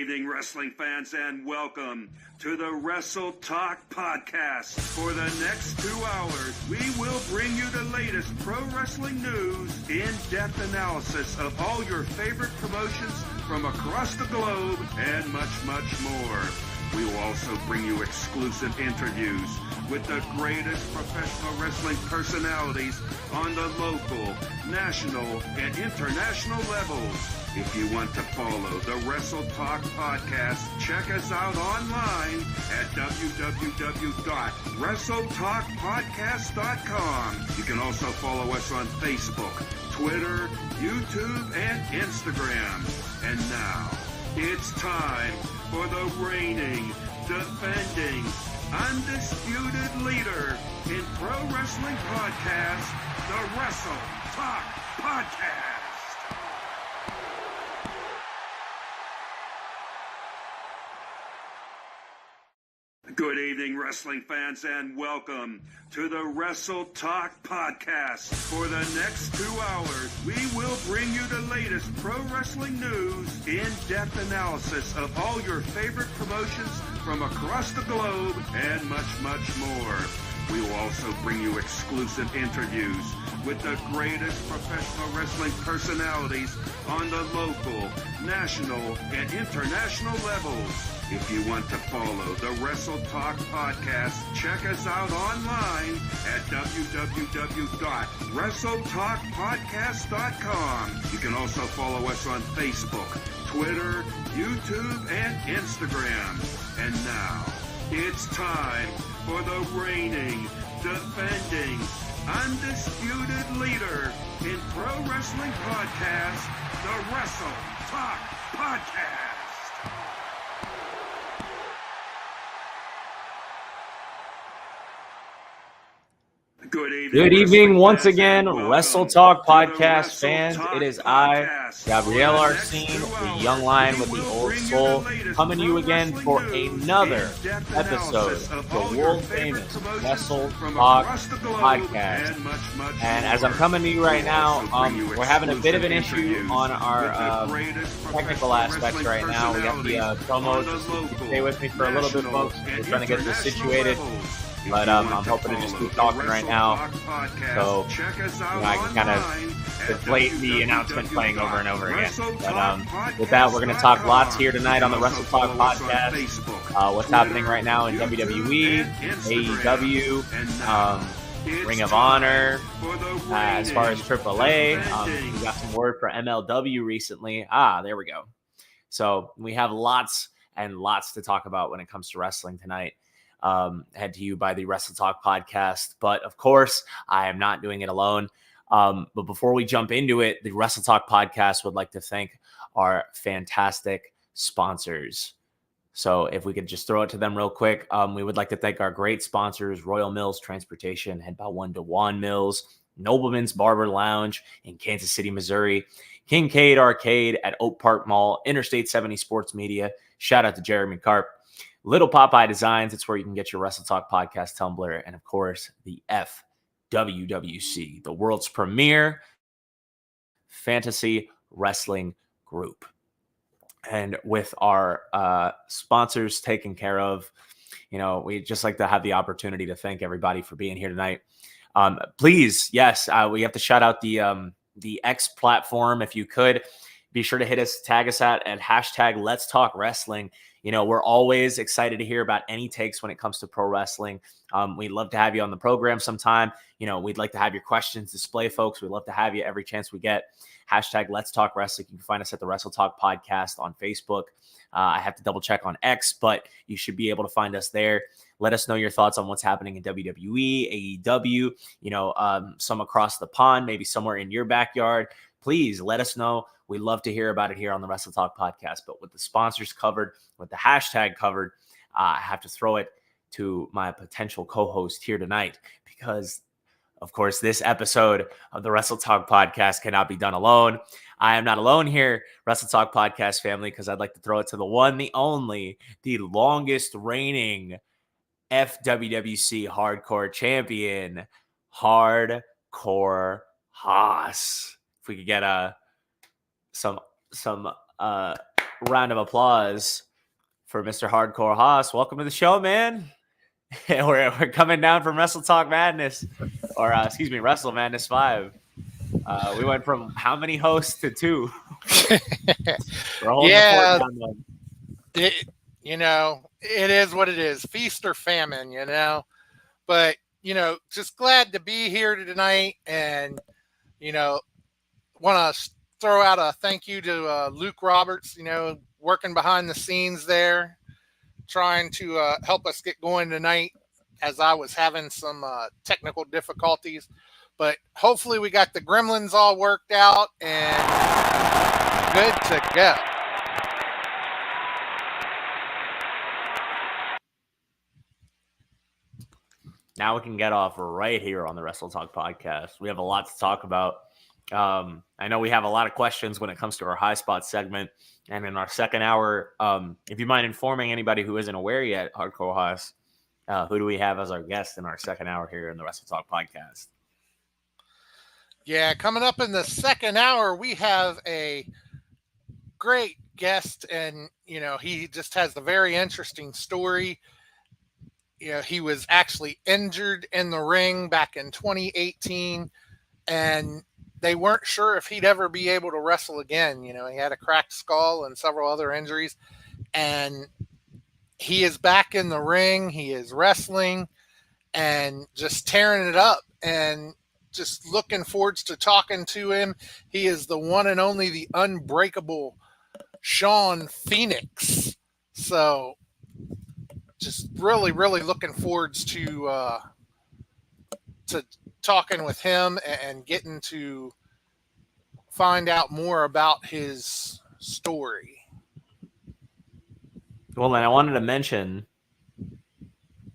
evening, wrestling fans, and welcome to the Wrestle Talk podcast. For the next 2 hours, we will bring you the latest pro wrestling news, in-depth analysis of all your favorite promotions from across the globe, and much, much more. We will also bring you exclusive interviews with the greatest professional wrestling personalities on the local, national, and international levels. If you want to follow the Wrestle Talk podcast, check us out online at www.wrestletalkpodcast.com. You can also follow us on Facebook, Twitter, YouTube, and Instagram. And now, it's time for the reigning, defending, undisputed leader in pro wrestling podcast, the Wrestle Talk Podcast. Good evening, wrestling fans, and welcome to the Wrestle Talk podcast. For the next 2 hours, we will bring you the latest pro wrestling news, in-depth analysis of all your favorite promotions from across the globe, and much, much more. We will also bring you exclusive interviews with the greatest professional wrestling personalities on the local, national, and international levels. If you want to follow the Wrestle Talk podcast, check us out online at www.wrestletalkpodcast.com. You can also follow us on Facebook, Twitter, YouTube, and Instagram. And now, it's time for the reigning, defending, undisputed leader in pro wrestling podcast, the Wrestle Talk Podcast. Good evening once again, Wrestle Talk Podcast fans. It is I, Gabriel Arsene, the young lion with the old soul, coming to you again for another episode of the world-famous Wrestle Talk Podcast. And as I'm coming to you right now, we're having a bit of an issue on our technical aspects right now. We got the promos. Just stay with me for a little bit, folks. We're trying to get this situated. But I'm hoping to just keep talking right now, so I can kind of deflate the announcement playing over and over again. But with that, we're going to talk lots here tonight on the Wrestle Talk Podcast. What's happening right now in WWE, AEW, Ring of Honor, as far as AAA. We got some word for MLW recently. There we go. So we have lots and lots to talk about when it comes to wrestling tonight. Head to you by the Wrestle Talk podcast. But of course, I am not doing it alone. But before we jump into it, the Wrestle Talk podcast would like to thank our fantastic sponsors. So if we could just throw it to them real quick, we would like to thank our great sponsors, Royal Mills Transportation, head by 1 to Juan Mills, Nobleman's Barber Lounge in Kansas City, Missouri, Kincaid Arcade at Oak Park Mall, Interstate 70 Sports Media. Shout out to Jeremy Karp. Little Popeye Designs, it's where you can get your Wrestle Talk podcast tumbler, and of course, the FWWC, the world's premier fantasy wrestling group. And with our sponsors taken care of, we just like to have the opportunity to thank everybody for being here tonight. Please, yes, we have to shout out the X platform. If you could, be sure to hit us, tag us at hashtag Let's Talk Wrestling. We're always excited to hear about any takes when it comes to pro wrestling. We'd love to have you on the program sometime. We'd like to have your questions display, folks. We'd love to have you every chance we get. Hashtag Let's Talk Wrestling. You can find us at the Wrestle Talk Podcast on Facebook. I have to double check on X, but you should be able to find us there. Let us know your thoughts on what's happening in WWE, AEW, some across the pond, maybe somewhere in your backyard. Please let us know. We love to hear about it here on the Wrestle Talk podcast. But with the sponsors covered, with the hashtag covered, I have to throw it to my potential co-host here tonight because, of course, this episode of the Wrestle Talk podcast cannot be done alone. I am not alone here, Wrestle Talk podcast family, because I'd like to throw it to the one, the only, the longest reigning FWWC Hardcore champion, Hardcore Haas. If we could get some round of applause for Mr. Hardcore Haas. Welcome to the show, man. we're coming down from Wrestle Talk Madness, or Wrestle Madness 5. We went from how many hosts to 2? We're holding the fort down, man. It is what it is. Feast or famine, But, just glad to be here tonight, and, want to throw out a thank you to Luke Roberts, working behind the scenes there, trying to help us get going tonight as I was having some technical difficulties. But hopefully we got the gremlins all worked out and good to go. Now we can get off right here on the Wrestle Talk podcast. We have a lot to talk about. I know we have a lot of questions when it comes to our high spot segment. And in our second hour, if you mind informing anybody who isn't aware yet, Hardcore Haas, who do we have as our guest in our second hour here in the Wrestle Talk podcast? Yeah, coming up in the second hour, we have a great guest, and, he just has a very interesting story. He was actually injured in the ring back in 2018, and they weren't sure if he'd ever be able to wrestle again. He had a cracked skull and several other injuries, and he is back in the ring. He is wrestling and just tearing it up, and just looking forward to talking to him. He is the one and only, the Unbreakable Shawn Phoenix. So just really, really looking forward to talking with him and getting to find out more about his story. Well, then I wanted to mention,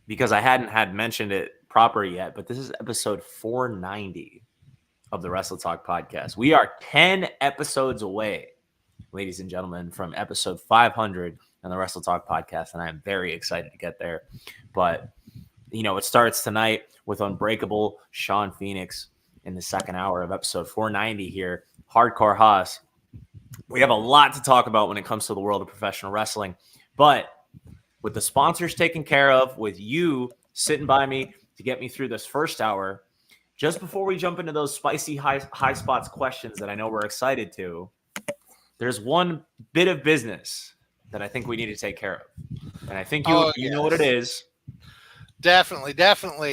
because I hadn't mentioned it proper yet, but this is episode 490 of the Wrestle Talk podcast. We are 10 episodes away, ladies and gentlemen, from episode 500 on the Wrestle Talk podcast, and I am very excited to get there. But it starts tonight with Unbreakable Shawn Phoenix in the second hour of episode 490 here. Hardcore Haas. We have a lot to talk about when it comes to the world of professional wrestling, but with the sponsors taken care of, with you sitting by me to get me through this first hour, just before we jump into those spicy high spots questions that I know we're excited to, there's one bit of business that I think we need to take care of. And I think you know what it is. Definitely,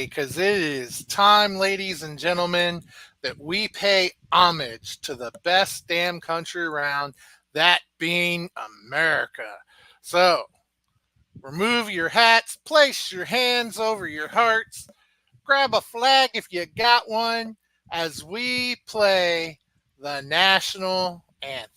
because it is time, ladies and gentlemen, that we pay homage to the best damn country around, that being America. So, remove your hats, place your hands over your hearts, grab a flag if you got one, as we play the national anthem.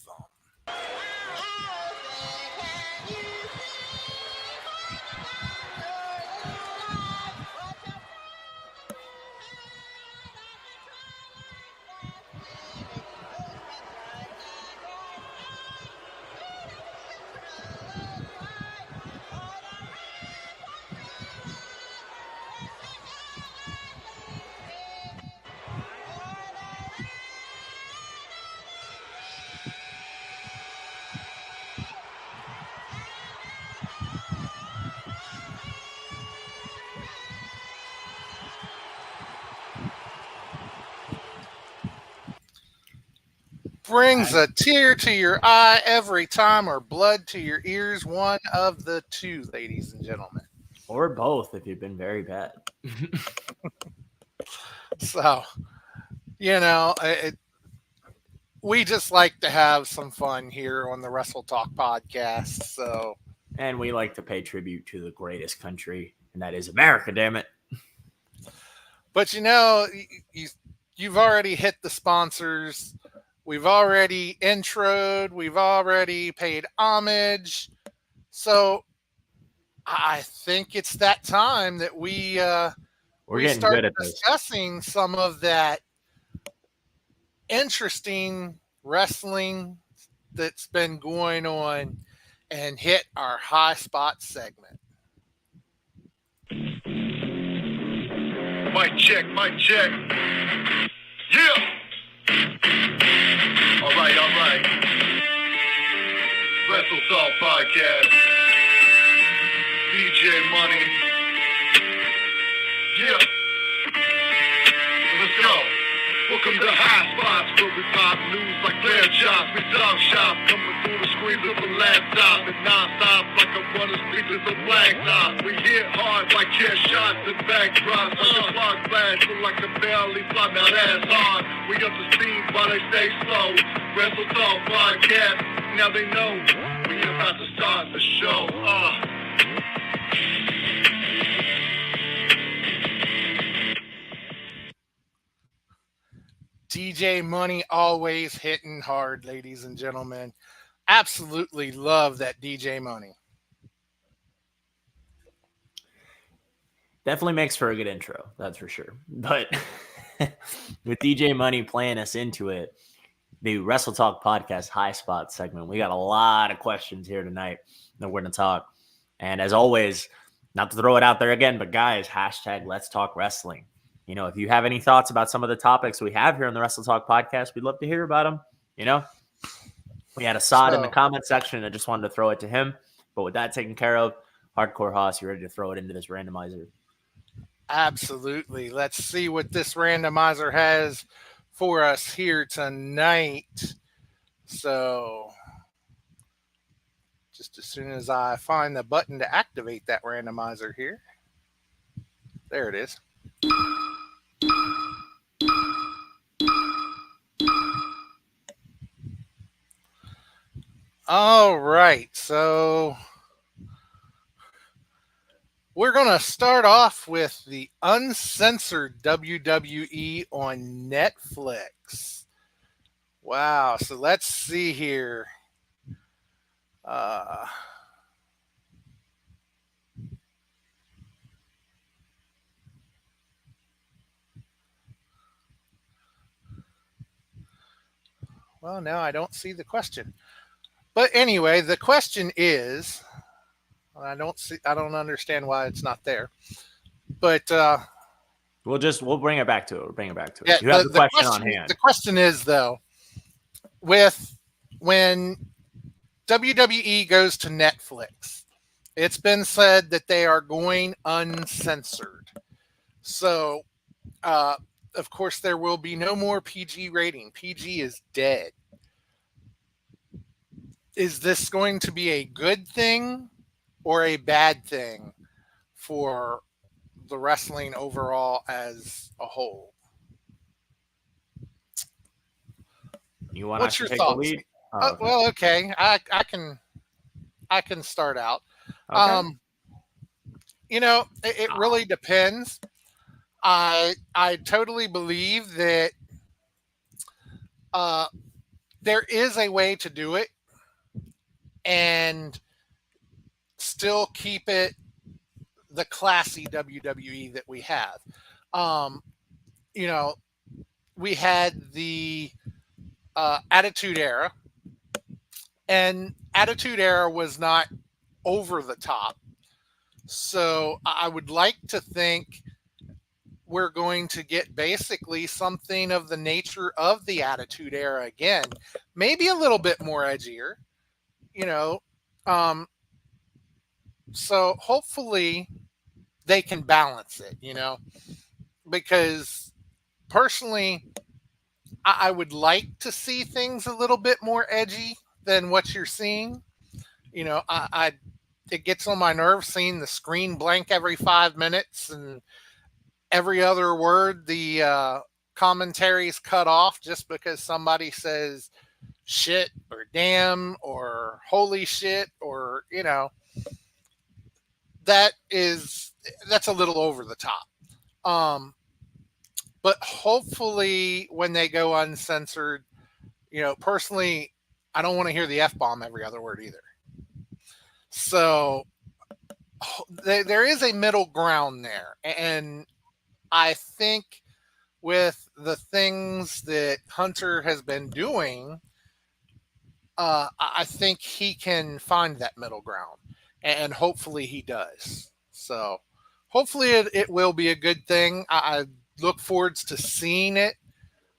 Brings a tear to your eye every time, or blood to your ears. One of the two, ladies and gentlemen. Or both, if you've been very bad. So, we just like to have some fun here on the Wrestle Talk podcast. So, and we like to pay tribute to the greatest country, and that is America, damn it. But you've already hit the sponsors. We've already introed. We've already paid homage. So I think it's that time that we getting start good at discussing some of that interesting wrestling that's been going on and hit our high spot segment. Mic check. Yeah. All right. Wrestle Talk Podcast. DJ Money. Yeah. Let's go. Welcome to High Spots, where we pop news like clear chops. We dog shop, coming through the screens of a laptop. And non-stop like I'm running speakers of blacktop. We hit hard like chair shots and backdrops. Like a clock blast, look like a belly flop. Now that's hard. We up to speed while they stay slow. Wrestle Talk Podcast, now they know we about to start the show. DJ Money always hitting hard, ladies and gentlemen. Absolutely love that DJ Money. Definitely makes for a good intro, that's for sure. But with DJ Money playing us into it, the Wrestle Talk Podcast High Spot segment, we got a lot of questions here tonight that we're going to talk. And as always, not to throw it out there again, but guys, hashtag Let's Talk Wrestling. You know, if you have any thoughts about some of the topics we have here on the Wrestle Talk Podcast, we'd love to hear about them. You know, we had Assad in the comment section. I just wanted to throw it to him. But with that taken care of, Hardcore Haas, you ready to throw it into this randomizer? Absolutely. Let's see what this randomizer has for us here tonight. So just as soon as I find the button to activate that randomizer here. There it is. All right, so we're going to start off with the uncensored WWE on Netflix. Wow, so let's see here. Well, now I don't see the question. But anyway, the question is, I don't understand why it's not there. But we'll bring it back to it. We'll bring it back to it. Yeah, you have the question on hand. The question is though, when WWE goes to Netflix, it's been said that they are going uncensored. So of course there will be no more PG rating. PG is dead. Is this going to be a good thing or a bad thing for the wrestling overall as a whole? You want What's to your take thoughts? the lead? Okay. Well, okay, I can start out. Okay. You know, it really depends. I totally believe that there is a way to do it and still keep it the classy WWE that we have. You know, we had the Attitude Era, and Attitude Era was not over the top. So I would like to think we're going to get basically something of the nature of the Attitude Era again, maybe a little bit more edgier, you know. So hopefully they can balance it, you know, because personally, I would like to see things a little bit more edgy than what you're seeing. You know, it gets on my nerves seeing the screen blank every 5 minutes and every other word the commentaries cut off just because somebody says shit or damn or holy shit, or, you know, that's a little over the top. But hopefully when they go uncensored, you know, personally, I don't want to hear the F-bomb every other word either. So there is a middle ground there. And I think with the things that Hunter has been doing, I think he can find that middle ground. And hopefully he does. So hopefully it will be a good thing. I look forward to seeing it.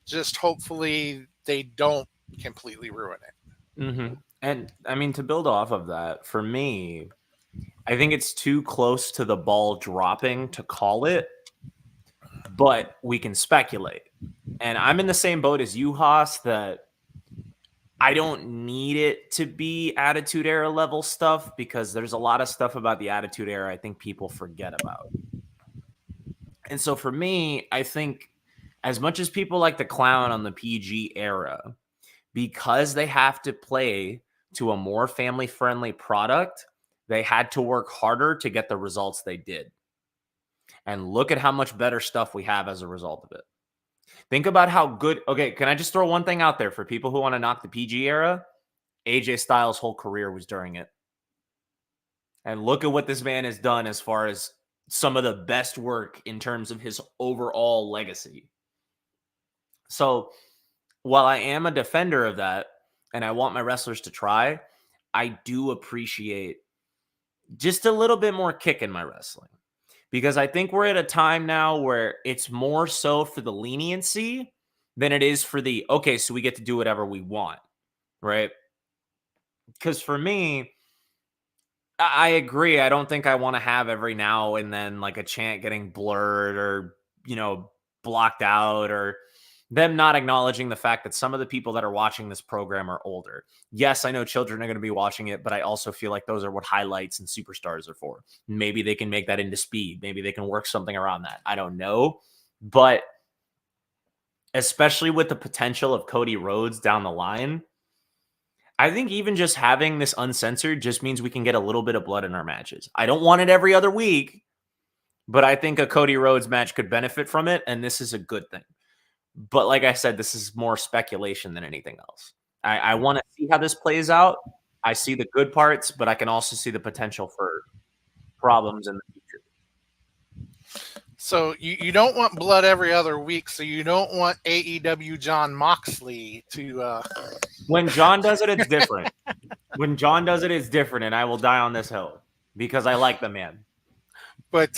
Just hopefully they don't completely ruin it. Mm-hmm. And I mean, to build off of that, for me, I think it's too close to the ball dropping to call it, but we can speculate. And I'm in the same boat as you, Haas, that I don't need it to be Attitude Era level stuff because there's a lot of stuff about the Attitude Era I think people forget about. And so for me, I think as much as people like to clown on the PG era, because they have to play to a more family-friendly product, they had to work harder to get the results they did. And look at how much better stuff we have as a result of it. Think about how good. Okay, can I just throw one thing out there for people who want to knock the PG era? AJ Styles' whole career was during it. And look at what this man has done as far as some of the best work in terms of his overall legacy. So while I am a defender of that and I want my wrestlers to try, I do appreciate just a little bit more kick in my wrestling. Because I think we're at a time now where it's more so for the leniency than it is for the, okay, so we get to do whatever we want, right? Because for me, I agree. I don't think I want to have every now and then like a chant getting blurred or, blocked out or them not acknowledging the fact that some of the people that are watching this program are older. Yes, I know children are going to be watching it, but I also feel like those are what highlights and superstars are for. Maybe they can make that into speed. Maybe they can work something around that. I don't know. But especially with the potential of Cody Rhodes down the line, I think even just having this uncensored just means we can get a little bit of blood in our matches. I don't want it every other week, but I think a Cody Rhodes match could benefit from it, and this is a good thing. But like I said, this is more speculation than anything else. I want to see how this plays out. I see the good parts, but I can also see the potential for problems in the future. So you don't want blood every other week, so you don't want AEW John Moxley to... When John does it, it's different. When John does it, it's different, and I will die on this hill because I like the man. But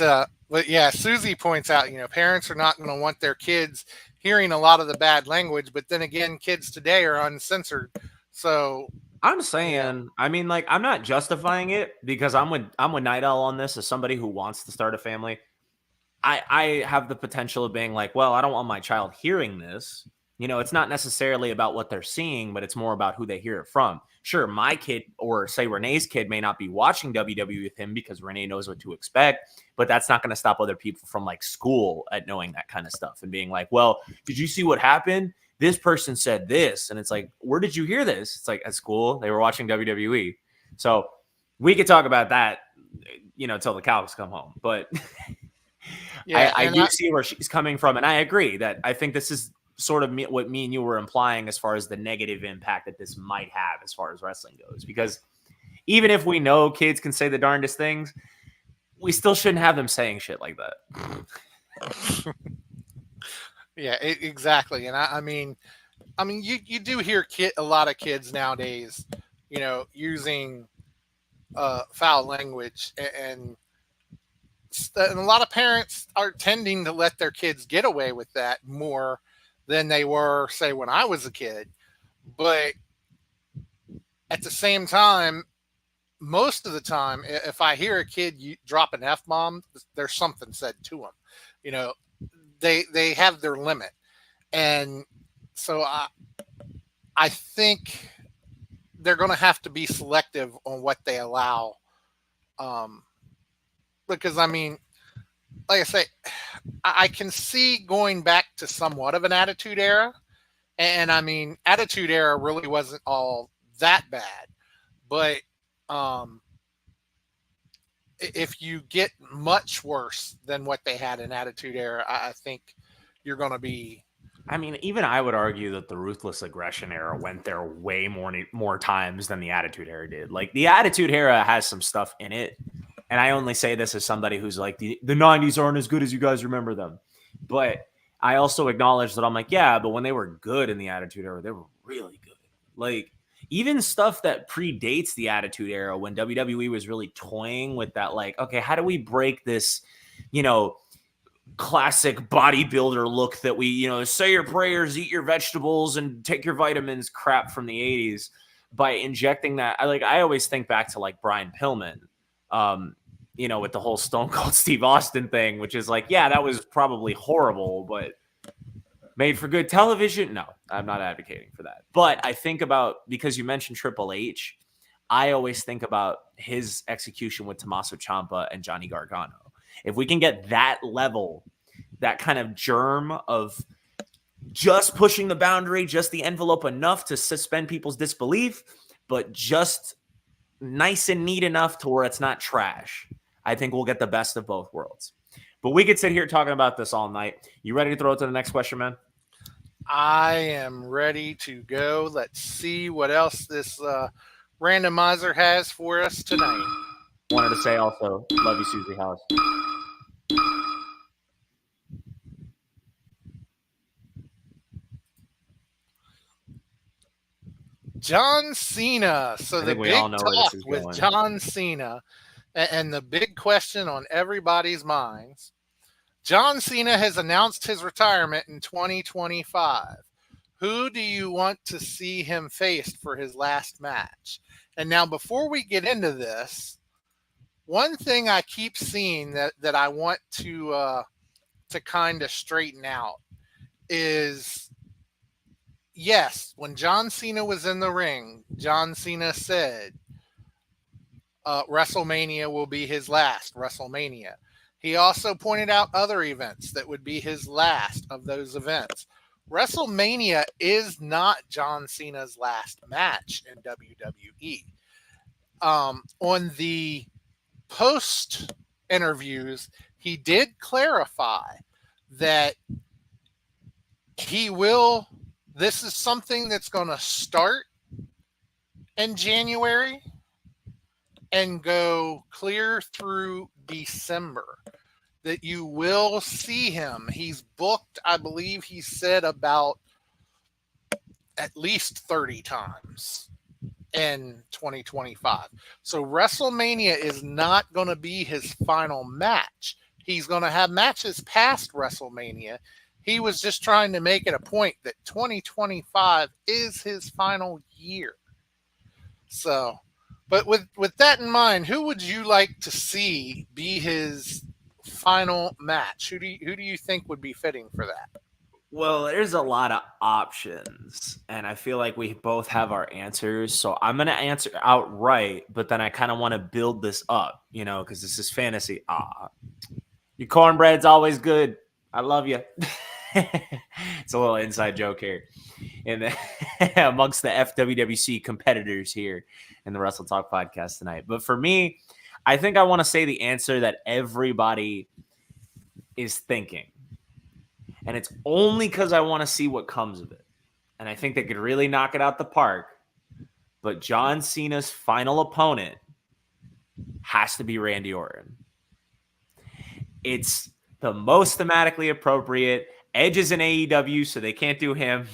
yeah, Susie points out, parents are not going to want their kids hearing a lot of the bad language, but then again, kids today are uncensored. So I'm saying, I mean, like, I'm not justifying it because I'm with Night Owl on this as somebody who wants to start a family. I have the potential of being like, well, I don't want my child hearing this. It's not necessarily about what they're seeing, but it's more about who they hear it from. Sure, my kid or say Renee's kid may not be watching WWE with him because Renee knows what to expect, but that's not going to stop other people from like school at knowing that kind of stuff and being like, well, did you see what happened? This person said this. And it's like, where did you hear this? It's like at school, they were watching WWE. So we could talk about that, till the cows come home. But yeah, I do see where she's coming from. And I agree that I think this is sort of what me and you were implying as far as the negative impact that this might have as far as wrestling goes. Because even if we know kids can say the darndest things, we still shouldn't have them saying shit like that. Yeah, exactly. And I mean, you do hear a lot of kids nowadays, using foul language, and a lot of parents are tending to let their kids get away with that more than they were, say, when I was a kid. But at the same time, most of the time, if I hear a kid drop an F-bomb, there's something said to them. They have their limit. And so I think they're going to have to be selective on what they allow. Because, I mean, like I say, I can see going back to somewhat of an Attitude Era. And I mean, Attitude Era really wasn't all that bad. But if you get much worse than what they had in Attitude Era, I think you're going to be... I mean, even I would argue that the Ruthless Aggression Era went there way more times than the Attitude Era did. Like, the Attitude Era has some stuff in it. And I only say this as somebody who's like, the 90s aren't as good as you guys remember them. But I also acknowledge that I'm like, yeah, but when they were good in the Attitude Era, they were really good. Like, even stuff that predates the Attitude Era, when WWE was really toying with that, like, okay, how do we break this, classic bodybuilder look that we, say your prayers, eat your vegetables, and take your vitamins crap from the 80s. by injecting that, I always think back to like Brian Pillman, with the whole Stone Cold Steve Austin thing, which is like, yeah, that was probably horrible, but made for good television. No, I'm not advocating for that. But I think about, because you mentioned Triple H, I always think about his execution with Tommaso Ciampa and Johnny Gargano. If we can get that level, that kind of germ of just pushing the boundary, just the envelope enough to suspend people's disbelief, but just nice and neat enough to where it's not trash, I think we'll get the best of both worlds. But we could sit here talking about this all night. You ready to throw it to the next question, man? I am ready to go. Let's see what else this randomizer has for us tonight. Wanted to say also, love you, Susie House. John Cena. So the big talk with John Cena and the big question on everybody's minds. John Cena has announced his retirement in 2025. Who do you want to see him face for his last match? And now, before we get into this, one thing I keep seeing that I want to kind of straighten out is, yes, when John Cena was in the ring, John Cena said WrestleMania will be his last WrestleMania. He also pointed out other events that would be his last of those events. WrestleMania is not John Cena's last match in WWE. On the post interviews, he did clarify that this is something that's going to start in January and go clear through December, that you will see him. He's booked, I believe he said, about at least 30 times in 2025. So WrestleMania is not going to be his final match. He's going to have matches past WrestleMania. He was just trying to make it a point that 2025 is his final year. So, but with that in mind, who would you like to see be his final match? Who do you think would be fitting for that? Well, there's a lot of options, and I feel like we both have our answers. So I'm going to answer outright, but then I kind of want to build this up, because this is fantasy. Your cornbread's always good. I love you. It's a little inside joke here. And amongst the FWWC competitors here in the Wrestle Talk podcast tonight. But for me, I think I want to say the answer that everybody is thinking. And it's only because I want to see what comes of it. And I think they could really knock it out the park. But John Cena's final opponent has to be Randy Orton. It's the most thematically appropriate. Edge is in AEW, so they can't do him.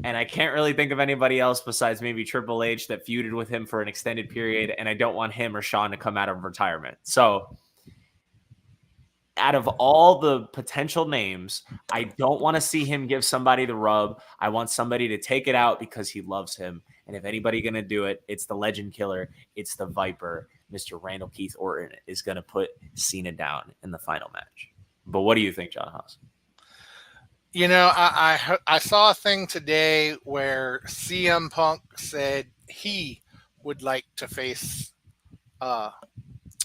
And I can't really think of anybody else besides maybe Triple H that feuded with him for an extended period. And I don't want him or Shawn to come out of retirement. So out of all the potential names, I don't want to see him give somebody the rub. I want somebody to take it out because he loves him. And if anybody going to do it, it's the legend killer. It's the Viper. Mr. Randall Keith Orton is going to put Cena down in the final match. But what do you think, John Haas? I saw a thing today where CM Punk said he would like to face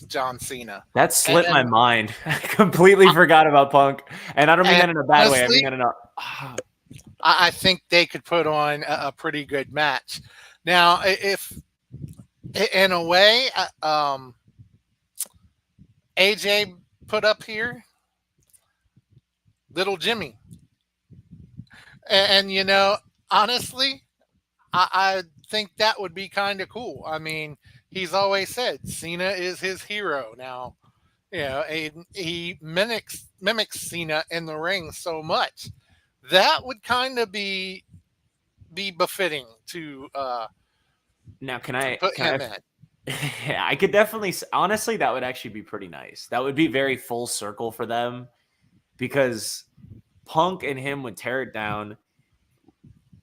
John Cena. That slipped my mind. I completely forgot about Punk. And I don't mean that in a bad way. I mean that in a... I think they could put on a pretty good match. Now, if in a way, AJ put up here Little Jimmy. And honestly, I think that would be kind of cool. I mean, he's always said Cena is his hero. Now, he mimics Cena in the ring so much. That would kind of be befitting to now can I put him in. Yeah, I could definitely, honestly, that would actually be pretty nice. That would be very full circle for them because Punk and him would tear it down.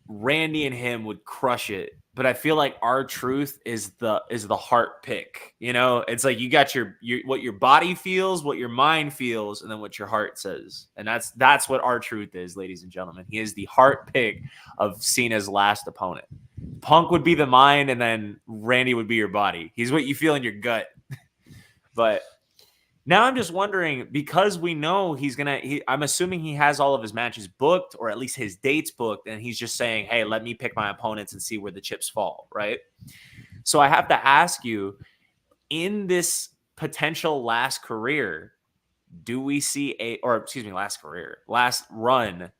Randy and him would crush it but I feel like our truth is the heart pick. You know, it's like you got your what your body feels, what your mind feels, and then what your heart says. And that's what our truth is, ladies and gentlemen. He is the heart pick of Cena's last opponent. Punk would be the mind, and then Randy would be your body. He's what you feel in your gut. But now I'm just wondering, because we know I'm assuming he has all of his matches booked, or at least his dates booked, and he's just saying, hey, let me pick my opponents and see where the chips fall, right? So I have to ask you, in this potential last career, last run,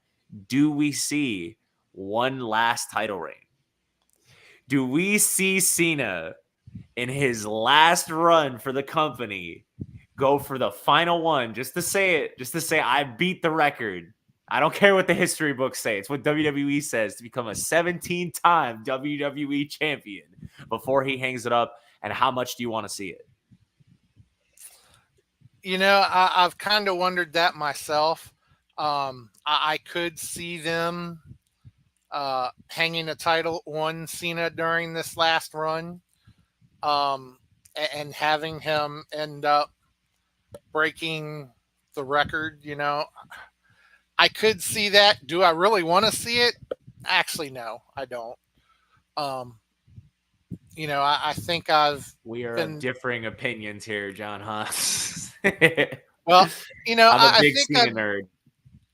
do we see one last title reign? Do we see Cena in his last run for the company go for the final one, just to say I beat the record? I don't care what the history books say. It's what WWE says, to become a 17-time WWE champion before he hangs it up. And how much do you want to see it? You know, I've kind of wondered that myself. I could see them hanging a title on Cena during this last run, and having him end up breaking the record. You know, I could see that. Do I really want to see it? Actually, no, I don't. You know, I think we are of differing opinions here, John Haas. Well, you know, I'm a big Cena nerd.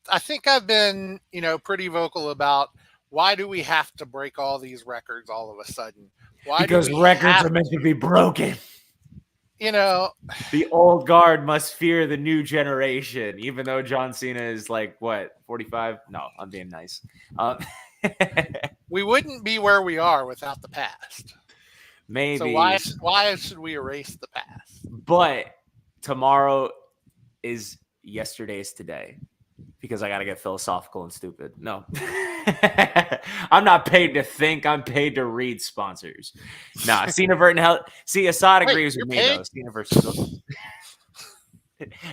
I think I've been, you know, pretty vocal about, why do we have to break all these records all of a sudden? Because records are meant to be broken. You know, the old guard must fear the new generation, even though John Cena is like, what, 45? No, I'm being nice. We wouldn't be where we are without the past. Maybe. So why should we erase the past? But tomorrow is yesterday's today, because I got to get philosophical and stupid. No. I'm not paid to think. I'm paid to read sponsors. Nah, Cena Verton Hell. See, Assad agrees with me, though. Cena versus.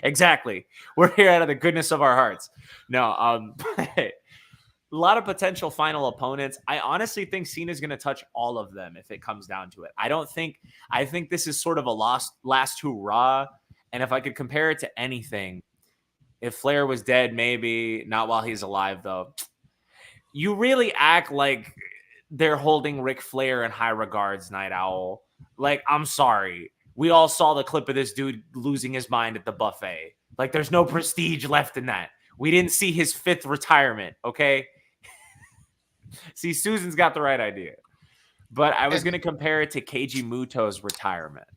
Exactly. We're here out of the goodness of our hearts. No, a lot of potential final opponents. I honestly think Cena's going to touch all of them if it comes down to it. I think this is sort of a last hurrah. And if I could compare it to anything, if Flair was dead, maybe not while he's alive, though. You really act like they're holding Ric Flair in high regards, Night Owl. Like, I'm sorry. We all saw the clip of this dude losing his mind at the buffet. Like, there's no prestige left in that. We didn't see his 5th retirement, okay? See, Susan's got the right idea. But I was going to compare it to Keiji Muto's retirement,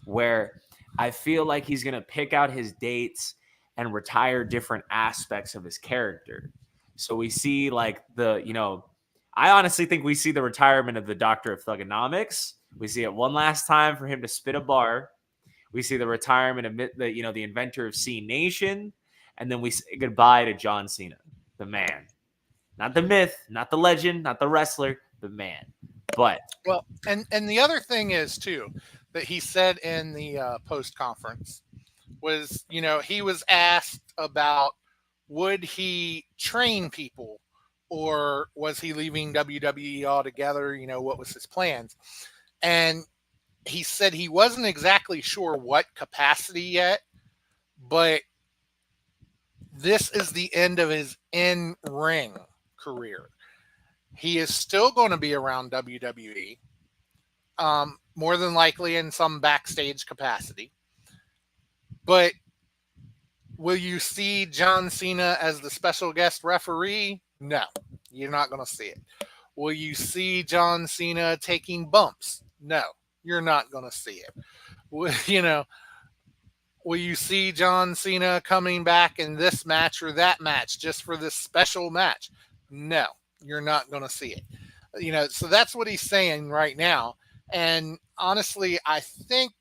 where I feel like he's going to pick out his dates and retire different aspects of his character. So we see like I honestly think we see the retirement of the Doctor of Thugonomics. We see it one last time for him to spit a bar. We see the retirement of the inventor of C Nation. And then we say goodbye to John Cena, the man. Not the myth, not the legend, not the wrestler, the man. But and the other thing is too, that he said in the post conference was, you know, he was asked about, would he train people, or was he leaving WWE altogether? You know, what was his plans? And he said he wasn't exactly sure what capacity yet, but this is the end of his in-ring career. He is still going to be around WWE, more than likely in some backstage capacity. But will you see John Cena as the special guest referee? No, you're not going to see it. Will you see John Cena taking bumps? No, you're not going to see it. Will you see John Cena coming back in this match or that match just for this special match? No, you're not going to see it. You know, so that's what he's saying right now. And honestly, I think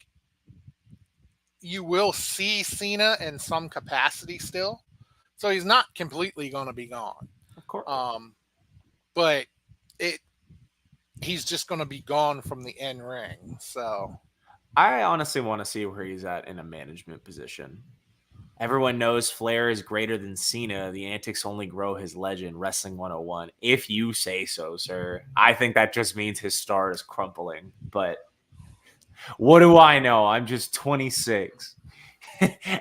you will see Cena in some capacity still. So he's not completely going to be gone. Of course. But he's just going to be gone from the in ring. So I honestly want to see where he's at in a management position. Everyone knows Flair is greater than Cena. The antics only grow his legend. Wrestling 101. If you say so, sir. I think that just means his star is crumpling. But what do I know? I'm just 26.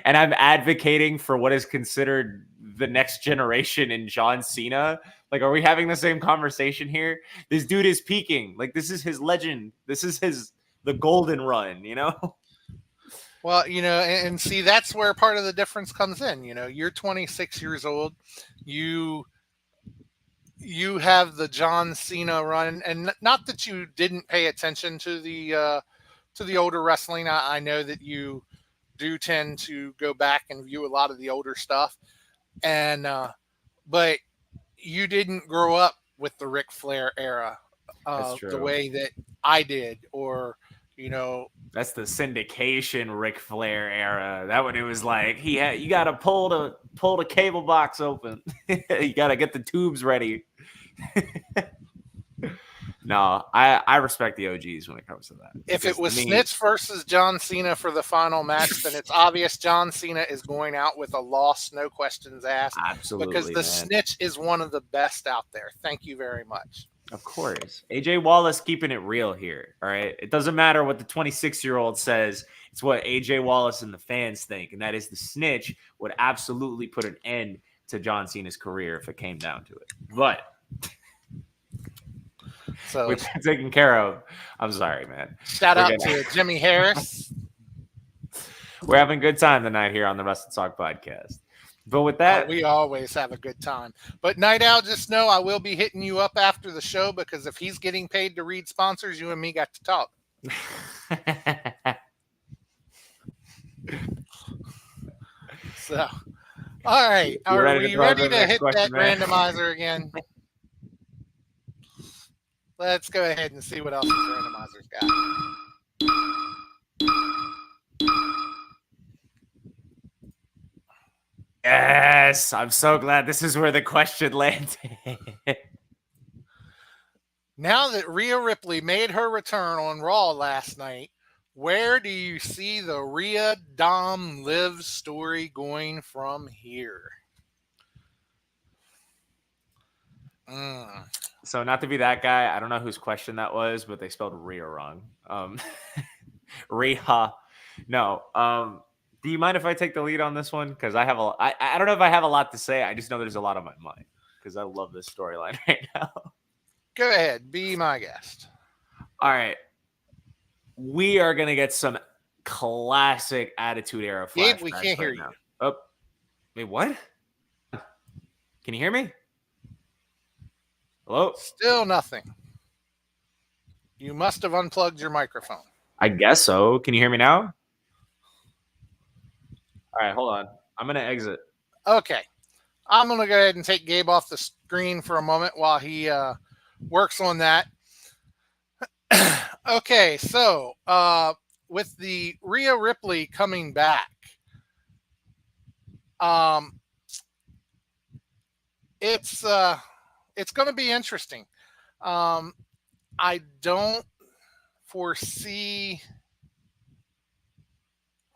And I'm advocating for what is considered the next generation in John Cena. Like, are we having the same conversation here? This dude is peaking. Like, this is his legend. This is the golden run, you know? Well, and see, that's where part of the difference comes in. You're 26 years old. You have the John Cena run, and not that you didn't pay attention to the older wrestling. I know that you do tend to go back and view a lot of the older stuff, and but you didn't grow up with the Ric Flair era the way that I did, or that's the syndication Ric Flair era. That one, it was like you got to pull the cable box open. You got to get the tubes ready. No, I respect the OGs when it comes to that. If it was Snitch versus John Cena for the final match, then it's obvious John Cena is going out with a loss, no questions asked. Absolutely, because the Snitch is one of the best out there. Thank you very much. Of course. AJ Wallace keeping it real here, all right? It doesn't matter what the 26-year-old says. It's what AJ Wallace and the fans think, and that is the Snitch would absolutely put an end to John Cena's career if it came down to it. But so we've been taken care of. I'm sorry, man. Shout out to Jimmy Harris. We're having a good time tonight here on the Wrestle Talk podcast. But with that, we always have a good time. But Night Owl, just know I will be hitting you up after the show, because if he's getting paid to read sponsors, you and me got to talk. So, all right. Are we ready to hit that randomizer again? Let's go ahead and see what else this randomizer's got. Yes, I'm so glad this is where the question landed. Now that Rhea Ripley made her return on Raw last night, where do you see the Rhea Dom Liv story going from here? So not to be that guy, I don't know whose question that was, but they spelled Rhea wrong. Rhea. No. Do you mind if I take the lead on this one? Because I don't know if I have a lot to say. I just know there's a lot on my mind because I love this storyline right now. Go ahead. Be my guest. All right. We are going to get some classic Attitude Era flashbacks. Gabe, we can't hear you. Oh, wait, what? Can you hear me? Hello? Still nothing. You must have unplugged your microphone. I guess so. Can you hear me now? All right, hold on. I'm going to exit. Okay. I'm going to go ahead and take Gabe off the screen for a moment while he works on that. Okay, so with the Rhea Ripley coming back, it's going to be interesting. I don't foresee.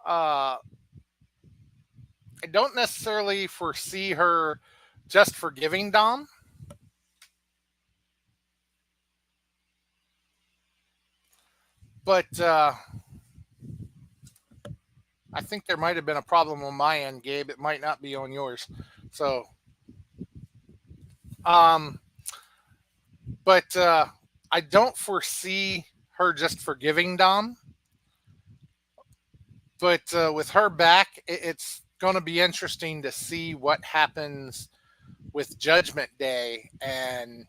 I don't necessarily foresee her just forgiving Dom. But I think there might have been a problem on my end, Gabe. It might not be on yours. So, but I don't foresee her just forgiving Dom. But with her back, it's going to be interesting to see what happens with Judgment Day and,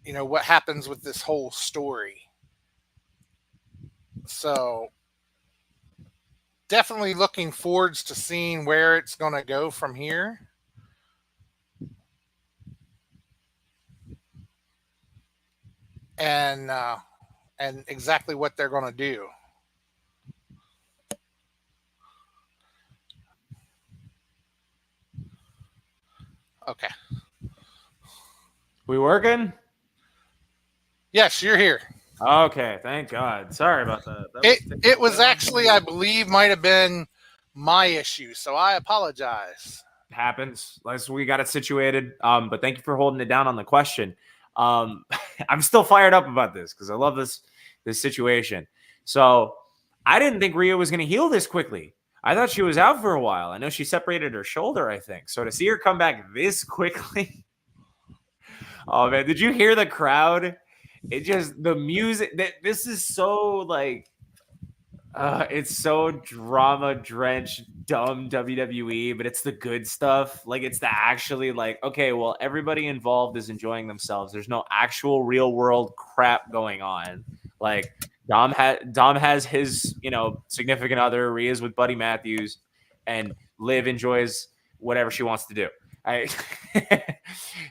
you know, what happens with this whole story. So definitely looking forwards to seeing where it's going to go from here. And exactly what they're going to do. Okay. We working? Yes, you're here. Okay, thank God. Sorry about that. It was actually, I believe, might have been my issue. So I apologize. Happens. We got it situated. But thank you for holding it down on the question. I'm still fired up about this because I love this situation. So I didn't think Rhea was going to heal this quickly. I thought she was out for a while. I know she separated her shoulder, I think. So to see her come back this quickly. Oh man, did you hear the crowd? It just, the music, this is so like, it's so drama drenched, dumb WWE, but it's the good stuff. Like, it's the actually like, okay, well, everybody involved is enjoying themselves. There's no actual real world crap going on. Like, Dom has his, significant other. Rhea's with Buddy Matthews, and Liv enjoys whatever she wants to do.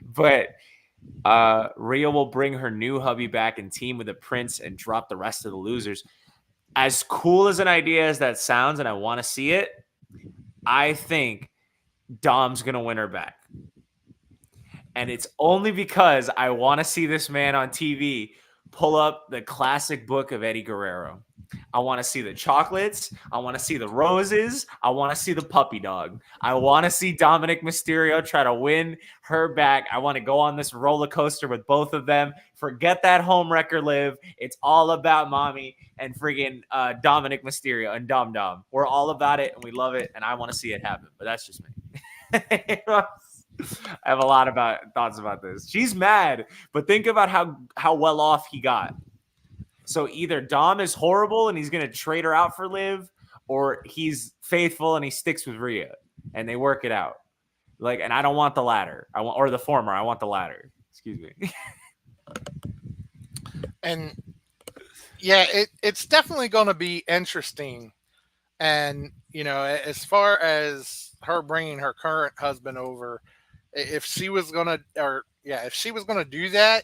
But Rhea will bring her new hubby back and team with the Prince and drop the rest of the losers. As cool as an idea as that sounds, and I want to see it, I think Dom's going to win her back. And it's only because I want to see this man on TV pull up the classic book of Eddie Guerrero. I want to see the chocolates. I want to see the roses. I want to see the puppy dog. I want to see Dominic Mysterio try to win her back. I want to go on this roller coaster with both of them. Forget that home wrecker, Liv. It's all about mommy and friggin' Dominic Mysterio and Dom Dom. We're all about it and we love it, and I want to see it happen. But that's just me. I have a lot of thoughts about this. She's mad, but think about how well off he got. So either Dom is horrible and he's going to trade her out for Liv, or he's faithful and he sticks with Rhea and they work it out. Like, and I don't want the latter. Or the former. I want the latter. Excuse me. And yeah, it's definitely going to be interesting. And, as far as her bringing her current husband over, if she was going to do that,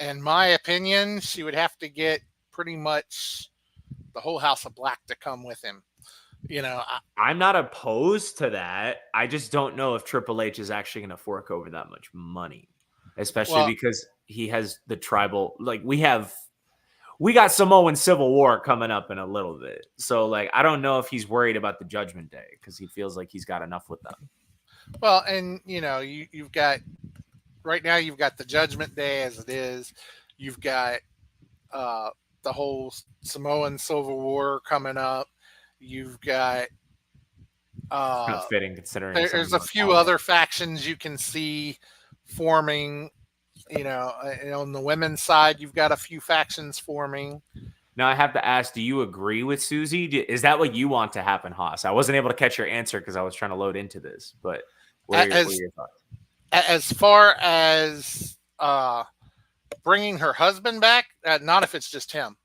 in my opinion, she would have to get pretty much the whole House of Black to come with him. I'm not opposed to that. I just don't know if Triple H is actually going to fork over that much money, especially because he has the tribal. Like, we got Samoan Civil War coming up in a little bit. So, like, I don't know if he's worried about the Judgment Day because he feels like he's got enough with them. Well, and, you've got, right now you've got the Judgment Day as it is. You've got the whole Samoan Civil War coming up. You've got not fitting considering there's a few other factions you can see forming. On the women's side, you've got a few factions forming. Now, I have to ask, do you agree with Susie? Is that what you want to happen, Haas? I wasn't able to catch your answer because I was trying to load into this, but what are your thoughts? As far as bringing her husband back, not if it's just him.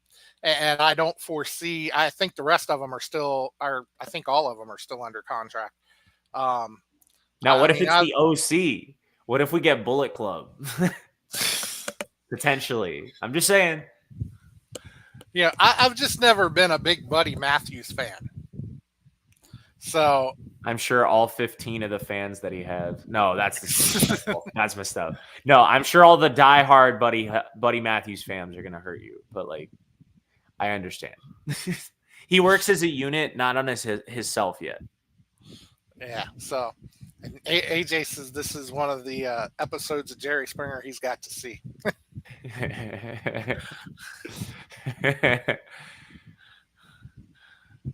And I don't foresee, I think the rest of them I think all of them are still under contract. Now, what if it's the OC? What if we get Bullet Club? Potentially. I'm just saying. I've just never been a big Buddy Matthews fan. So I'm sure all 15 of the fans that he has. No, that's messed up. No, I'm sure all the diehard Buddy Matthews fans are gonna hurt you. But like, I understand. He works as a unit, not on his self yet. Yeah. So, and AJ says this is one of the episodes of Jerry Springer he's got to see.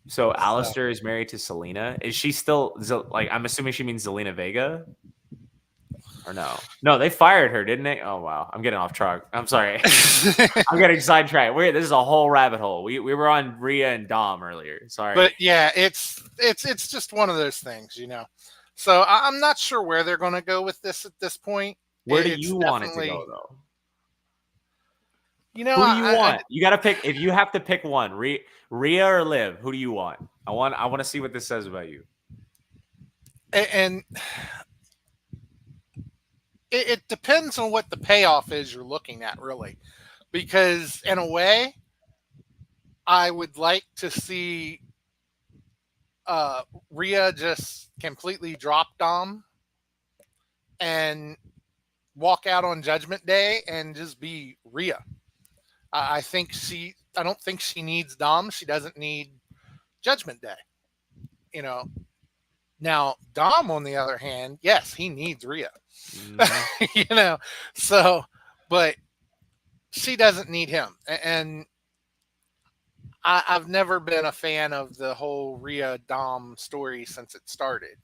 So Alistair is married to Selena. Is she still like? I'm assuming she means Zelina Vega, or no? No, they fired her, didn't they? Oh wow, I'm getting off track. I'm sorry, I'm getting sidetracked. This is a whole rabbit hole. We were on Rhea and Dom earlier. Sorry, but yeah, it's just one of those things, So I'm not sure where they're going to go with this at this point. Where do you want it to go, though? Who do you want? You got to pick. If you have to pick one, Rhea or Liv, who do you want? I want to see what this says about you. And it depends on what the payoff is you're looking at, really. Because in a way, I would like to see Rhea just completely drop Dom and walk out on Judgment Day and just be Rhea. I don't think she needs Dom. She doesn't need Judgment Day. you know, now Dom, on the other hand, yes, he needs Rhea. Mhm. So, but she doesn't need him. And I've never been a fan of the whole Rhea Dom story since it started.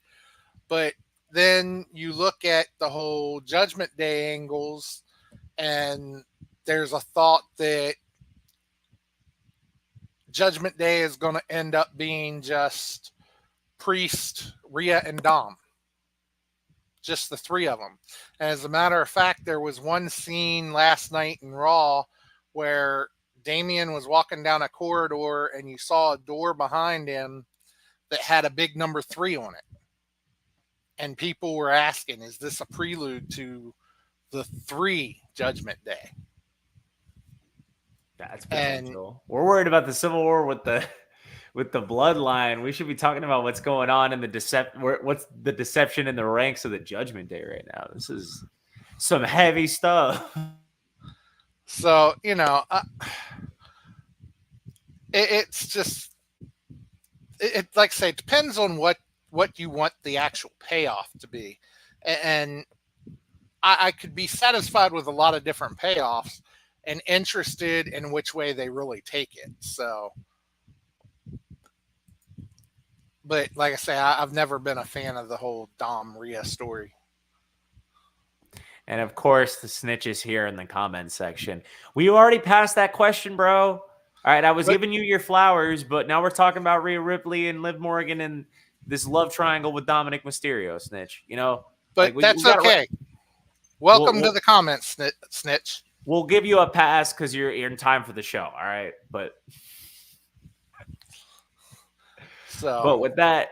But then you look at the whole Judgment Day angles, and there's a thought that Judgment Day is going to end up being just Priest, Rhea, and Dom. Just the three of them. As a matter of fact, there was one scene last night in Raw where Damian was walking down a corridor and you saw a door behind him that had a big number 3 on it. And people were asking, is this a prelude to the 3 Judgment Day? That's potential. We're worried about the Civil War with the bloodline. We should be talking about what's going on in what's the deception in the ranks of the Judgment Day right now. This is some heavy stuff. So, it's just, it like I say, it depends on what you want the actual payoff to be. And I could be satisfied with a lot of different payoffs and interested in which way they really take it. So, but like I say, I've never been a fan of the whole Dom Rhea story. And of course, the snitches here in the comment section. We already passed that question, bro. All right, I was giving you your flowers, but now we're talking about Rhea Ripley and Liv Morgan and this love triangle with Dominic Mysterio, Snitch. But that's okay. Welcome to the comments, Snitch. We'll give you a pass because you're in time for the show, all right? But with that,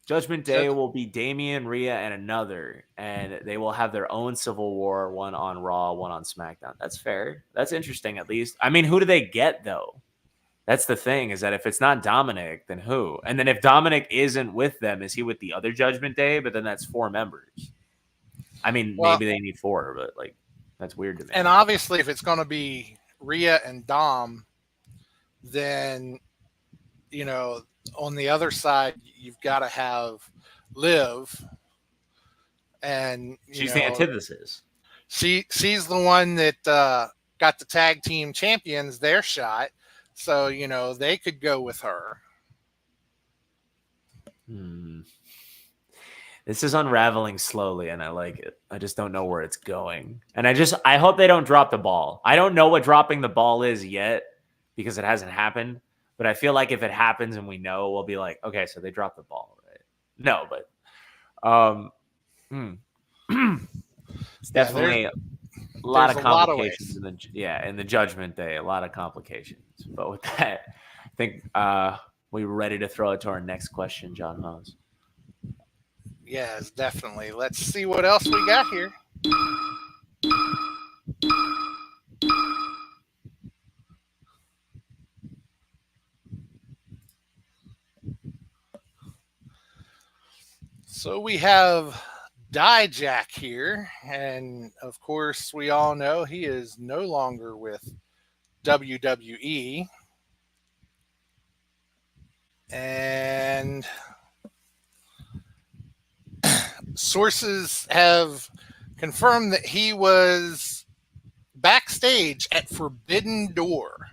Judgment Day will be Damian, Rhea, and another, and they will have their own Civil War, one on Raw, one on SmackDown. That's fair. That's interesting, at least. I mean, who do they get, though? That's the thing, is that if it's not Dominic, then who? And then if Dominic isn't with them, is he with the other Judgment Day? But then that's 4 members. I mean, maybe they need 4, but, like, that's weird to me. And obviously, if it's going to be Rhea and Dom, then, on the other side, you've got to have Liv. And she's the antithesis. She's the one that got the tag team champions their shot. So, they could go with her. This is unraveling slowly, and I like it. I just don't know where it's going. And I hope they don't drop the ball. I don't know what dropping the ball is yet because it hasn't happened. But I feel like if it happens and we know, we'll be like, okay, so they dropped the ball, right? No, but it's definitely a lot of complications in the Judgment Day. A lot of complications. But with that, I think we're ready to throw it to our next question, John Mose. Yes, definitely. Let's see what else we got here. So we have Dijak here, and of course we all know he is no longer with WWE. And sources have confirmed that he was backstage at Forbidden Door.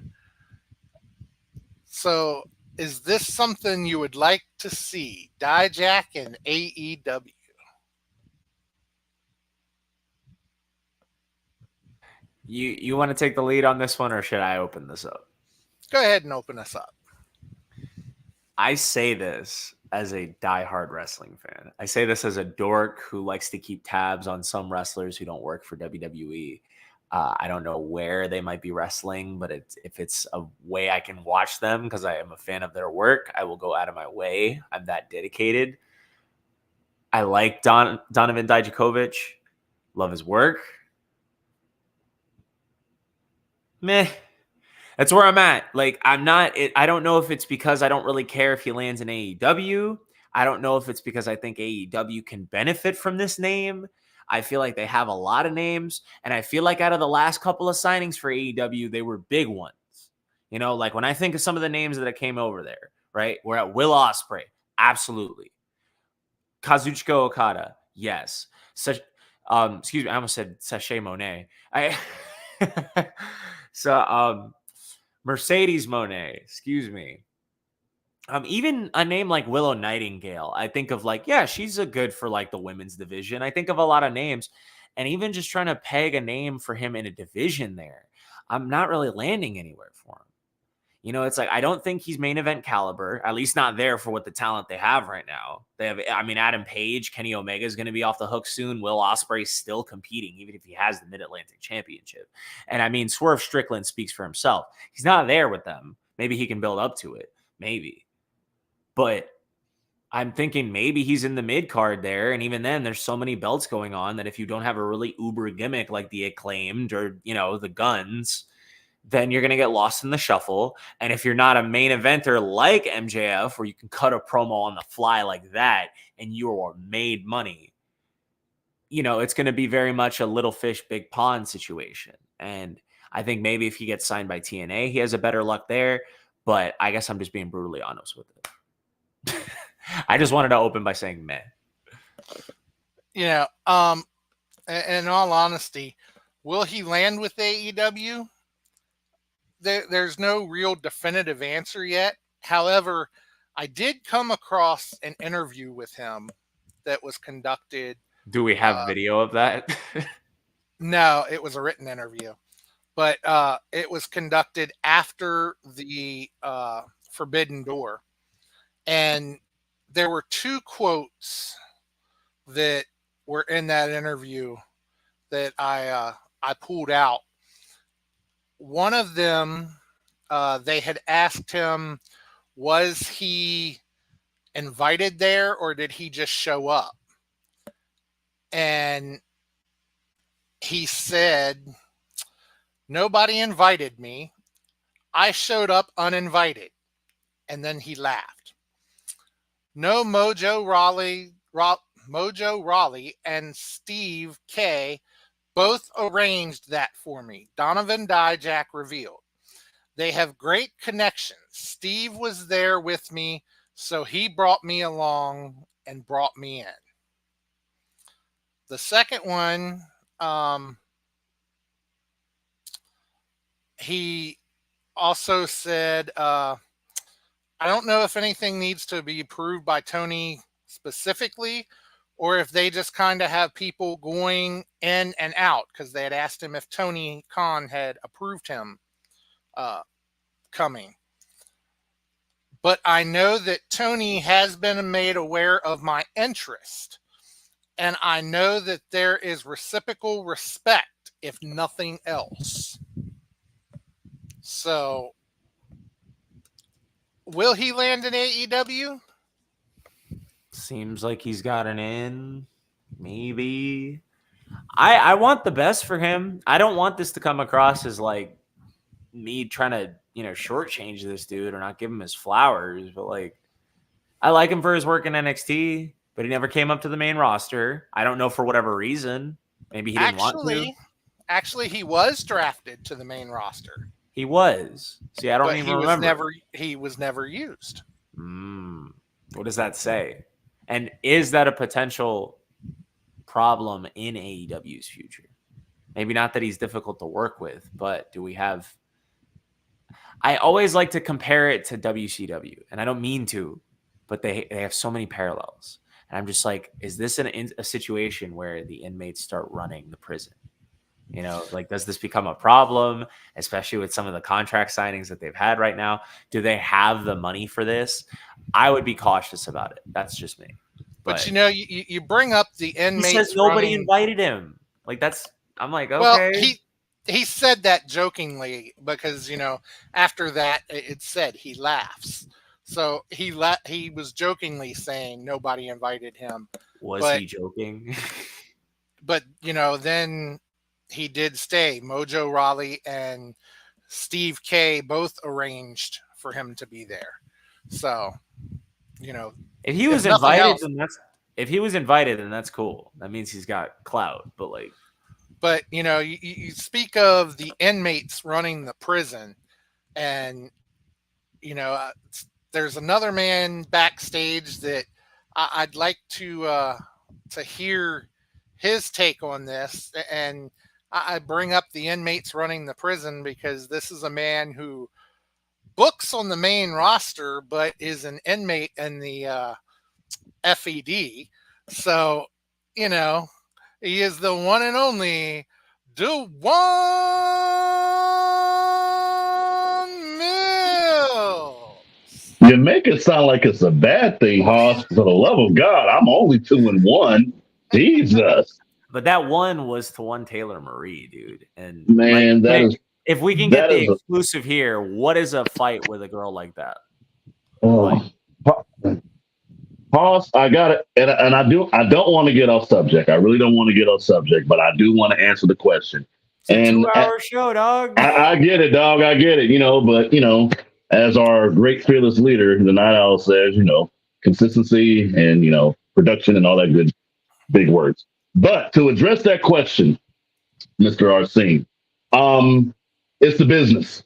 So is this something you would like to see? Dijak in AEW? You want to take the lead on this one, or should I open this up? Go ahead and open us up. I say this as a diehard wrestling fan. I say this as a dork who likes to keep tabs on some wrestlers who don't work for WWE. I don't know where they might be wrestling, but if it's a way I can watch them because I am a fan of their work, I will go out of my way. I'm that dedicated. I like Donovan Dijakovic. Love his work. Meh. That's where I'm at. Like, I don't know if it's because I don't really care if he lands in AEW. I don't know if it's because I think AEW can benefit from this name. I feel like they have a lot of names, and I feel like out of the last couple of signings for AEW, they were big ones. Like when I think of some of the names that came over there, right? We're at Will Ospreay, Absolutely. Kazuchika Okada. Yes. Excuse me. I almost said Sachet Monet. Mercedes Monet. Excuse me. Even a name like Willow Nightingale, I think of like, yeah, she's a good for like the women's division. I think of a lot of names, and even just trying to peg a name for him in a division there, I'm not really landing anywhere for him. It's like, I don't think he's main event caliber, at least not there for what the talent they have right now. They have, Adam Page, Kenny Omega is going to be off the hook soon. Will Ospreay's still competing, even if he has the Mid-Atlantic Championship. And Swerve Strickland speaks for himself. He's not there with them. Maybe he can build up to it. Maybe. But I'm thinking maybe he's in the mid card there. And even then, there's so many belts going on that if you don't have a really uber gimmick like the Acclaimed or, the Guns, then you're going to get lost in the shuffle. And if you're not a main eventer like MJF, where you can cut a promo on the fly like that and you are made money, it's going to be very much a little fish, big pond situation. And I think maybe if he gets signed by TNA, he has a better luck there. But I guess I'm just being brutally honest with it. I just wanted to open by saying meh. In all honesty, will he land with AEW? There's no real definitive answer yet. However, I did come across an interview with him that was conducted. Do we have video of that? No, it was a written interview, but it was conducted after the Forbidden Door. And there were two quotes that were in that interview that I pulled out. One of them, they had asked him, was he invited there or did he just show up? And he said, nobody invited me. I showed up uninvited. And then he laughed. No, Mojo Rawley and Steve K both arranged that for me. Donovan Dijak revealed. They have great connections. Steve was there with me, so he brought me along and brought me in. The second one, he also said, I don't know if anything needs to be approved by Tony specifically, or if they just kind of have people going in and out, because they had asked him if Tony Khan had approved him coming. But I know that Tony has been made aware of my interest, and I know that there is reciprocal respect, if nothing else. So, will he land in AEW? Seems like he's got an in. Maybe. I want the best for him. I don't want this to come across as like me trying to, shortchange this dude or not give him his flowers. But like, I like him for his work in NXT, but he never came up to the main roster. I don't know for whatever reason. Maybe he didn't want to. Actually, he was drafted to the main roster. He was. See, I don't even remember. He was never used. What does that say? And is that a potential problem in AEW's future? Maybe not that he's difficult to work with, but do we have... I always like to compare it to WCW, and I don't mean to, but they have so many parallels. And I'm just like, is this a situation where the inmates start running the prison? Does this become a problem, especially with some of the contract signings that they've had right now? Do they have the money for this? I would be cautious about it. That's just me. But you bring up the inmates. He says nobody invited him. I'm like, okay. Well, he said that jokingly because, after that it said he laughs. So he was jokingly saying nobody invited him. Was he joking? But, then he did stay. Mojo Rawley and Steve K both arranged for him to be there. So, if he was invited, then that's cool. That means he's got clout. But you speak of the inmates running the prison, and there's another man backstage that I'd like to hear his take on this, and I bring up the inmates running the prison because this is a man who books on the main roster, but is an inmate in the FED. So, you know, he is the one and only Dewan Mills. You make it sound like it's a bad thing, Hoss. For the love of God, I'm only 2-1. Jesus. But that one was to one Taylor Marie, dude. And man, if we can get the exclusive here, what is a fight with a girl like that? Hoss, I got it, and I don't want to get off subject. I really don't want to get off subject, but I do want to answer the question. It's a 2-hour show, dog. I get it, dog. I get it. But as our great fearless leader, the Night Owl says, consistency and production and all that good big words. But to address that question, Mr. Arsene, it's the business.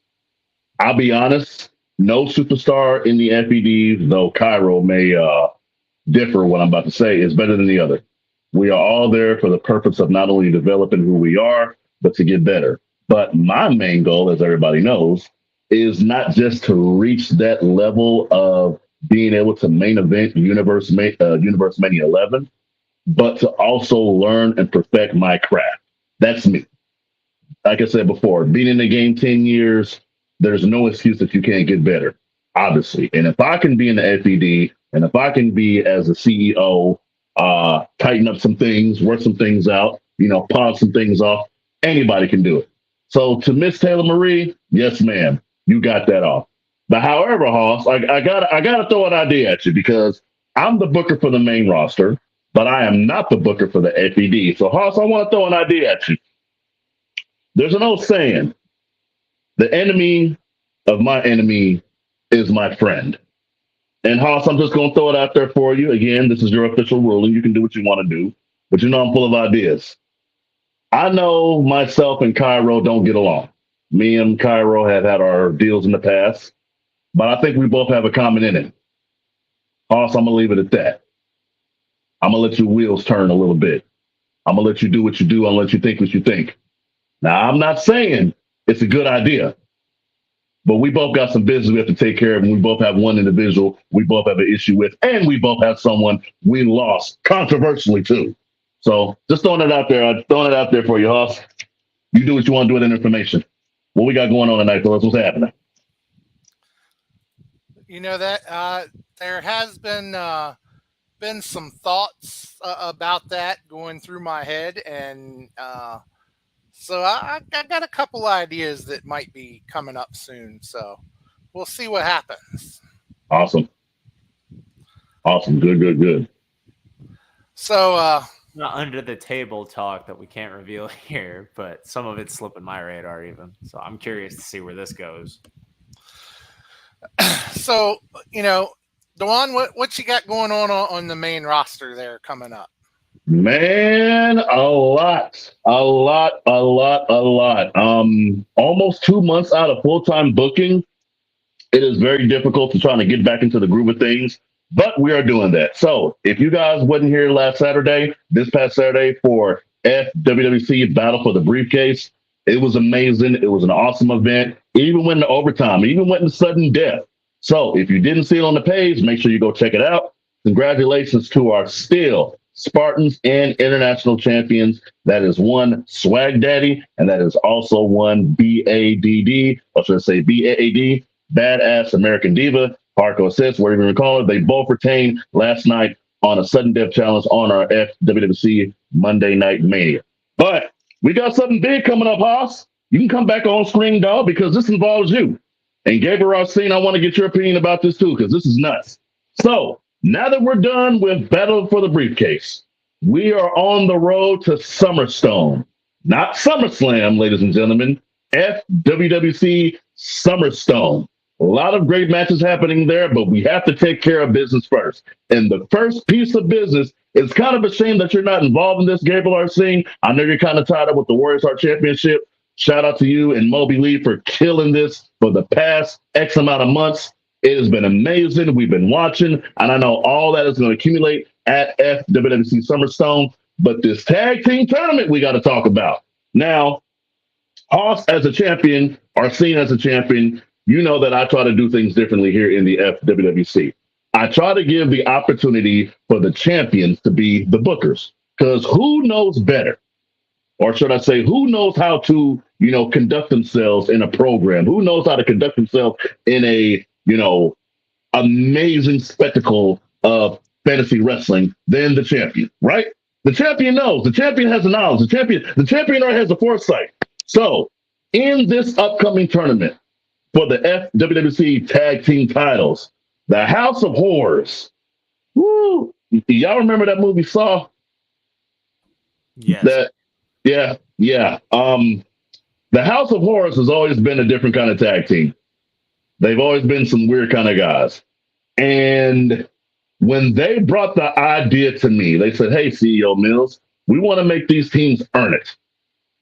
I'll be honest. No superstar in the FED, though Cairo may differ what I'm about to say, is better than the other. We are all there for the purpose of not only developing who we are, but to get better. But my main goal, as everybody knows, is not just to reach that level of being able to main event Universe Mania 11, but to also learn and perfect my craft. That's me. Like I said before, being in the game 10 years, there's no excuse that you can't get better, obviously. And if I can be in the FED, and if I can be as a CEO, tighten up some things, work some things out, pawn some things off, anybody can do it. So to Miss Taylor Marie, yes, ma'am, you got that off. But however, Hoss, I gotta throw an idea at you because I'm the booker for the main roster, but I am not the booker for the FED. So Hoss, I want to throw an idea at you. There's an old saying, the enemy of my enemy is my friend. And Hoss, I'm just going to throw it out there for you. Again, this is your official ruling. You can do what you want to do, but I'm full of ideas. I know myself and Cairo don't get along. Me and Cairo have had our deals in the past, but I think we both have a common enemy. Hoss, I'm going to leave it at that. I'm going to let your wheels turn a little bit. I'm going to let you do what you do. I'll let you think what you think. Now, I'm not saying it's a good idea, but we both got some business we have to take care of, and we both have one individual we both have an issue with, and we both have someone we lost controversially too. So just throwing it out there. I'm throwing it out there for you, Hoss. You do what you want to do with that information. What we got going on tonight, fellas? What's happening? That there has been some thoughts about that going through my head, and so I got a couple ideas that might be coming up soon. So we'll see what happens. Awesome. Good. So not under the table talk that we can't reveal here, but some of it's slipping my radar even. So I'm curious to see where this goes. So, Dewan, what you got going on the main roster there coming up? Man, a lot. Almost 2 months out of full-time booking. It is very difficult to try to get back into the groove of things, but we are doing that. So if you guys wasn't here this past Saturday for FWWC Battle for the Briefcase, it was amazing. It was an awesome event. It even went into overtime. It even went into sudden death. So if you didn't see it on the page, make sure you go check it out. Congratulations to our still Spartans and international champions. That is one Swag Daddy, and that is also one BADD, or should I say BAAD, Badass American Diva, Hardcore Assist, whatever you call it. They both retained last night on a sudden death challenge on our FWWC Monday Night Mania. But we got something big coming up, Hoss. You can come back on screen, dog, because this involves you. And Gabriel Arsene, I want to get your opinion about this too, because this is nuts. So now that we're done with Battle for the Briefcase, we are on the road to SummerStone. Not SummerSlam, ladies and gentlemen. FWWC SummerStone. A lot of great matches happening there, but we have to take care of business first. And the first piece of business, it's kind of a shame that you're not involved in this, Gabriel Arsene. I know you're kind of tied up with the Warriors Heart Championship. Shout out to you and Moby Lee for killing this for the past X amount of months. It has been amazing. We've been watching, and I know all that is going to accumulate at FWWC Summerstone. But this tag team tournament we got to talk about. Now, Hoss as a champion, or seen as a champion, you know that I try to do things differently here in the FWWC. I try to give the opportunity for the champions to be the bookers, because who knows better? Or should I say, who knows how to, conduct themselves in a program? Who knows how to conduct themselves in a, amazing spectacle of fantasy wrestling than the champion, right? The champion knows. The champion has the knowledge. The champion already has the foresight. So, in this upcoming tournament for the FWWC Tag Team titles, the House of Horrors. Woo! Y'all remember that movie Saw? Yes. Yeah. The House of Horrors has always been a different kind of tag team. They've always been some weird kind of guys. And when they brought the idea to me, they said, hey, CEO Mills, we want to make these teams earn it.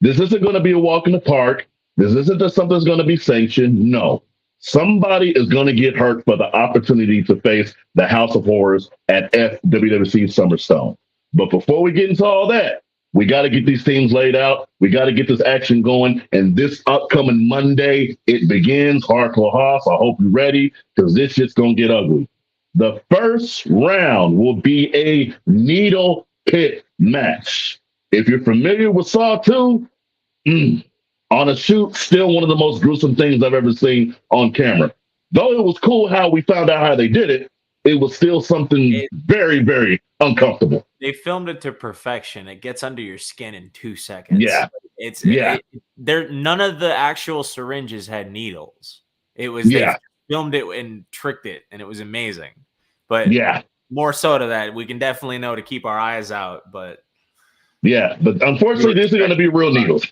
This isn't going to be a walk in the park. This isn't just something that's going to be sanctioned. No. Somebody is going to get hurt for the opportunity to face the House of Horrors at FWWC Summerstone. But before we get into all that, we got to get these teams laid out. We got to get this action going. And this upcoming Monday, it begins. Hardcore Hoss, I hope you're ready, because this shit's going to get ugly. The first round will be a needle pit match. If you're familiar with Saw 2, on a shoot, still one of the most gruesome things I've ever seen on camera. Though it was cool how we found out how they did it, it was still something very, very uncomfortable. They filmed it to perfection. It gets under your skin in 2 seconds. Yeah. None of the actual syringes had needles. They filmed it and tricked it, and it was amazing. But more so to that, we can definitely know to keep our eyes out. But unfortunately, this is going to be real needles.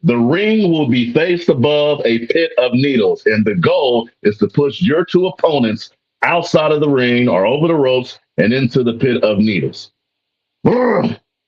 The ring will be faced above a pit of needles, and the goal is to push your two opponents outside of the ring or over the ropes and into the pit of needles.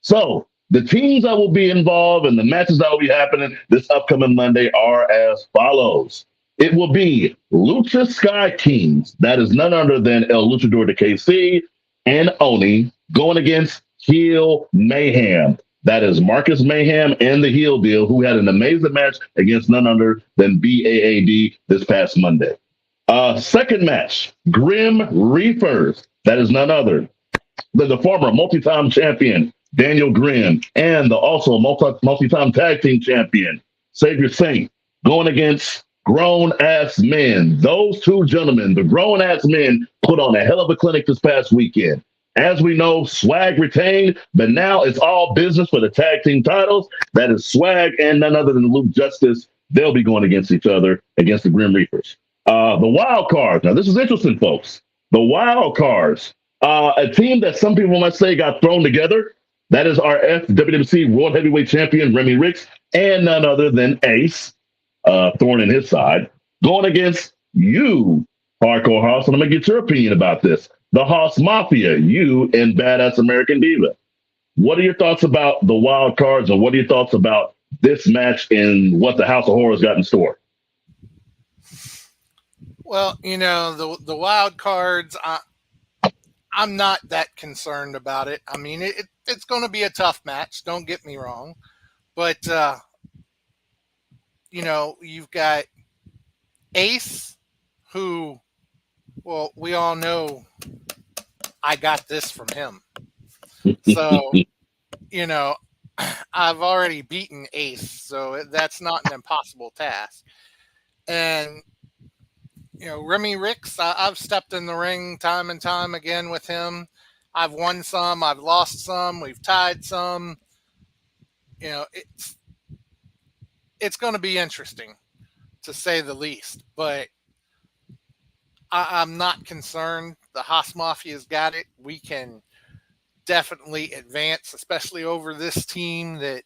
So the teams that will be involved and the matches that will be happening this upcoming Monday are as follows. It will be Lucha Sky Kings. That is none other than El Luchador de KC and Oni going against Heel Mayhem. That is Marcus Mayhem and the Heel Deal, who had an amazing match against none other than BAAD this past Monday. Second match, Grim Reapers. That is none other than the former multi-time champion, Daniel Grimm, and the also multi-time tag team champion, Savior Saint, going against Grown-Ass Men. Those two gentlemen, the Grown-Ass Men, put on a hell of a clinic this past weekend. As we know, Swag retained, but now it's all business for the tag team titles. That is Swag and none other than Luke Justice. They'll be going against each other, against the Grim Reapers. The Wild Cards. Now, this is interesting, folks. The Wild Cards, a team that some people might say got thrown together. That is our FWWC World Heavyweight Champion, Remy Ricks, and none other than Ace, thorn in his side, going against you, Hardcore Hoss. And I'm going to get your opinion about this. The Hoss Mafia, you and Badass American Diva. What are your thoughts about the Wild Cards, and what are your thoughts about this match and what the House of Horrors got in store? Well, the Wild Cards, I'm not that concerned about it. I mean, it's going to be a tough match. Don't get me wrong. But, you've got Ace, who, well, we all know I got this from him. So, I've already beaten Ace, so that's not an impossible task. And, Remy Ricks, I've stepped in the ring time and time again with him. I've won some, I've lost some, we've tied some. It's going to be interesting, to say the least. But I'm not concerned. The Haas Mafia's got it. We can definitely advance, especially over this team that,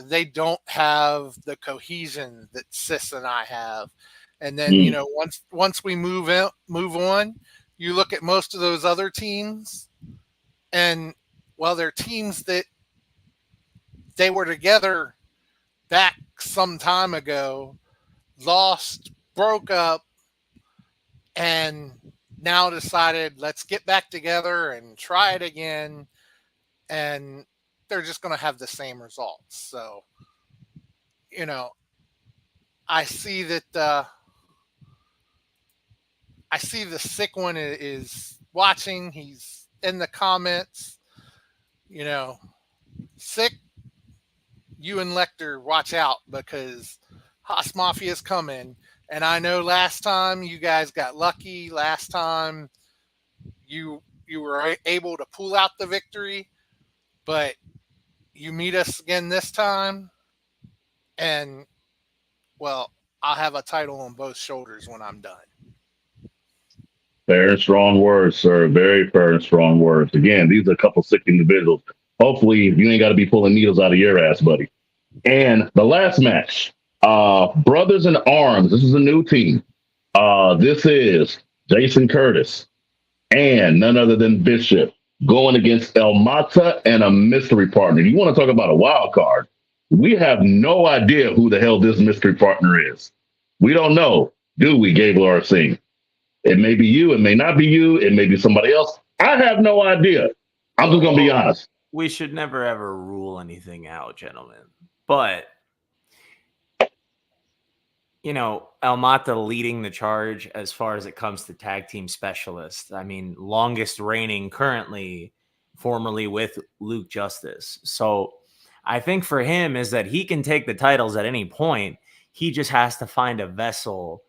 they don't have the cohesion that Sis and I have. And then, once we move on, you look at most of those other teams, and they're teams that they were together back some time ago, lost, broke up, and now decided, let's get back together and try it again. And they're just going to have the same results. So, I see that I see the sick one is watching. He's in the comments. Sick, you and Lecter, watch out, because Haas Mafia is coming. And I know last time you guys got lucky. Last time you were able to pull out the victory, but you meet us again this time, and, well, I'll have a title on both shoulders when I'm done. Fair and strong words, sir. Very fair and strong words. Again, these are a couple sick individuals. Hopefully, you ain't got to be pulling needles out of your ass, buddy. And the last match, Brothers in Arms. This is a new team. This is Jason Curtis and none other than Bishop going against El Mata and a mystery partner. You want to talk about a wild card? We have no idea who the hell this mystery partner is. We don't know, do we, Gabriel Arsene? It may be you. It may not be you. It may be somebody else. I have no idea. I'm just going to be honest. We should never, ever rule anything out, gentlemen. But, El Mata leading the charge as far as it comes to tag team specialists. I mean, longest reigning currently, formerly with Luke Justice. So I think for him is that he can take the titles at any point. He just has to find a vessel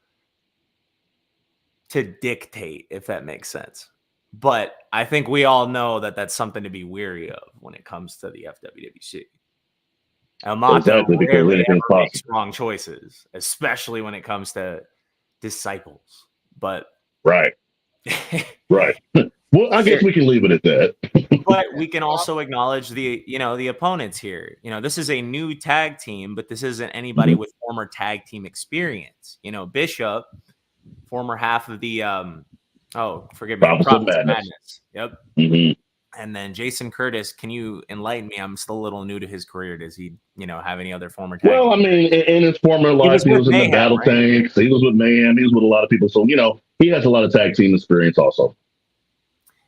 to dictate, if that makes sense. But I think we all know that that's something to be weary of when it comes to the FWWC. El Mata rarely ever makes wrong choices, especially when it comes to disciples. But right. Well, I guess we can leave it at that. But we can also acknowledge the opponents here. This is a new tag team, but this isn't anybody with former tag team experience. Bishop, former half of the forgive me, Province of Madness. Yep. Mm-hmm. And then Jason Curtis, can you enlighten me? I'm still a little new to his career. Does he, have any other former tag? Well, I mean, in his former life, he was in the Battle Tanks. He was with Mayhem. He was with a lot of people. So, he has a lot of tag team experience also.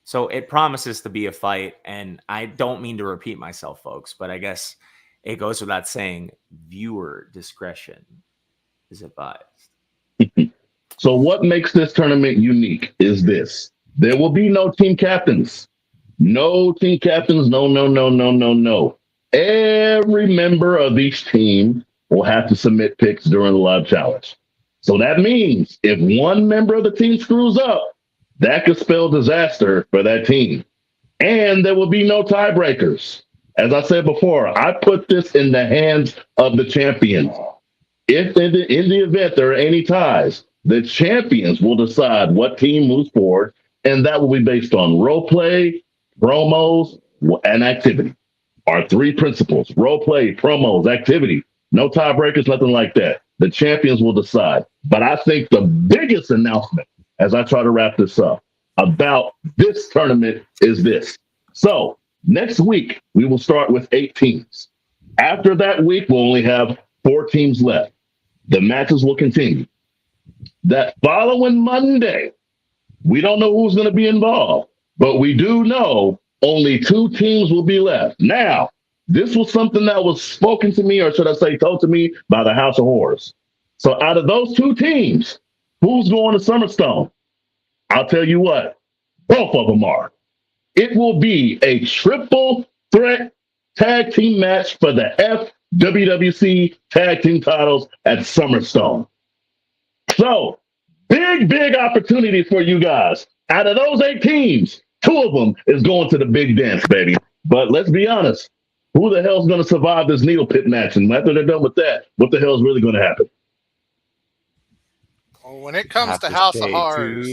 So it promises to be a fight. And I don't mean to repeat myself, folks, but I guess it goes without saying, viewer discretion is advised. So what makes this tournament unique is this. There will be no team captains. No team captains. No. Every member of each team will have to submit picks during the live challenge. So that means if one member of the team screws up, that could spell disaster for that team. And there will be no tiebreakers. As I said before, I put this in the hands of the champions. If in the event there are any ties, the champions will decide what team moves forward, and that will be based on role play, promos, and activity. Our three principles: role play, promos, activity. No tiebreakers, nothing like that. The champions will decide. But I think the biggest announcement, as I try to wrap this up, about this tournament is this. So next week, we will start with 8 teams. After that week, we'll only have 4 teams left. The matches will continue. That following Monday, we don't know who's going to be involved, but we do know only 2 teams will be left. Now, this was something that was spoken to me, or should I say told to me, by the House of Horrors. So out of those 2 teams, who's going to Summerstone? I'll tell you what, both of them are. It will be a triple threat tag team match for the FWWC tag team titles at Summerstone. So, big opportunity for you guys. Out of those 8 teams, 2 of them is going to the big dance, baby. But let's be honest, who the hell's going to survive this needle pit match? And after they're done with that, what the hell is really going to happen? Well, when it comes to House of Horrors,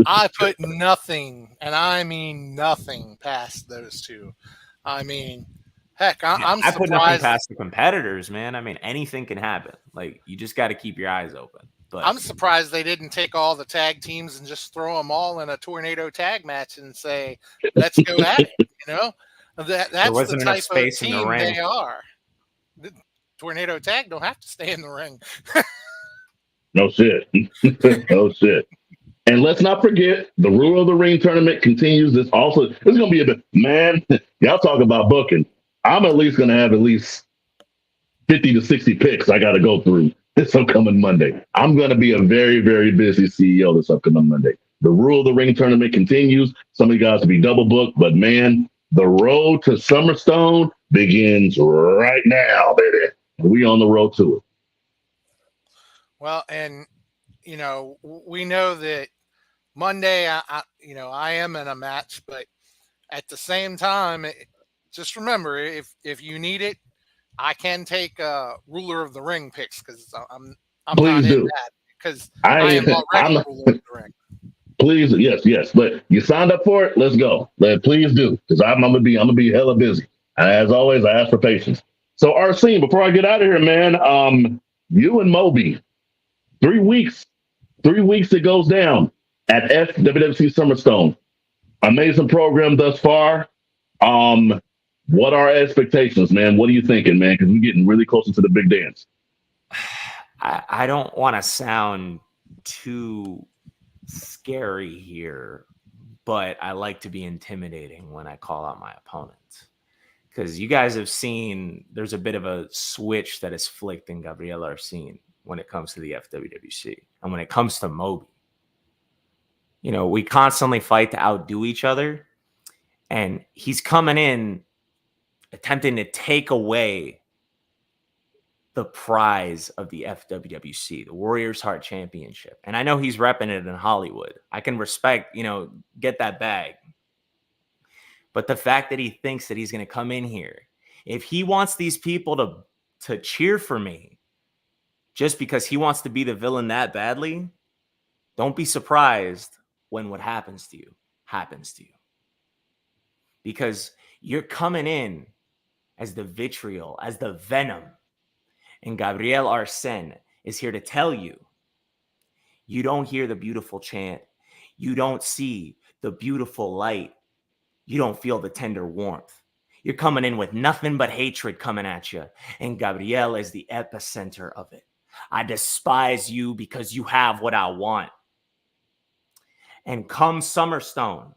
I put nothing, and I mean nothing, past those 2. I mean, heck, I'm surprised. I put nothing past the competitors, man. I mean, anything can happen. Like, you just got to keep your eyes open. But I'm surprised they didn't take all the tag teams and just throw them all in a tornado tag match and say, let's go at it. That's the type of team they are. The tornado tag don't have to stay in the ring. No shit. No shit. And let's not forget the Rule of the Ring tournament continues. This is going to be a bit, man. Y'all talk about booking. I'm at least going to have at least 50 to 60 picks I got to go through this upcoming Monday. I'm going to be a very, very busy CEO this upcoming Monday. The Rule of the Ring tournament continues. Some of you guys will be double booked, but man, the road to Summerstone begins right now, baby. We on the road to it. Well, and we know that Monday, I am in a match, but at the same time, just remember, if you need it, I can take Ruler of the Ring picks because I'm Please not do. in that because I am already Ruler of the Ring. Please, yes. But you signed up for it. Let's go. Please do, because I'm gonna be hella busy. And as always, I ask for patience. So, Arsene, before I get out of here, man, you and Moby, 3 weeks it goes down at FWWC Summerstone. Amazing program thus far. What are our expectations, man? What are you thinking, man? Because we're getting really closer to the big dance. I don't want to sound too scary here, but I like to be intimidating when I call out my opponents. Because you guys have seen there's a bit of a switch that is flicked in Gabriel Arsene when it comes to the FWWC. And when it comes to Moby, we constantly fight to outdo each other. And he's coming in attempting to take away the prize of the FWWC, the Warriors Heart Championship. And I know he's repping it in Hollywood. I can respect, get that bag. But the fact that he thinks that he's going to come in here, if he wants these people to cheer for me just because he wants to be the villain that badly, don't be surprised when what happens to you happens to you. Because you're coming in as the vitriol, as the venom. And Gabriel Arsene is here to tell you, you don't hear the beautiful chant. You don't see the beautiful light. You don't feel the tender warmth. You're coming in with nothing but hatred coming at you. And Gabriel is the epicenter of it. I despise you because you have what I want. And come Summerstone,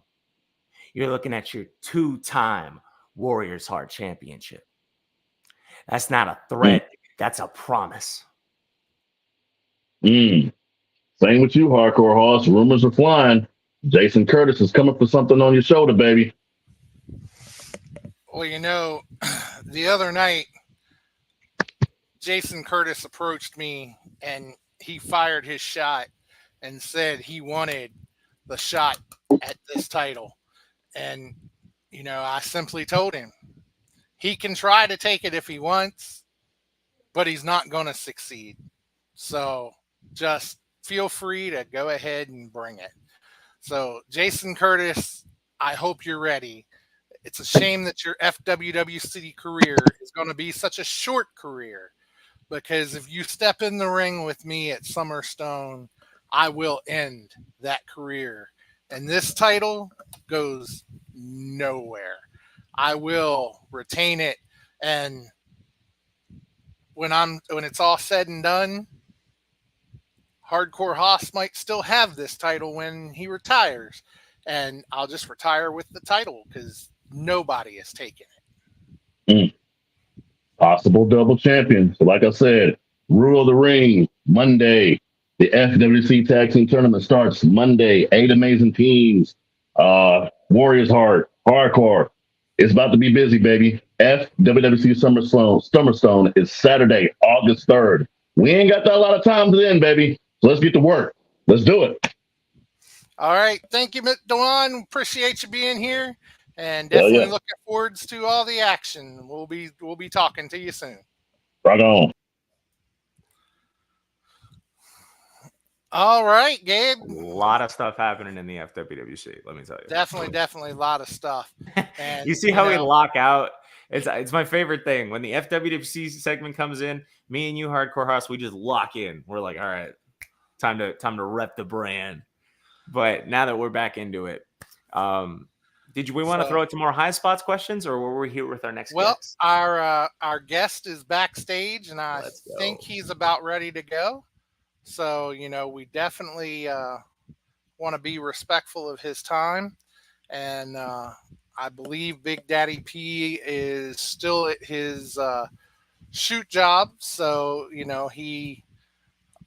you're looking at your 2-time Warriors Heart Championship. That's not a threat. That's a promise. Same with you, Hardcore Hoss. Rumors are flying. Jason Curtis is coming for something on your shoulder, baby. Well, the other night, Jason Curtis approached me and he fired his shot and said he wanted the shot at this title. And, I simply told him he can try to take it if he wants, but he's not going to succeed. So just feel free to go ahead and bring it. So Jason Curtis, I hope you're ready. It's a shame that your FWWC career is going to be such a short career, because if you step in the ring with me at Summerstone, I will end that career. And this title goes nowhere. I will retain it. And when it's all said and done, Hardcore Hoss might still have this title when he retires. And I'll just retire with the title because nobody has taken it. Possible double champion. So like I said, Rule of the Ring, Monday. The FWC Tag Team Tournament starts Monday. 8 amazing teams. Warriors Heart, Hardcore. It's about to be busy, baby. FWWC Summerstone is Saturday, August 3rd. We ain't got that a lot of time to then, baby. So let's get to work. Let's do it. All right. Thank you, Dewan. Appreciate you being here. And definitely looking forward to all the action. We'll be talking to you soon. Rock on. All right, Gabe. A lot of stuff happening in the FWWC, let me tell you. Definitely a lot of stuff. And you see how we lock out? It's my favorite thing. When the FWWC segment comes in, me and you, Hardcore House, we just lock in. We're like, all right, time to rep the brand. But now that we're back into it, did we want to throw it to more high spots questions, or were we here with our next guest? Our guest is backstage, and I think he's about ready to go. So, we definitely want to be respectful of his time. And I believe Big Daddy P is still at his shoot job. So, he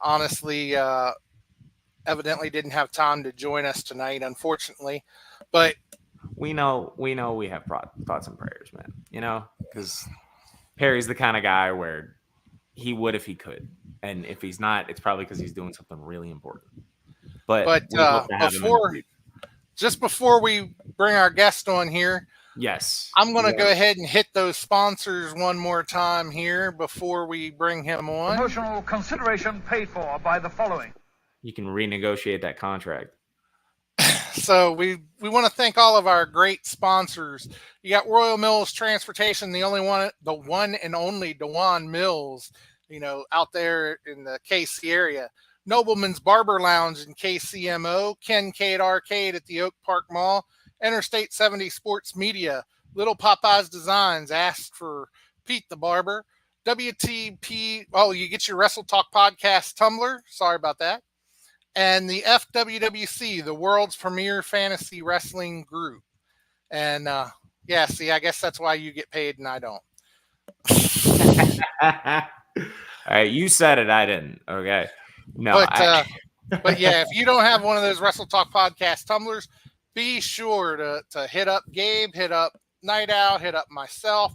honestly evidently didn't have time to join us tonight, unfortunately. But we know we have thoughts and prayers, man. Because Perry's the kind of guy where he would if he could, and if he's not, it's probably because he's doing something really important. But before we bring our guest on here, yes, I'm going to go ahead and hit those sponsors one more time here before we bring him on. Promotional consideration paid for by the following. You can renegotiate that contract. So we want to thank all of our great sponsors. You got Royal Mills Transportation, the one and only Dewan Mills, out there in the KC area. Nobleman's Barber Lounge in KCMO, Kincaid Arcade at the Oak Park Mall, Interstate 70 Sports Media, Little Popeyes Designs, asked for Pete the Barber, WTP, you get your Wrestle Talk Podcast tumbler, sorry about that, and the FWWC, the world's premier fantasy wrestling group. And I guess that's why you get paid and I don't. All right, you said it, I didn't, okay? No, but yeah, if you don't have one of those Wrestle Talk Podcast tumblers, be sure to hit up Gabe, hit up Night Out, hit up myself,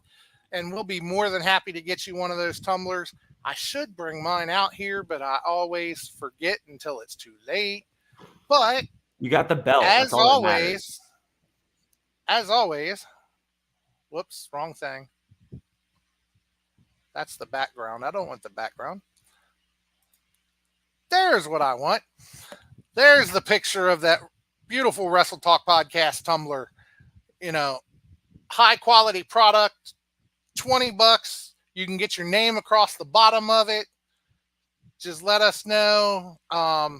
and we'll be more than happy to get you one of those tumblers. I should bring mine out here, but I always forget until it's too late. But you got the belt. As always, whoops, wrong thing. That's the background. I don't want the background. There's what I want. There's the picture of that beautiful Wrestle Talk Podcast tumbler. High quality product, $20. You can get your name across the bottom of it. Just let us know. I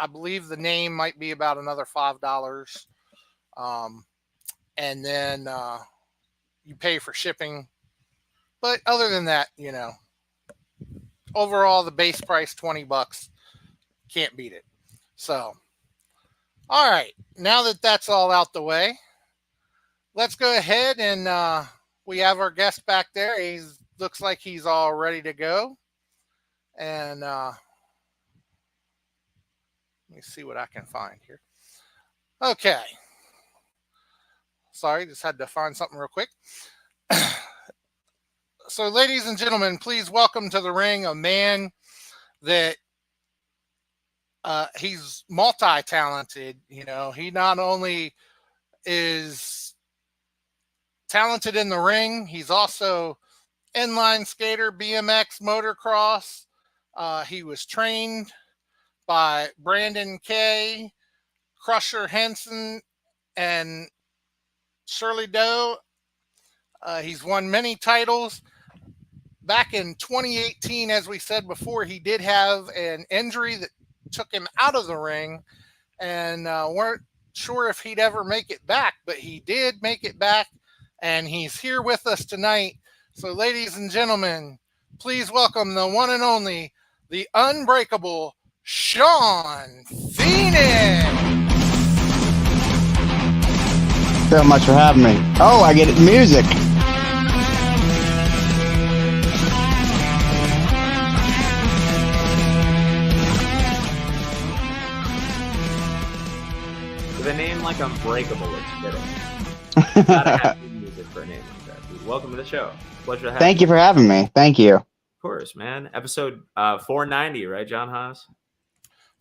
believe the name might be about another $5. And then you pay for shipping. But other than that, overall, the base price, $20. Can't beat it. So, all right. Now that that's all out the way, let's go ahead and we have our guest back there. He looks like he's all ready to go. And let me see what I can find here. Okay. Sorry, just had to find something real quick. So, ladies and gentlemen, please welcome to the ring a man that he's multi-talented. He not only is talented in the ring, he's also inline skater, BMX, motocross. He was trained by Brandon Kay, Crusher Henson, and Shirley Doe. He's won many titles. Back in 2018, as we said before, he did have an injury that took him out of the ring, and weren't sure if he'd ever make it back, but he did make it back, and he's here with us tonight. So, ladies and gentlemen, please welcome the one and only, the Unbreakable Shawn Phoenix. So much for having me. Oh, I get it. Music. With a name like Unbreakable, it's fitting. Gotta have good music for a name like that, dude. Welcome to the show. Pleasure to have you. Thank you for having me. Thank you. Of course, man. Episode 490, right, John Haas?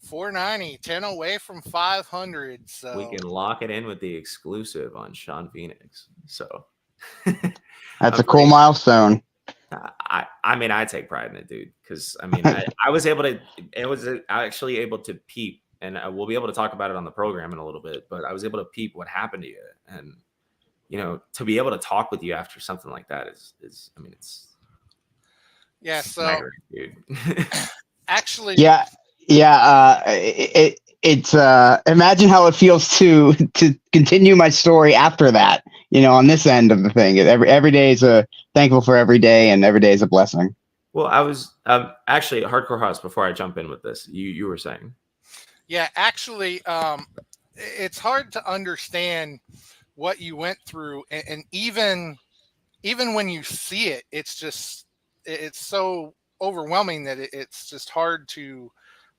490, 10 away from 500. So we can lock it in with the exclusive on Shawn Phoenix. So that's a cool milestone. I take pride in it, dude. Because I was able to. It was actually able to peep, and we'll be able to talk about it on the program in a little bit. But I was able to peep what happened to you, and to be able to talk with you after something like that is it's. Yeah. So, staggering, dude. Actually. Yeah. It's imagine how it feels to continue my story after that, on this end of the thing. Every day is thankful for every day, and every day is a blessing. Well, I was actually Hardcore House. Before I jump in with this, you were saying. Yeah, actually, it's hard to understand what you went through, and even when you see it, it's so overwhelming that it's just hard to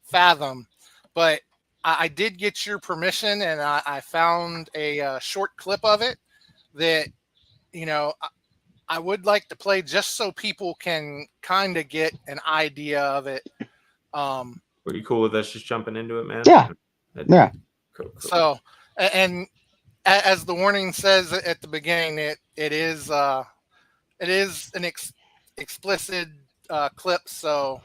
fathom. But I did get your permission, and I found a short clip of it that I would like to play just so people can kind of get an idea of it. Were you cool with us just jumping into it, man? Yeah. Yeah. Cool. So, and as the warning says at the beginning, it is an explicit clip. So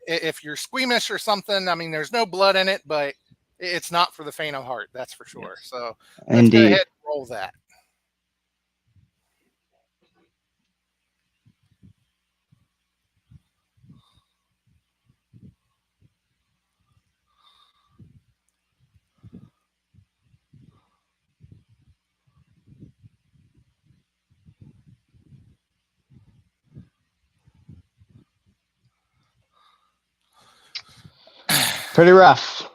if you're squeamish or something, I mean, there's no blood in it, but it's not for the faint of heart. That's for sure. So let's go ahead and roll that. Pretty rough.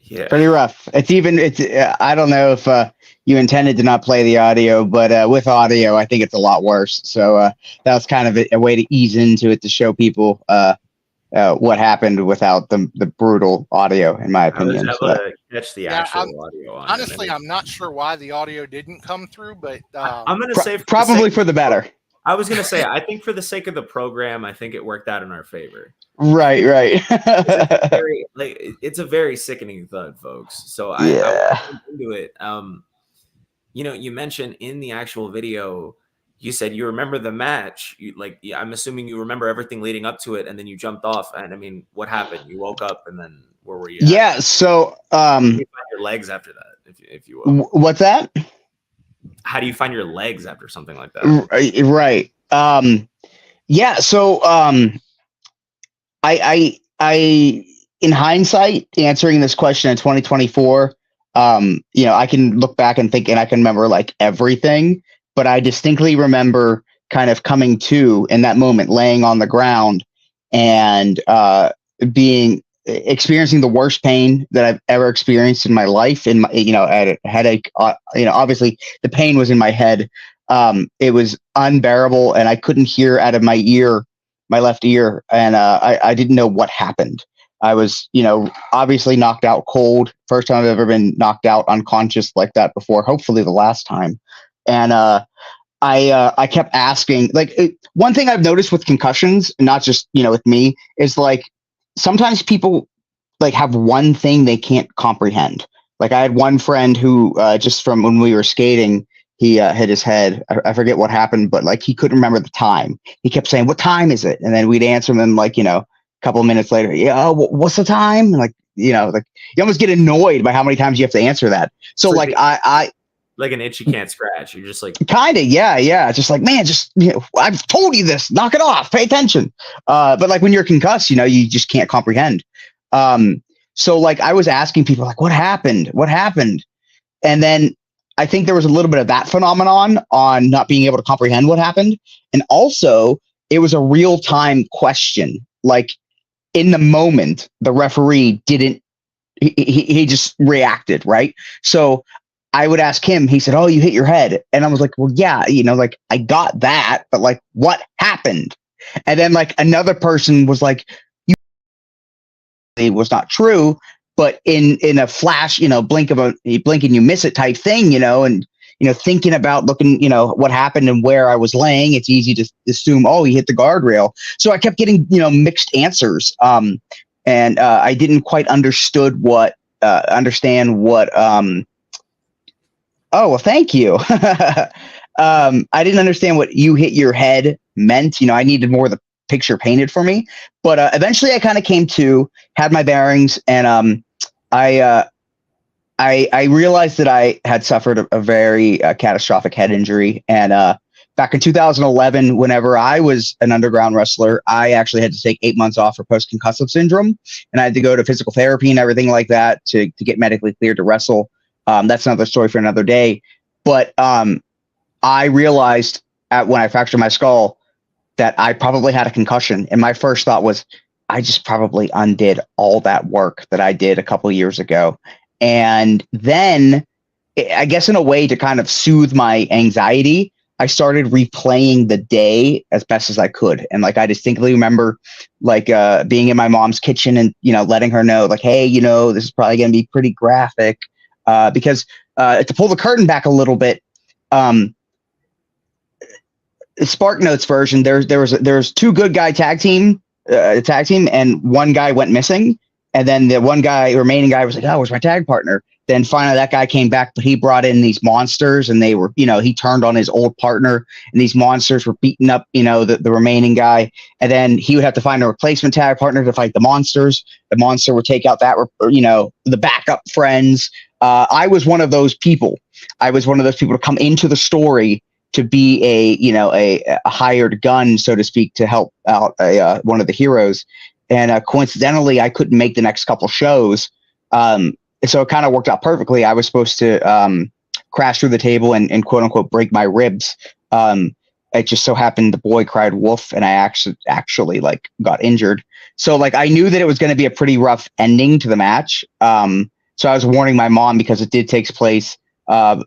Yeah. Pretty rough. It's I don't know if you intended to not play the audio, but with audio, I think it's a lot worse. So that was kind of a way to ease into it to show people what happened without the brutal audio, in my opinion. I was able to catch the actual audio on honestly, I'm not sure why the audio didn't come through, but I'm going to say probably for the better. I was going to say, I think for the sake of the program, I think it worked out in our favor. Right. It's a very sickening thud, folks. So I went into it. You mentioned in the actual video, you said you remember the match. I'm assuming you remember everything leading up to it, and then you jumped off. And I mean, what happened? You woke up, and then where were you at? Yeah. So how do you find your legs after that, if you will? What's that? How do you find your legs after something like that? Right. Yeah. So I in hindsight, answering this question in 2024, I can look back and think, and I can remember like everything, but I distinctly remember kind of coming to in that moment, laying on the ground and experiencing the worst pain that I've ever experienced in my life. I had a headache. Obviously the pain was in my head. It was unbearable, and I couldn't hear out of my left ear, and I didn't know what happened. I was, obviously knocked out cold. First time I've ever been knocked out unconscious like that before. Hopefully the last time. And I kept asking. One thing I've noticed with concussions, not just with me, is like sometimes people like have one thing they can't comprehend. Like I had one friend who just from when we were skating, he hit his head. I forget what happened, but like he couldn't remember the time. He kept saying, "What time is it?" And then we'd answer him like, a couple of minutes later, "Yeah, what's the time?" And like you almost get annoyed by how many times you have to answer that. So like I like an itch you can't scratch. You're just like kind of, yeah. Just like, man, I've told you this. Knock it off. Pay attention. But like when you're concussed, you just can't comprehend. So like I was asking people like, what happened? And then I think there was a little bit of that phenomenon on not being able to comprehend what happened. And also it was a real time question. Like in the moment, the referee he just reacted. Right. So I would ask him, he said, "Oh, you hit your head." And I was like, well, yeah, like I got that, but like what happened? And then like another person was like, it was not true, but in a flash, blink and you miss it type thing, and, thinking about looking, what happened and where I was laying, it's easy to assume, oh, he hit the guardrail. So I kept getting, mixed answers. And I didn't quite understand what, oh, well, thank you. I didn't understand what "you hit your head" meant. I needed more of the picture painted for me. But eventually I kind of came to, had my bearings, and I realized that I had suffered a very catastrophic head injury. And back in 2011, whenever I was an underground wrestler, I actually had to take 8 months off for post-concussive syndrome. And I had to go to physical therapy and everything like that to get medically cleared to wrestle. That's another story for another day. But I realized when I fractured my skull, that I probably had a concussion. And my first thought was, I just probably undid all that work that I did a couple years ago. And then, I guess in a way to kind of soothe my anxiety, I started replaying the day as best as I could. And like, I distinctly remember like being in my mom's kitchen and, letting her know like, hey, this is probably going to be pretty graphic because to pull the curtain back a little bit, Spark Notes version, there's two good guy tag team, and one guy went missing. And then the remaining guy was like, oh, where's my tag partner? Then finally that guy came back, but he brought in these monsters and they were, he turned on his old partner and these monsters were beating up, the remaining guy. And then he would have to find a replacement tag partner to fight the monsters. The monster would take out the backup friends. I was one of those people. I was one of those people to come into the story to be a hired gun, so to speak, to help out one of the heroes. And coincidentally, I couldn't make the next couple shows. So it kind of worked out perfectly. I was supposed to crash through the table and quote unquote break my ribs. It just so happened the boy cried wolf, and I actually like got injured. So like I knew that it was going to be a pretty rough ending to the match. So I was warning my mom because it did take place, a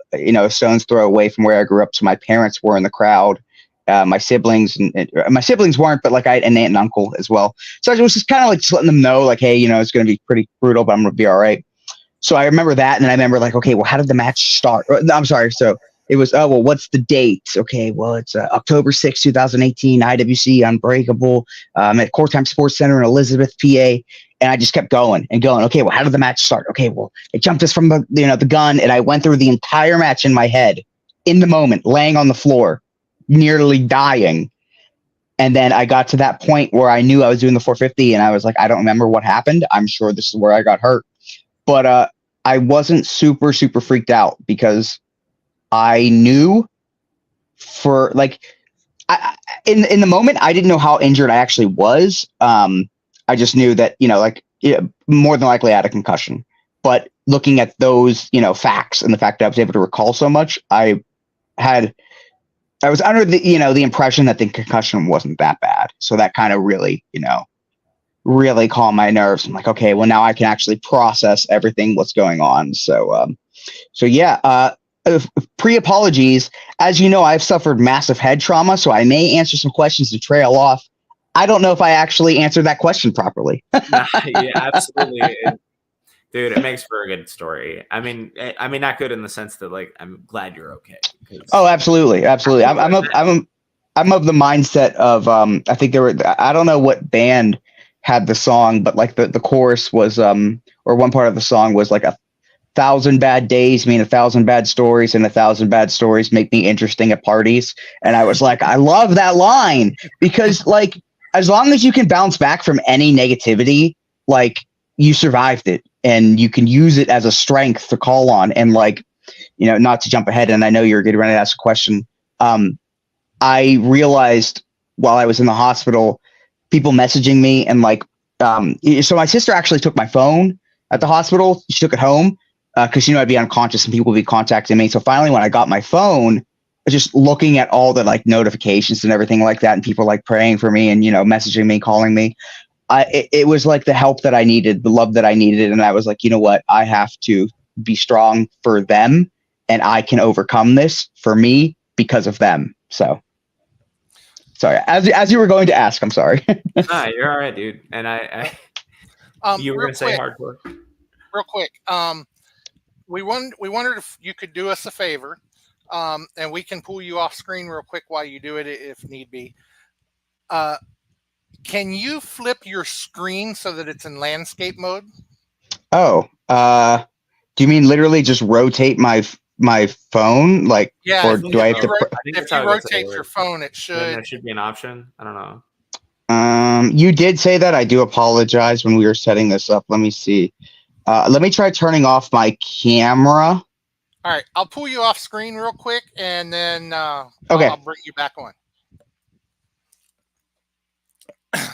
stone's throw away from where I grew up. So my parents were in the crowd. My siblings weren't, but like I had an aunt and uncle as well. So I was just kind of like just letting them know like, hey, it's going to be pretty brutal, but I'm going to be all right. So I remember that. And then I remember like, okay, well, how did the match start? No, I'm sorry. So it was, oh, well, what's the date? Okay, well, it's October 6, 2018, IWC Unbreakable at Core Time Sports Center in Elizabeth, PA. And I just kept going and going. Okay, well, how did the match start? Okay, well, it jumped us from the gun. And I went through the entire match in my head in the moment, laying on the floor, nearly dying. And then I got to that point where I knew I was doing the 450 and I was like, I don't remember what happened. I'm sure this is where I got hurt. But I wasn't super, super freaked out because I knew for like, in the moment, I didn't know how injured I actually was. I just knew that, more than likely I had a concussion. But looking at those, facts and the fact that I was able to recall so much, I was under the impression that the concussion wasn't that bad. So that kind of really, really calmed my nerves. I'm like, okay, well now I can actually process everything, what's going on. So yeah, pre-apologies. As you know, I've suffered massive head trauma, so I may answer some questions to trail off. I don't know if I actually answered that question properly. Yeah, absolutely. Dude, it makes for a good story. I mean, not good in the sense that like I'm glad you're okay. Oh, absolutely. I'm of the mindset of I think I don't know what band had the song, but like the chorus was or one part of the song was like 1,000 bad days mean 1,000 bad stories, and 1,000 bad stories make me interesting at parties. And I was like, I love that line because like as long as you can bounce back from any negativity, like you survived it and you can use it as a strength to call on. And like, not to jump ahead, and I know you're getting ready to ask a question. I realized while I was in the hospital, people messaging me and like, so my sister actually took my phone at the hospital. She took it home because I'd be unconscious and people would be contacting me. So finally, when I got my phone, just looking at all the like notifications and everything like that, and people like praying for me and messaging me, calling me, it was like the help that I needed, the love that I needed, and I was like, you know what, I have to be strong for them, and I can overcome this for me because of them. So. Sorry, as you were going to ask, I'm sorry. Nah, you're all right, dude. And you were gonna say hardcore. Real quick, we wondered if you could do us a favor, and we can pull you off screen real quick while you do it if need be. Can you flip your screen so that it's in landscape mode? Oh, do you mean literally just rotate my phone? Like, yeah, or do I have to? If you rotate your phone, it should. That should be an option. I don't know. You did say that. I do apologize when we were setting this up. Let me see. Let me try turning off my camera. All right, I'll pull you off screen real quick, and then okay. I'll bring you back on.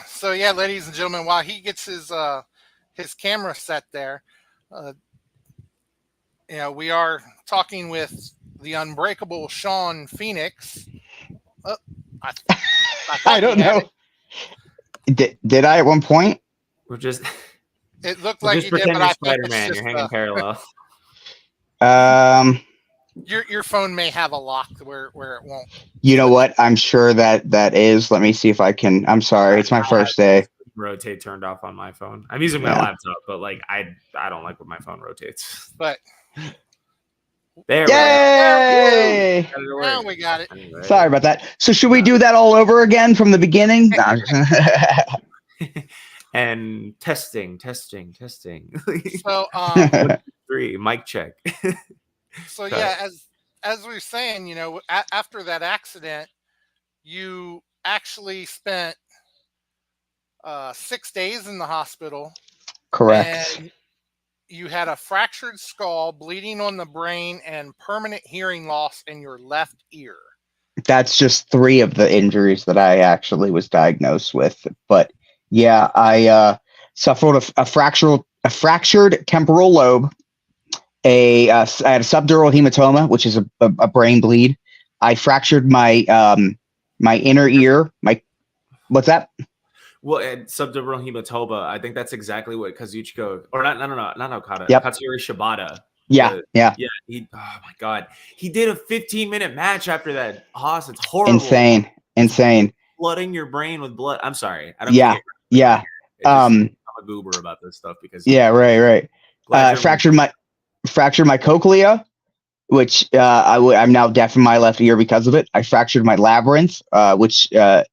So yeah, ladies and gentlemen, while he gets his camera set there, we are talking with the Unbreakable Shawn Phoenix. I don't know. Did I at one point? We're just. It looked We're like just you did, pretending but I you're think Spider-Man. it's You're just, hanging parallel. your phone may have a lock where it won't. You know what? I'm sure that is. Let me see if I can. I'm sorry. It's my first day. Rotate turned off on my phone. I'm using my laptop, but like I don't like when my phone rotates. But there Yay! we go. now we got it. Anyway. Sorry about that. So should we do that all over again from the beginning? And testing. So 3 mic check. So yeah, as we were saying, after that accident, you actually spent 6 days in the hospital. Correct. And you had a fractured skull, bleeding on the brain, and permanent hearing loss in your left ear. That's just 3 of the injuries that I actually was diagnosed with. But yeah, I suffered a fractured temporal lobe. I had a subdural hematoma, which is a brain bleed. I fractured my my inner ear. What's that? Well, subdural hematoma. I think that's exactly what Kazuchika, or not Okada. Yep. Katsuyori Shibata. Yeah. Oh my God, he did a 15-minute match after that. Haas, it's horrible. Insane. Flooding your brain with blood. I'm sorry. I don't. Yeah. I'm a goober about this stuff because. Yeah. Right. Fractured my cochlea, which I'm now deaf in my left ear because of it. I fractured my labyrinth, which it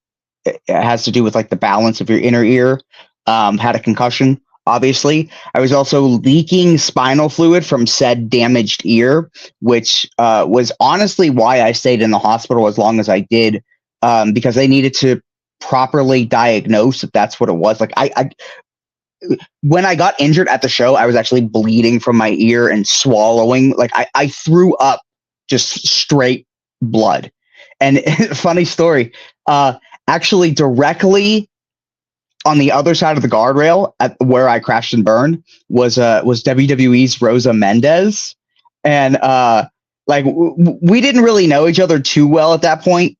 has to do with like the balance of your inner ear. Had a concussion, obviously. I was also leaking spinal fluid from said damaged ear, which was honestly why I stayed in the hospital as long as I did, because they needed to properly diagnose if that's what it was. Like when I got injured at the show, I was actually bleeding from my ear and swallowing. Like I threw up just straight blood. And funny story, actually directly on the other side of the guardrail at where I crashed and burned was WWE's Rosa Mendez. And we didn't really know each other too well at that point.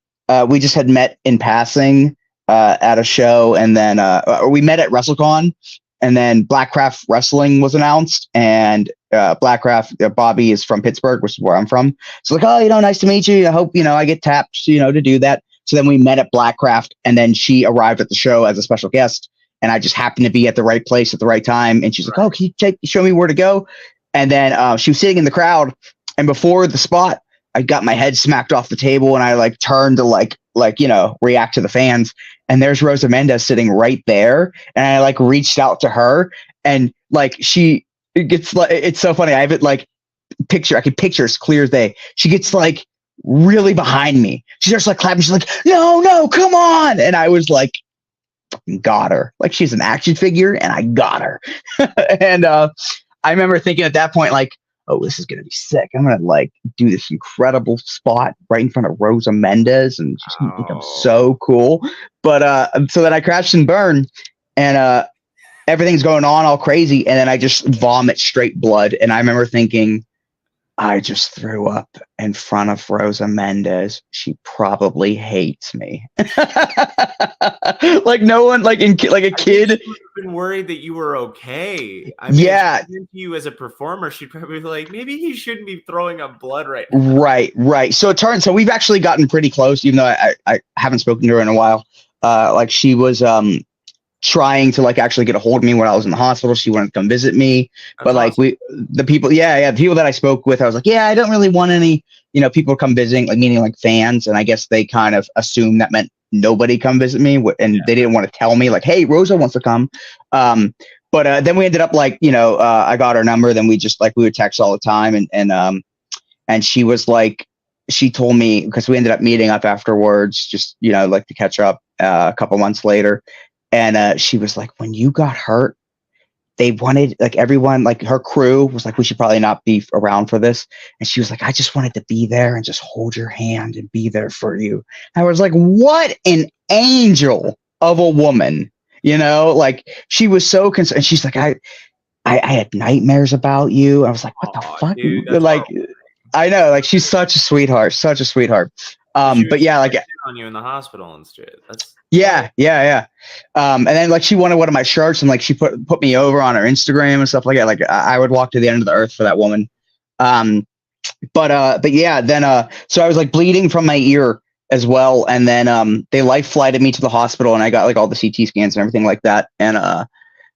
We just had met in passing at a show, and then we met at WrestleCon. And then Blackcraft Wrestling was announced, and Blackcraft, Bobby is from Pittsburgh, which is where I'm from. So like, oh, nice to meet you. I hope, I get tapped, to do that. So then we met at Blackcraft, and then she arrived at the show as a special guest, and I just happened to be at the right place at the right time. And she's like, oh, can you show me where to go? And then she was sitting in the crowd, and before the spot, I got my head smacked off the table, and I turned to react to the fans. And there's Rosa Mendez sitting right there. And I reached out to her, and she gets it's so funny. I have it I can picture as clear as day. She gets really behind me. She starts clapping. She's like, no, come on. And I was like, got her. She's an action figure, and I got her. And I remember thinking at that point, oh, this is going to be sick. I'm going to do this incredible spot right in front of Rosa Mendez, and she's going to think I'm so cool. But so then I crashed and burned, and everything's going on all crazy. And then I just vomit straight blood. And I remember thinking, I just threw up in front of Rosa Mendez. She probably hates me. No one, a kid. She would have been worried that you were okay. Yeah. If she into you as a performer, she'd probably be maybe he shouldn't be throwing up blood right now. Right. So we've actually gotten pretty close, even though I haven't spoken to her in a while. She was trying to actually get a hold of me when I was in the hospital. She wanted to come visit me. That's but awesome. the people that I spoke with, I was like, yeah, I don't really want any, people come visiting, meaning fans. And I guess they kind of assumed that meant nobody come visit me. And they didn't want to tell me hey, Rosa wants to come. But then we ended up I got her number. Then we just we would text all the time. And she was she told me, because we ended up meeting up afterwards, just, to catch up a couple months later. And she was like, when you got hurt, they wanted everyone, her crew was we should probably not be around for this. And she was like, I just wanted to be there and just hold your hand and be there for you. I was like, what an angel of a woman, she was so concerned. And she's like, I had nightmares about you. I was like, what the fuck? Dude, I know, she's such a sweetheart. But yeah, on you in the hospital and shit. That's Yeah. And then like she wanted one of my shirts, and like she put me over on her Instagram and stuff like that. Like I would walk to the end of the earth for that woman. But yeah, then so I was like bleeding from my ear as well, and then they life flighted me to the hospital, and I got like all the CT scans and everything like that, and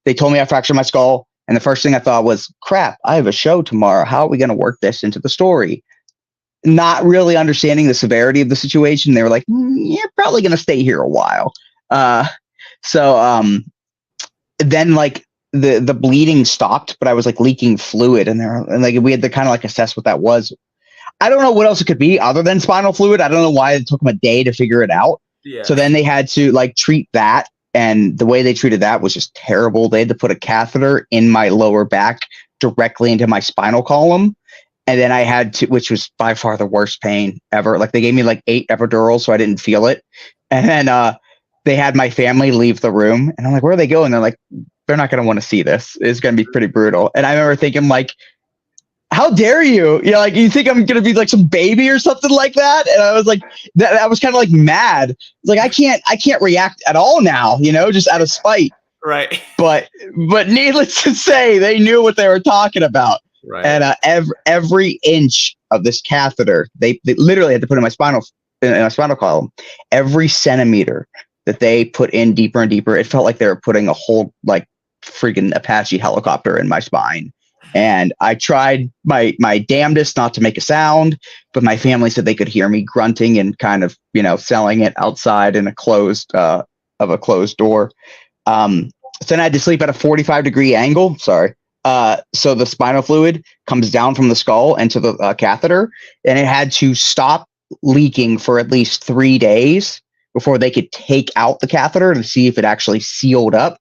they told me I fractured my skull, and the first thing I thought was, crap, I have a show tomorrow. How are we going to work this into the story? Not really understanding the severity of the situation. They were like, you're probably going to stay here a while. So then like the bleeding stopped, but I was like leaking fluid, and like we had to kind of like assess what that was. I don't know what else it could be other than spinal fluid. I don't know why it took them a day to figure it out. Yeah. So then they had to like treat that. And the way they treated that was just terrible. They had to put a catheter in my lower back directly into my spinal column. And then I had to, which was by far the worst pain ever. Like they gave me like 8 epidurals, so I didn't feel it. And then they had my family leave the room, and I'm like, where are they going? They're like, they're not going to want to see this. It's going to be pretty brutal. And I remember thinking like, how dare you? You know, like you think I'm going to be like some baby or something like that? And I was like, I was kind of like mad. Like I can't react at all now, you know, just out of spite. Right. But needless to say, they knew what they were talking about. Right. And every inch of this catheter, they literally had to put in my spinal column. Every centimeter that they put in deeper and deeper, it felt like they were putting a whole like freaking Apache helicopter in my spine. And I tried my damnedest not to make a sound, but my family said they could hear me grunting and kind of, you know, selling it outside in a closed door. So then I had to sleep at a 45-degree angle. Sorry. So the spinal fluid comes down from the skull into the catheter, and it had to stop leaking for at least 3 days before they could take out the catheter to see if it actually sealed up.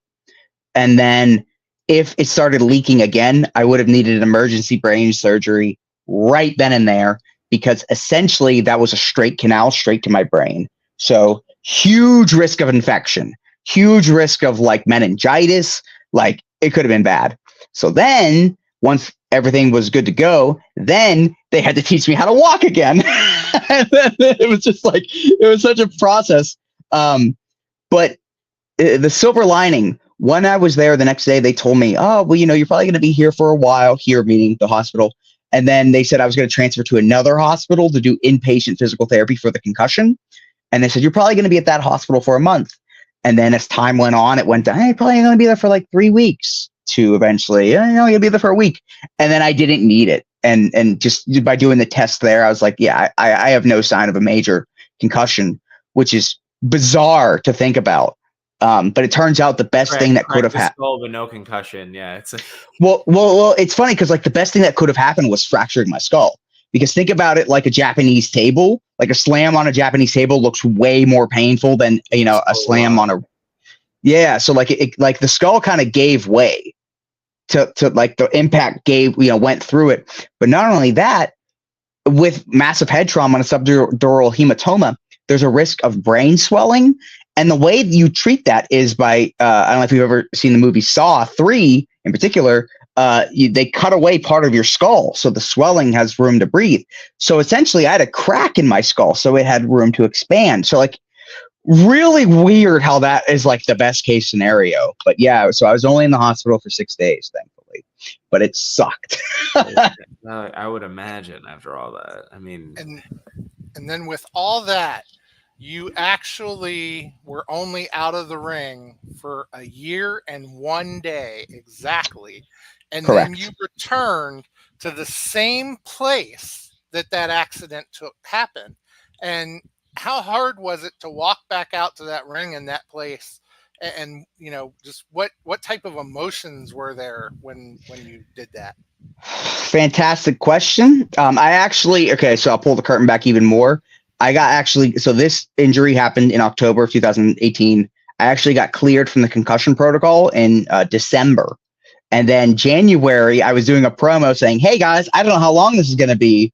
And then if it started leaking again, I would have needed an emergency brain surgery right then and there, because essentially that was a straight canal straight to my brain. So huge risk of infection, huge risk of like meningitis, like it could have been bad. So then once everything was good to go, then they had to teach me how to walk again. And then it was just like, it was such a process. But the silver lining, when I was there the next day, they told me, oh, well, you know, you're probably going to be here for a while, here meaning the hospital. And then they said I was going to transfer to another hospital to do inpatient physical therapy for the concussion. And they said, you're probably going to be at that hospital for a month. And then as time went on, it went to, hey, probably going to be there for like 3 weeks, to eventually, you know, you'll be there for a week. And then I didn't need it. And just by doing the test there, I was like, yeah, I have no sign of a major concussion, which is bizarre to think about. But it turns out the best thing that could have happened. But no concussion. Yeah, it's well, it's funny because like the best thing that could have happened was fracturing my skull. Because think about it like a Japanese table, like a slam on a Japanese table looks way more painful than, you know, a slam on a. Yeah, so like like the skull kind of gave way to like the impact went through it. But not only that, with massive head trauma and a subdural hematoma, there's a risk of brain swelling. And the way you treat that is by, I don't know if you've ever seen the movie Saw 3 in particular, they cut away part of your skull so the swelling has room to breathe. So essentially I had a crack in my skull, so it had room to expand. So like really weird how that is like the best case scenario. But yeah, so I was only in the hospital for 6 days, thankfully, but it sucked. I would imagine after all that. I mean, and then with all that, you actually were only out of the ring for a year and 1 day exactly. And Correct. Then you returned to the same place that accident happened. And how hard was it to walk back out to that ring in that place? And you know, just what type of emotions were there when you did that? Fantastic question. So I'll pull the curtain back even more. So this injury happened in October of 2018. I actually got cleared from the concussion protocol in December. And then January, I was doing a promo saying, hey guys, I don't know how long this is going to be.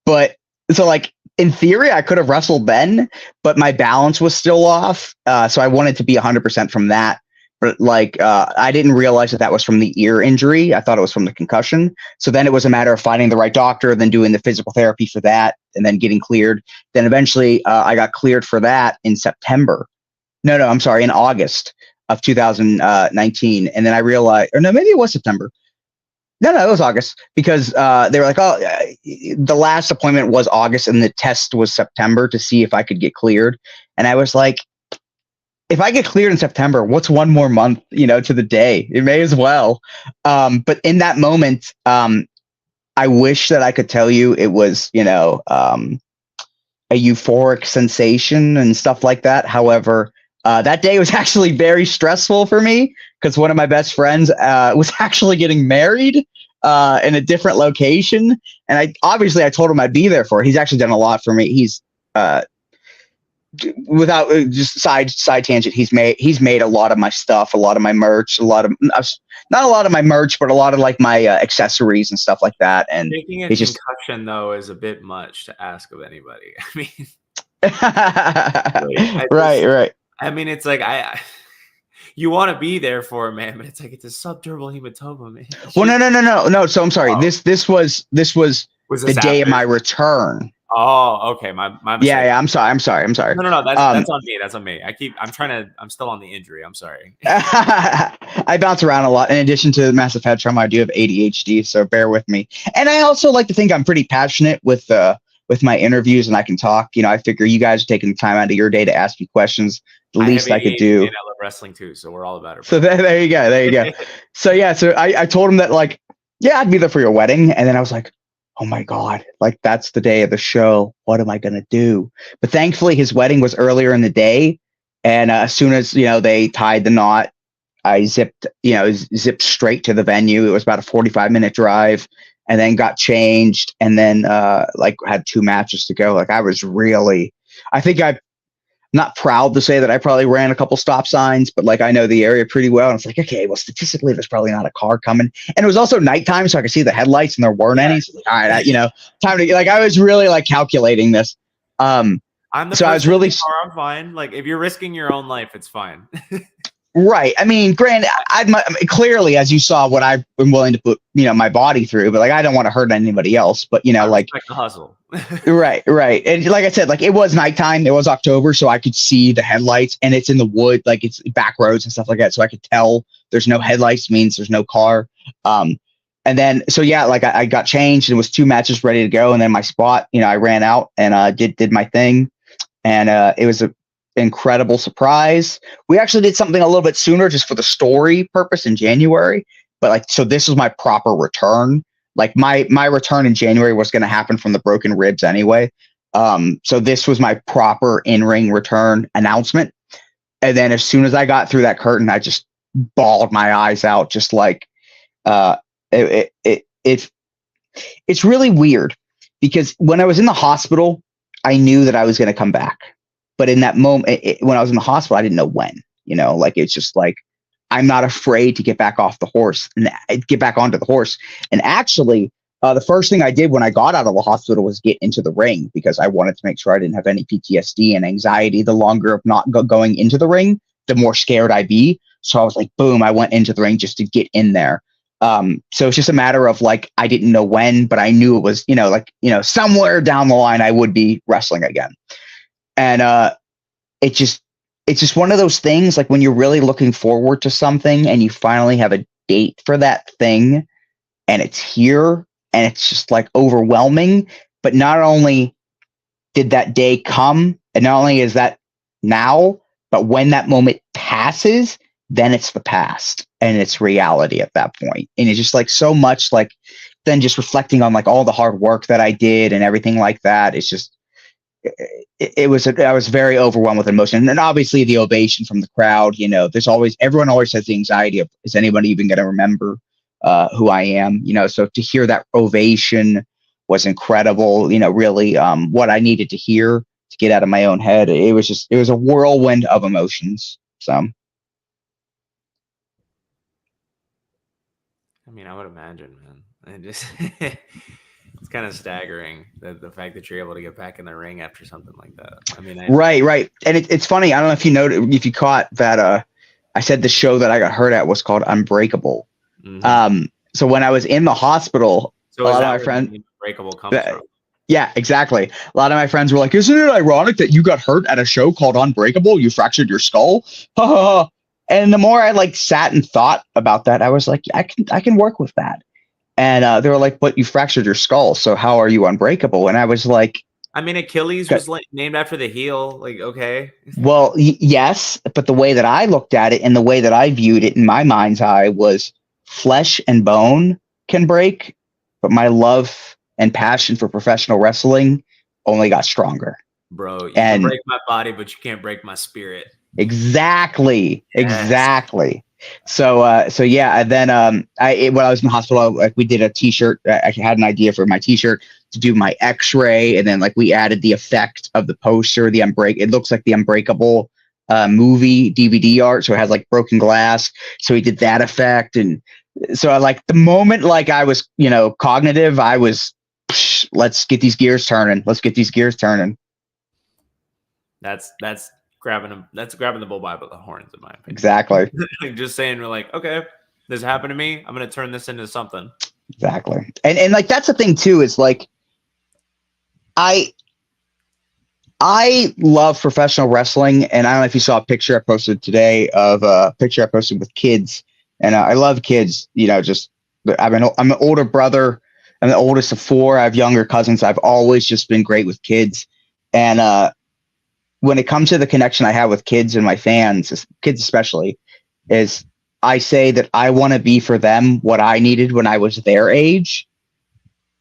But so like in theory, I could have wrestled then, but my balance was still off. So I wanted to be 100% from that. but like I didn't realize that was from the ear injury. I thought it was from the concussion. So then it was a matter of finding the right doctor, then doing the physical therapy for that, and then getting cleared. Then eventually I got cleared for that in September. No, I'm sorry, in August of 2019. And then I realized, or no, maybe it was September. No, it was August, because they were like, oh, the last appointment was August and the test was September to see if I could get cleared. And I was like, if I get cleared in September, what's one more month, to the day? It may as well. But in that moment, I wish that I could tell you it was, a euphoric sensation and stuff like that. However, that day was actually very stressful for me because one of my best friends was actually getting married in a different location. And I told him I'd be there for it. He's actually done a lot for me. He's without just side tangent. He's made a lot of my stuff, a lot of my merch, not a lot of my merch, but a lot of like my accessories and stuff like that. And taking a concussion though is a bit much to ask of anybody. I mean, right. I mean, it's like you want to be there for it, man, but it's like it's a subdural hematoma, man. Well, no. So I'm sorry. This was the day of my return. Oh, okay. My mistake. Yeah. I'm sorry. No. That's on me. That's on me. I'm still on the injury. I'm sorry. I bounce around a lot. In addition to massive head trauma, I do have ADHD, so bear with me. And I also like to think I'm pretty passionate with my interviews, and I can talk. I figure you guys are taking the time out of your day to ask me questions. The least I could do. And I love wrestling too, so we're all about it. So there you go. So I told him that like, yeah, I'd be there for your wedding, and then I was like, oh my God, like that's the day of the show. What am I gonna do? But thankfully, his wedding was earlier in the day, and as soon as they tied the knot, I zipped straight to the venue. It was about a 45-minute drive, and then got changed, and then had 2 matches to go. Like I think I'm not proud to say that I probably ran a couple stop signs, but like I know the area pretty well. And it's like, okay, well, statistically, there's probably not a car coming. And it was also nighttime, so I could see the headlights, and there weren't any. So like, all right, time to like. I was really like calculating this. I'm fine. Like if you're risking your own life, it's fine. Right. I mean, granted, clearly, as you saw, what I've been willing to put, my body through, but like, I don't want to hurt anybody else, but like the hustle. right. And like I said, like it was nighttime, it was October, so I could see the headlights, and it's in the wood, like it's back roads and stuff like that. So I could tell there's no headlights means there's no car. And then, so yeah, like I got changed, and it was 2 matches ready to go. And then my spot, I ran out and did my thing. And it was a incredible surprise. We actually did something a little bit sooner just for the story purpose in January, but like, so this was my proper return. Like my return in January was going to happen from the broken ribs anyway. So this was my proper in-ring return announcement. And then as soon as I got through that curtain, I just bawled my eyes out. Just like, it's really weird because when I was in the hospital, I knew that I was going to come back. But in that moment, when I was in the hospital, I didn't know when, like, it's just like, I'm not afraid to get back off the horse and get back onto the horse. And actually, the first thing I did when I got out of the hospital was get into the ring because I wanted to make sure I didn't have any PTSD and anxiety. The longer of not going into the ring, the more scared I'd be. So I was like, boom, I went into the ring just to get in there. So it's just a matter of like, I didn't know when, but I knew it was, somewhere down the line, I would be wrestling again. And it's just one of those things, like when you're really looking forward to something and you finally have a date for that thing and it's here and it's just like overwhelming. But not only did that day come, and not only is that now, but when that moment passes, then it's the past and it's reality at that point. And it's just like so much like then just reflecting on like all the hard work that I did and everything like that. It's just, I was very overwhelmed with emotion, and obviously the ovation from the crowd. Everyone always has the anxiety of, is anybody even going to remember who I am? So to hear that ovation was incredible. Really, what I needed to hear to get out of my own head. It was a whirlwind of emotions. So, I mean, I would imagine, man. It's kind of staggering the fact that you're able to get back in the ring after something like that. I mean, right. And it's funny. I don't know if you caught that I said the show that I got hurt at was called Unbreakable. Mm-hmm. So when I was in the hospital, So a is lot of that my where friends, the name Unbreakable comes from? yeah, exactly. A lot of my friends were like, "Isn't it ironic that you got hurt at a show called Unbreakable? You fractured your skull." And the more I like sat and thought about that, I was like, I can work with that. And they were like, "But you fractured your skull, so how are you unbreakable?" And I was like, I mean, Achilles was named after the heel. Like, okay. well, yes, but the way that I looked at it and the way that I viewed it in my mind's eye was flesh and bone can break, but my love and passion for professional wrestling only got stronger. Bro, you can break my body, but you can't break my spirit. Exactly. Yes. Exactly. So yeah. And then when I was in the hospital, like we did a T-shirt. I had an idea for my T-shirt to do my X-ray, and then like we added the effect of the poster, the It looks like the Unbreakable movie DVD art, so it has like broken glass. So we did that effect, and so I like the moment like I was cognitive, I was let's get these gears turning. Let's get these gears turning. That's grabbing them. That's grabbing the bull by the horns, in my opinion. Exactly. Like just saying, we're like, okay, this happened to me. I'm gonna turn this into something. Exactly. And like that's the thing too. Is like I love professional wrestling, and I don't know if you saw a picture I posted today of a picture I posted with kids, and I love kids. I'm an older brother. I'm the oldest of 4. I have younger cousins. I've always just been great with kids, and when it comes to the connection I have with kids and my fans, kids especially, is I say that I want to be for them what I needed when I was their age.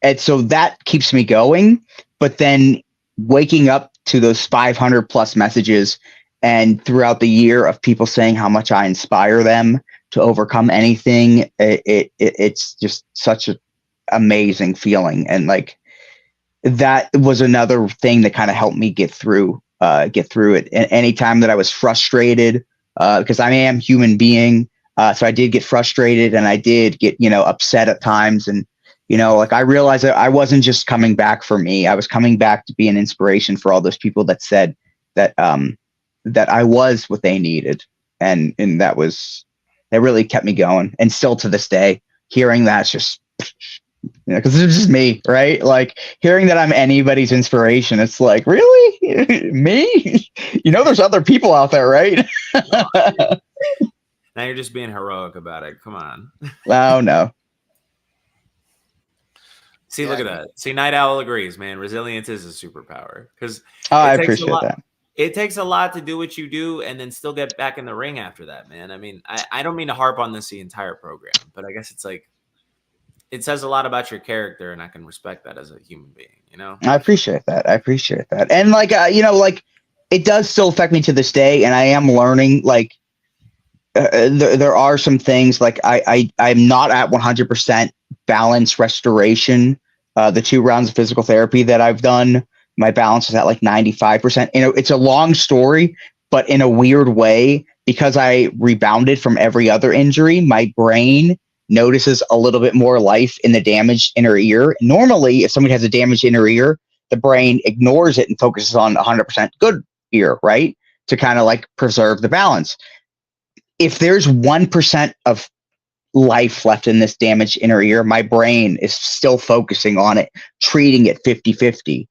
And so that keeps me going. But then waking up to those 500 plus messages and throughout the year of people saying how much I inspire them to overcome anything, it's just such an amazing feeling. And like that was another thing that kind of helped me get through it. And anytime that I was frustrated, because I am a human being, so I did get frustrated and I did get upset at times, and like I realized that I wasn't just coming back for me. I was coming back to be an inspiration for all those people that said that that I was what they needed, and that really kept me going. And still to this day, hearing that's just because it's just me, right? Like hearing that I'm anybody's inspiration, it's like, really? Me? There's other people out there, right? Now you're just being heroic about it. Come on. Oh, no. See, look at that. See, Night Owl agrees, man. Resilience is a superpower. Because I appreciate that. It takes a lot to do what you do and then still get back in the ring after that, man. I mean, I don't mean to harp on this the entire program, but I guess it's like, it says a lot about your character, and I can respect that as a human being, I appreciate that. And like, like it does still affect me to this day. And I am learning, like, there are some things like I'm not at 100% balance restoration. The 2 rounds of physical therapy that I've done, my balance is at like 95%. It's a long story, but in a weird way, because I rebounded from every other injury, my brain notices a little bit more life in the damaged inner ear. Normally, if somebody has a damaged inner ear, the brain ignores it and focuses on 100% good ear, right? To kind of like preserve the balance. If there's 1% of life left in this damaged inner ear, my brain is still focusing on it, treating it 50-50.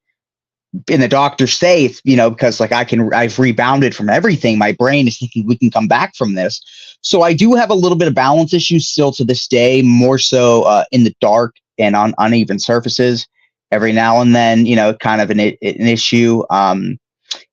And the doctors say, because like I've rebounded from everything, my brain is thinking we can come back from this. So I do have a little bit of balance issues still to this day, more so in the dark and on uneven surfaces every now and then, kind of an issue. In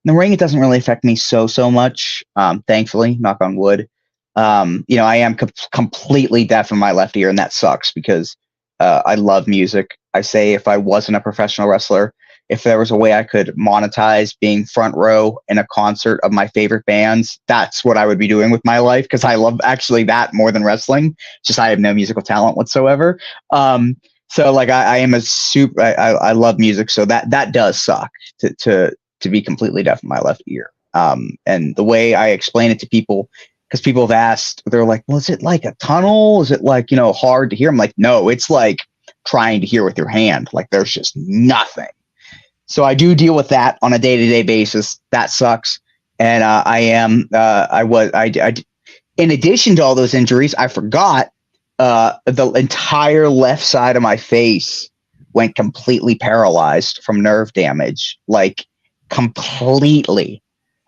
the ring, it doesn't really affect me so much. Thankfully, knock on wood. I am completely deaf in my left ear, and that sucks because I love music. I say if I wasn't a professional wrestler, if there was a way I could monetize being front row in a concert of my favorite bands, that's what I would be doing with my life, because I love actually that more than wrestling. Just I have no musical talent whatsoever. So like I am I love music, so that does suck to be completely deaf in my left ear. And the way I explain it to people, because people have asked, they're like, well, is it like a tunnel? Is it like, hard to hear? I'm like, no, it's like trying to hear with your hand. Like there's just nothing. So I do deal with that on a day-to-day basis. That sucks. And in addition to all those injuries, I forgot the entire left side of my face went completely paralyzed from nerve damage, like completely.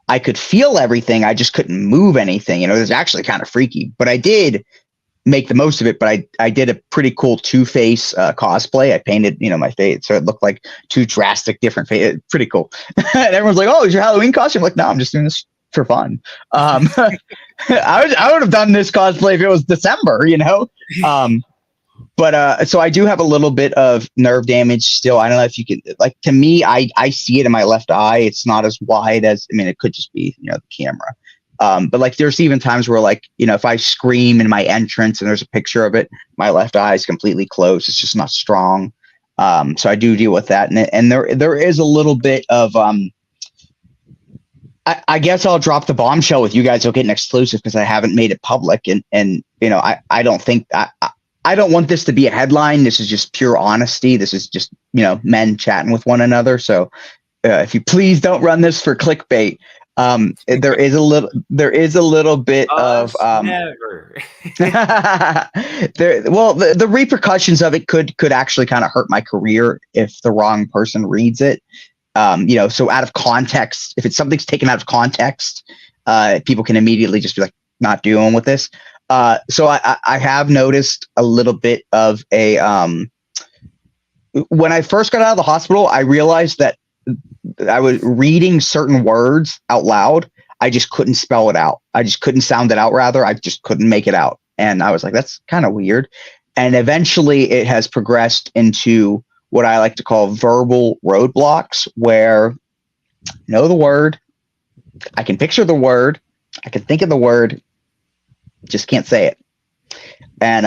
I could feel everything. I just couldn't move anything. It was actually kind of freaky, but I did make the most of it. But I did a pretty cool Two-Face cosplay. I painted, my face so it looked like two drastic different faces. Pretty cool. And everyone's like, "Oh, is your Halloween costume?" I'm like, no, I'm just doing this for fun. I would have done this cosplay if it was December, But so I do have a little bit of nerve damage still. I don't know if you can, to me, I see it in my left eye. It's not as wide as, it could just be, the camera. But there's even times where if I scream in my entrance and there's a picture of it, my left eye is completely closed. It's just not strong. So I do deal with that. And there is a little bit of, I guess I'll drop the bombshell with you guys. You'll get an exclusive because I haven't made it public. And I don't think I don't want this to be a headline. This is just pure honesty. This is just, men chatting with one another. So if you please don't run this for clickbait. There is a little bit of never. The repercussions of it could actually kind of hurt my career if the wrong person reads it. So out of context, if something's taken out of context, people can immediately just be like, not dealing with this. So I have noticed a little bit of a, when I first got out of the hospital, I realized that I was reading certain words out loud. I just couldn't spell it out. I just couldn't sound it out. Rather, I just couldn't make it out. And I was like, that's kind of weird. And eventually it has progressed into what I like to call verbal roadblocks, where I know the word, I can picture the word, I can think of the word, just can't say it. And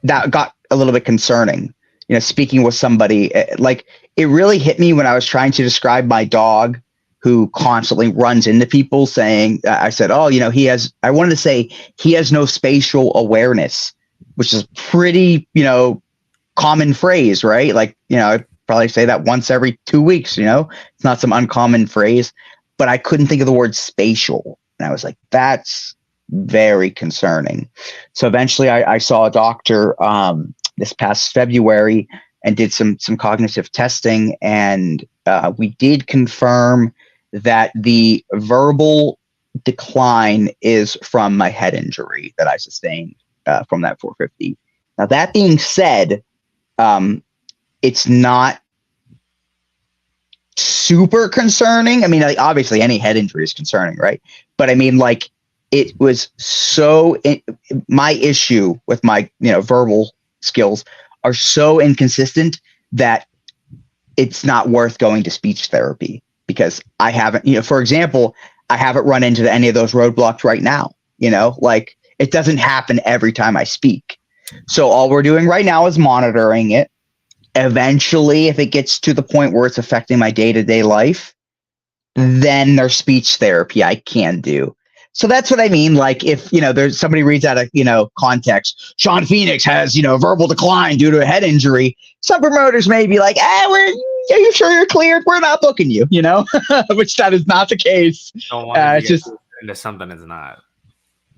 that got a little bit concerning. Speaking with somebody, it really hit me when I was trying to describe my dog who constantly runs into people, saying, I said, I wanted to say he has no spatial awareness, which is pretty, common phrase, right? I probably say that once every 2 weeks, it's not some uncommon phrase, but I couldn't think of the word spatial. And I was like, that's very concerning. So eventually I saw a doctor this past February and did some cognitive testing. And we did confirm that the verbal decline is from my head injury that I sustained from that 450. Now, that being said, it's not super concerning. Obviously any head injury is concerning, right? But it was my issue with my, verbal skills are so inconsistent that it's not worth going to speech therapy, because I haven't, for example, I haven't run into any of those roadblocks right now. It doesn't happen every time I speak. So all we're doing right now is monitoring it. Eventually, if it gets to the point where it's affecting my day-to-day life, then there's speech therapy I can do. So that's what I mean. If, there's somebody reads out of, context, Shawn Phoenix has, verbal decline due to a head injury. Some promoters may be like, are you sure you're cleared? We're not booking you, which that is not the case. Don't want it to get twisted into something it's not.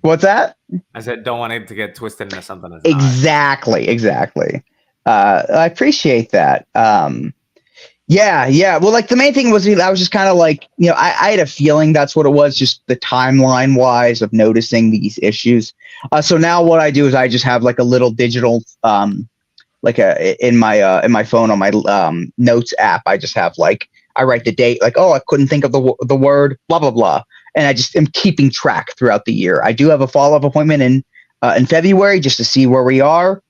What's that? I said, don't want it to get twisted into something it's not. Exactly. I appreciate that. Yeah. Well, the main thing was I was just kind of I had a feeling that's what it was, just the timeline wise of noticing these issues. So now what I do is I just have a little digital, in my phone on my notes app. I just have I write the date, I couldn't think of the word, blah, blah, blah. And I just am keeping track throughout the year. I do have a follow-up appointment in February just to see where we are.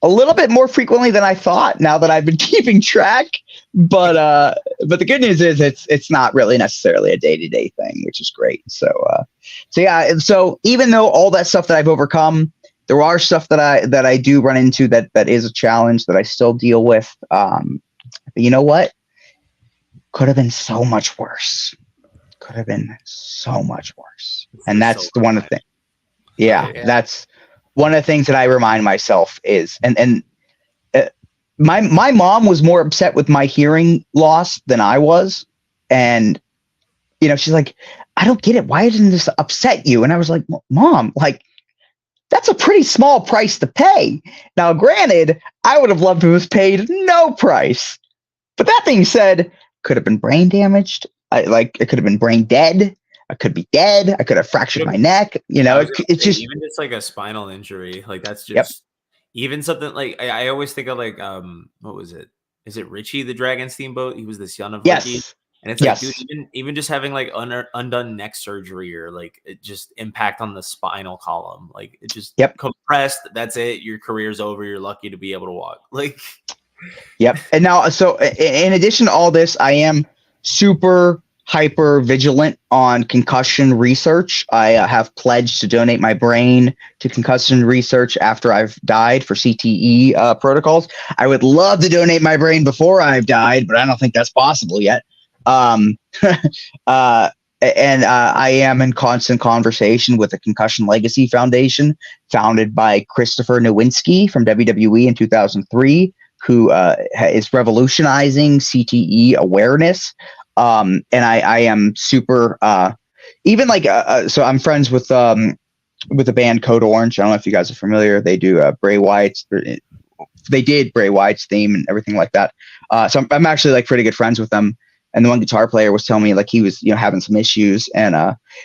A little bit more frequently than I thought now that I've been keeping track. But the good news is it's not really necessarily a day-to-day thing, which is great. So yeah. So even though all that stuff that I've overcome, there are stuff that I do run into that is a challenge that I still deal with. But you know what? Could have been so much worse. And that's the one thing. Yeah, that's one of the things that I remind myself is, my mom was more upset with my hearing loss than I was. And, she's like, I don't get it. Why doesn't this upset you? And I was like, Mom, like, that's a pretty small price to pay. Now, granted, I would have loved to have paid no price. But that being said, could have been brain damaged. It could have been brain dead. I could be dead. I could have fractured my neck. You know, it's just even just like a spinal injury. Like that's just even something like I always think of like what was it? Is it Richie the Dragon Steamboat? He was the son of Ricky. And it's like, dude, even just having like undone neck surgery or like it just impact on the spinal column, like it just compressed. That's it. Your career's over. You're lucky to be able to walk. Like, And now, so in addition to all this, I am super hyper vigilant on concussion research. I have pledged to donate my brain to concussion research after I've died for CTE protocols. I would love to donate my brain before I've died, but I don't think that's possible yet. And I am in constant conversation with the Concussion Legacy Foundation, founded by Christopher Nowinski from WWE in 2003, who is revolutionizing CTE awareness. And I am super even like so I'm friends with the band Code Orange. I don't know if you guys are familiar. They do Bray Wyatt's. They did Bray Wyatt's theme and everything like that. So I'm actually like pretty good friends with them. And the one guitar player was telling me like he was, having some issues, and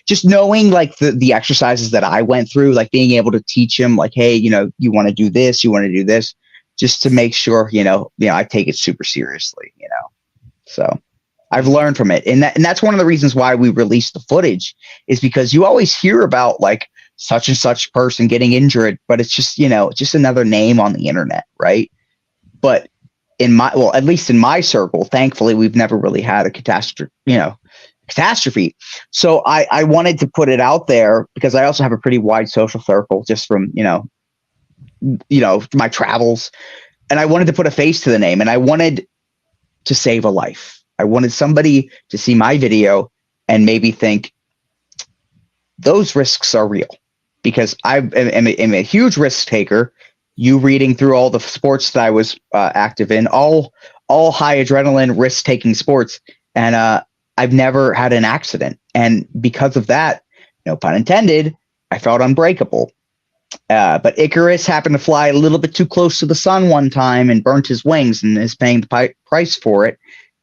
just knowing like the exercises that I went through, like being able to teach him like, hey, you want to do this, you want to do this, just to make sure, I take it super seriously, So I've learned from it. And that's one of the reasons why we released the footage, is because you always hear about like such and such person getting injured, but it's just, just another name on the internet. Right. But at least in my circle, thankfully, we've never really had a catastrophe. So I wanted to put it out there because I also have a pretty wide social circle just from, my travels. And I wanted to put a face to the name, and I wanted to save a life. I wanted somebody to see my video and maybe think those risks are real, because I am a huge risk taker. You reading through all the sports that I was active in, all high adrenaline risk taking sports. And I've never had an accident. And because of that, no pun intended, I felt unbreakable. But Icarus happened to fly a little bit too close to the sun one time and burnt his wings and is paying the price for it.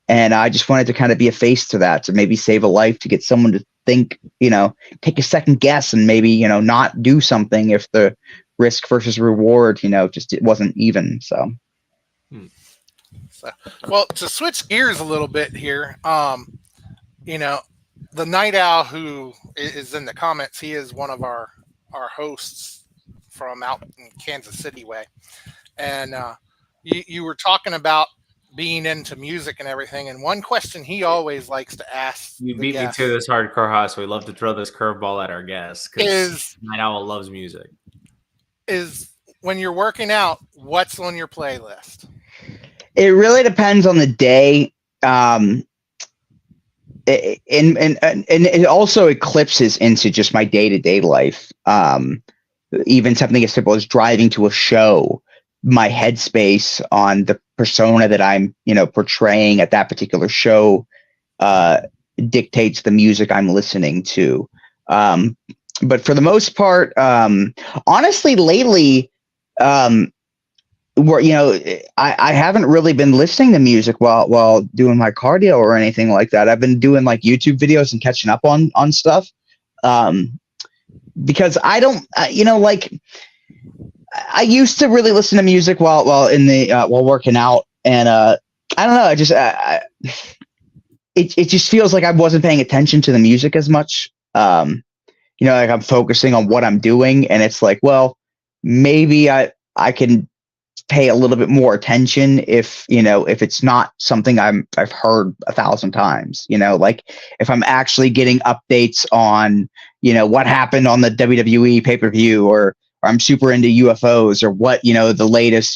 And I just wanted to kind of be a face to that, to maybe save a life, to get someone to think, take a second guess and maybe, not do something if the risk versus reward, just it wasn't even. So, well, to switch gears a little bit here, the Night Owl who is in the comments, he is one of our hosts from out in Kansas City way. And you were talking about being into music and everything. And one question he always likes to ask. You beat me to this hardcore house. We love to throw this curveball at our guests because Night Owl loves music. Is when you're working out, what's on your playlist? It really depends on the day. And it also eclipses into just my day-to-day life. Even something as simple as driving to a show, my headspace on the persona that I'm, portraying at that particular show dictates the music I'm listening to. But for the most part, honestly, lately, where I haven't really been listening to music while doing my cardio or anything like that. I've been doing like YouTube videos and catching up on stuff, because I don't, I used to really listen to music while working out, and I don't know, it just feels like I wasn't paying attention to the music as much. Like I'm focusing on what I'm doing, and it's like, well, maybe I can pay a little bit more attention if it's not something I've heard 1,000 times, like if I'm actually getting updates on, what happened on the WWE pay-per-view, or I'm super into UFOs, or what, the latest,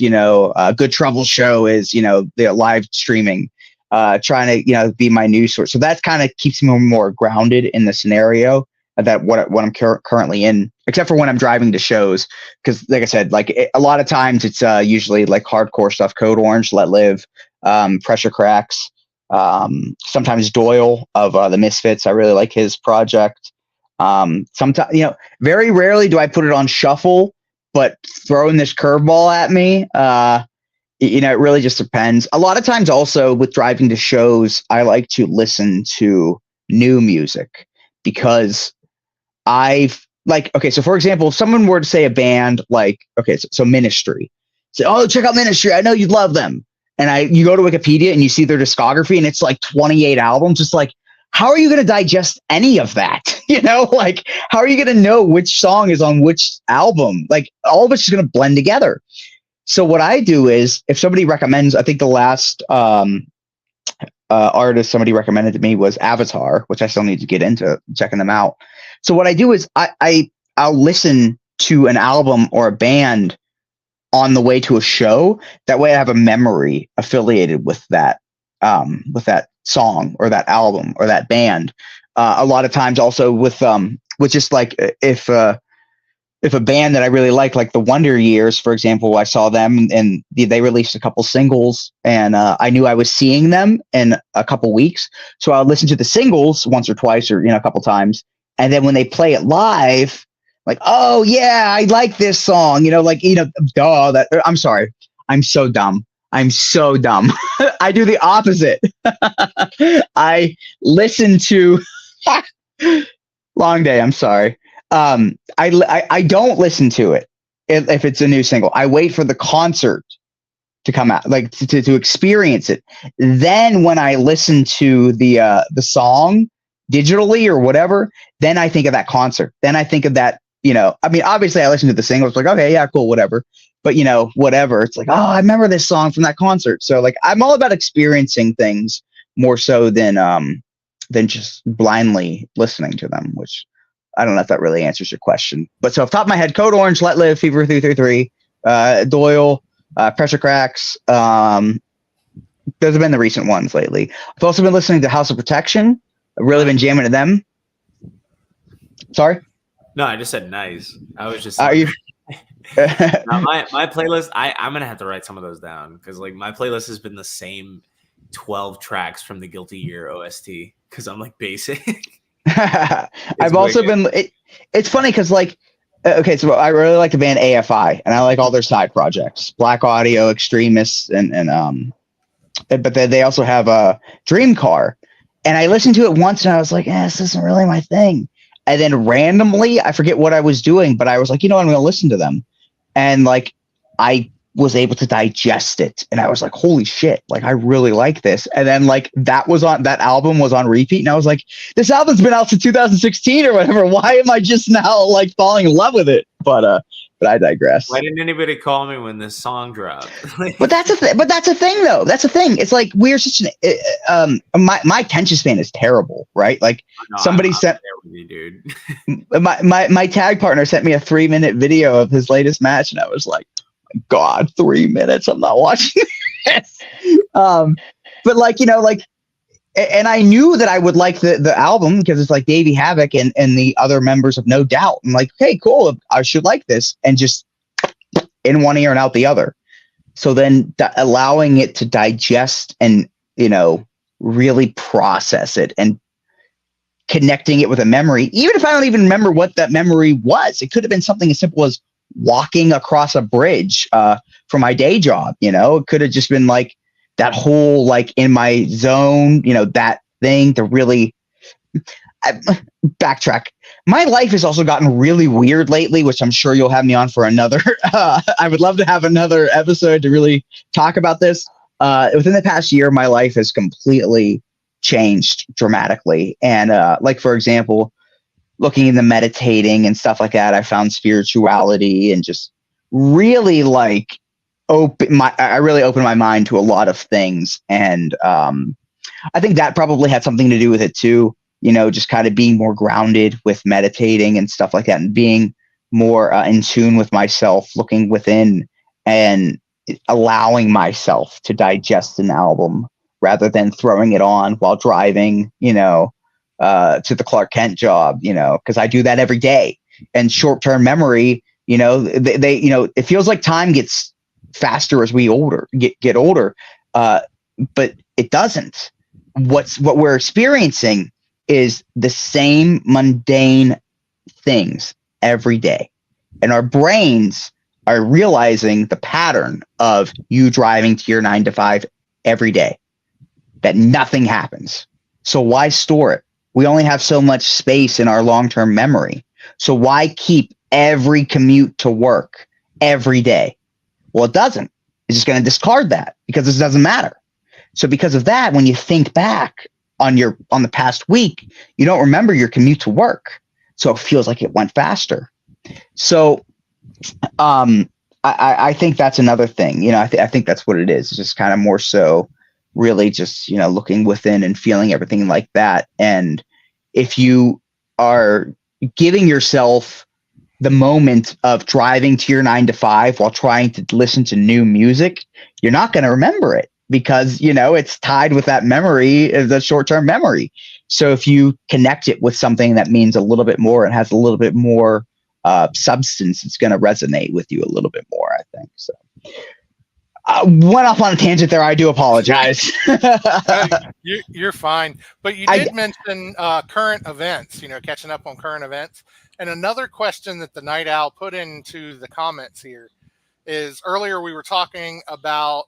Good Trouble show is, the live streaming, trying to, be my news source. So that kind of keeps me more grounded in the scenario that what I'm currently in, except for when I'm driving to shows. Cause like I said, a lot of times it's usually like hardcore stuff, Code Orange, Let Live, Pressure Cracks, Sometimes Doyle of the Misfits. I really like his project. Sometimes, very rarely do I put it on shuffle, but throwing this curveball at me, it really just depends. A lot of times also with driving to shows, I like to listen to new music because so for example, if someone were to say a band so Ministry, say, oh, check out Ministry, I know you'd love them. And you go to Wikipedia and you see their discography and it's like 28 albums. It's like, how are you going to digest any of that? How are you going to know which song is on which album? Like all of it's just going to blend together. So what I do is if somebody recommends, I think the last artist somebody recommended to me was Avatar, which I still need to get into checking them out. So what I do is I'll listen to an album or a band on the way to a show. That way I have a memory affiliated with that song or that album or that band. A lot of times also with just like if a band that I really like the Wonder Years, for example, I saw them and they released a couple singles and I knew I was seeing them in a couple weeks. So I'll listen to the singles once or twice or, a couple times. And then when they play it live, like, oh yeah, I like this song, I'm sorry. I'm so dumb. I do the opposite. I listen to Long Day. I'm sorry. I don't listen to it if it's a new single. I wait for the concert to come out, like to experience it. Then when I listen to the song digitally or whatever, then I think of that concert. Then I think of that, obviously I listen to the single. It's like, okay, yeah, cool, whatever. But whatever. It's like, oh, I remember this song from that concert. So like, I'm all about experiencing things more so than just blindly listening to them, which I don't know if that really answers your question. But so off the top of my head, Code Orange, Let Live, Fever 333, Doyle, Pressure Cracks. Those have been the recent ones lately. I've also been listening to House of Protection. I've really been jamming to them. Sorry? No, I just said nice. I was just Are you? Now, my playlist, I'm gonna have to write some of those down because like my playlist has been the same 12 tracks from the Guilty Gear OST because I'm like basic. I've also been it's funny because like so I really like the band AFI and I like all their side projects, Black Audio, Extremists, and but they also have a Dream Car, and I listened to it once and I was like, this isn't really my thing. And then randomly, I forget what I was doing, but I was like, I'm going to listen to them. And like, I was able to digest it. And I was like, holy shit, like, I really like this. And then like, that album was on repeat. And I was like, this album's been out since 2016 or whatever. Why am I just now like falling in love with it? But I digress. Why didn't anybody call me when this song dropped? But that's a thing though. That's a thing. It's like we're such my attention span is terrible, right? Like somebody sent me, dude. my tag partner sent me a 3-minute video of his latest match, and I was like, God, 3 minutes. I'm not watching this. But like, and I knew that I would like the album because it's like Davey Havoc and the other members of No Doubt. I'm like, hey, cool. I should like this. And just in one ear and out the other. So then allowing it to digest and, really process it and connecting it with a memory, even if I don't even remember what that memory was, it could have been something as simple as walking across a bridge for my day job. It could have just been like, that whole in my zone, that thing to really backtrack. My life has also gotten really weird lately, which I'm sure you'll have me on for another. I would love to have another episode to really talk about this. Within the past year, my life has completely changed dramatically. And for example, looking into meditating and stuff like that, I found spirituality and just really I really opened my mind to a lot of things. And I think that probably had something to do with it too, just kind of being more grounded with meditating and stuff like that and being more in tune with myself, looking within and allowing myself to digest an album rather than throwing it on while driving, to the Clark Kent job, because I do that every day. And short-term memory, it feels like time gets faster as we get older, but it doesn't. what we're experiencing is the same mundane things every day. And our brains are realizing the pattern of you driving to your 9 to 5 every day, that nothing happens. So why store it? We only have so much space in our long-term memory. So why keep every commute to work every day? Well, it doesn't. It's just going to discard that because it doesn't matter. So because of that, when you think back on the past week, you don't remember your commute to work. So it feels like it went faster. So I think that's another thing. You know, I think that's what it is. It's just kind of more so really just, you know, looking within and feeling everything like that. And if you are giving yourself the moment of driving to your 9 to 5 while trying to listen to new music, you're not going to remember it because, you know, it's tied with that memory, the short-term memory. So if you connect it with something that means a little bit more and has a little bit more substance, it's going to resonate with you a little bit more, I think. So went off on a tangent there. I do apologize. You're fine. But you did mention current events, you know, catching up on current events. And another question that the Night Owl put into the comments here is earlier we were talking about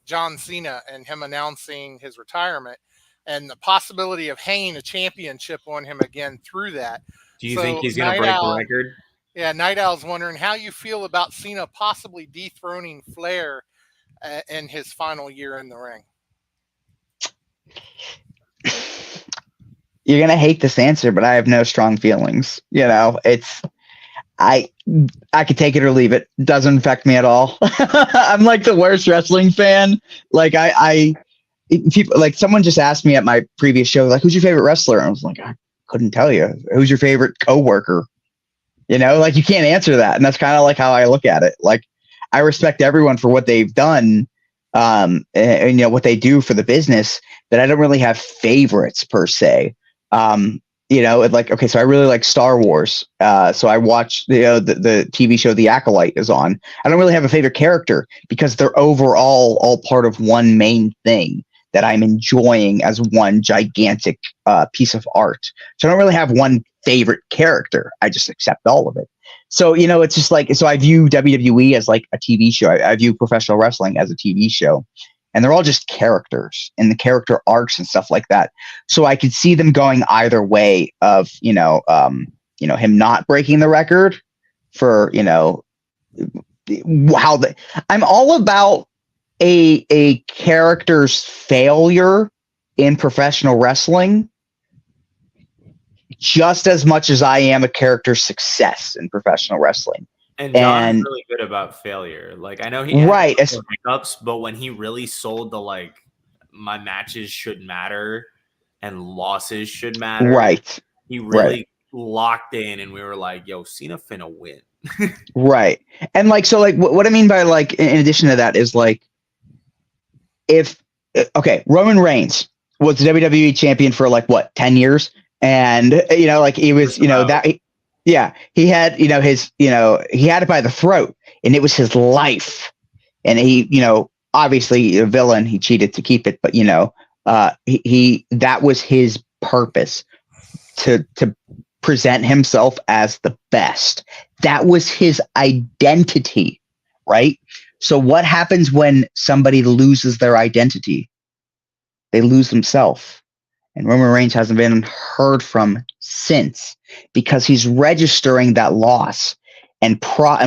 John Cena and him announcing his retirement and the possibility of hanging a championship on him again through that. Do you think he's going to break the record? Yeah, Night Owl's wondering how you feel about Cena possibly dethroning Flair in his final year in the ring. You're going to hate this answer, but I have no strong feelings. You know, I could take it or leave it. It doesn't affect me at all. I'm like the worst wrestling fan. Like people, like someone just asked me at my previous show, like, who's your favorite wrestler? And I was like, I couldn't tell you. Who's your favorite coworker? You know, like you can't answer that. And that's kind of like how I look at it. Like I respect everyone for what they've done, and you know, what they do for the business, but I don't really have favorites per se. You know, like, okay, so I really like Star Wars. So I watch the TV show The Acolyte is on. I don't really have a favorite character because they're overall all part of one main thing that I'm enjoying as one gigantic piece of art. So I don't really have one favorite character. I just accept all of it. So, you know, it's just like, so I view WWE as like a TV show. I view professional wrestling as a TV show. And they're all just characters and the character arcs and stuff like that. So I could see them going either way of, him not breaking the record for, you know, I'm all about a character's failure in professional wrestling just as much as I am a character's success in professional wrestling. And John's really good about failure. Like I know he had hiccups, but when he really sold the like my matches should matter and losses should matter, right? He really locked in, and we were like, "Yo, Cena finna win." Right, and like so, like what I mean by like in addition to that is like Roman Reigns was the WWE champion for like what 10 years, and you know like he was Yeah, he had, he had it by the throat and it was his life. And he, obviously a villain, he cheated to keep it, but that was his purpose to present himself as the best. That was his identity, right? So what happens when somebody loses their identity? They lose themselves. And Roman Reigns hasn't been heard from since because he's registering that loss and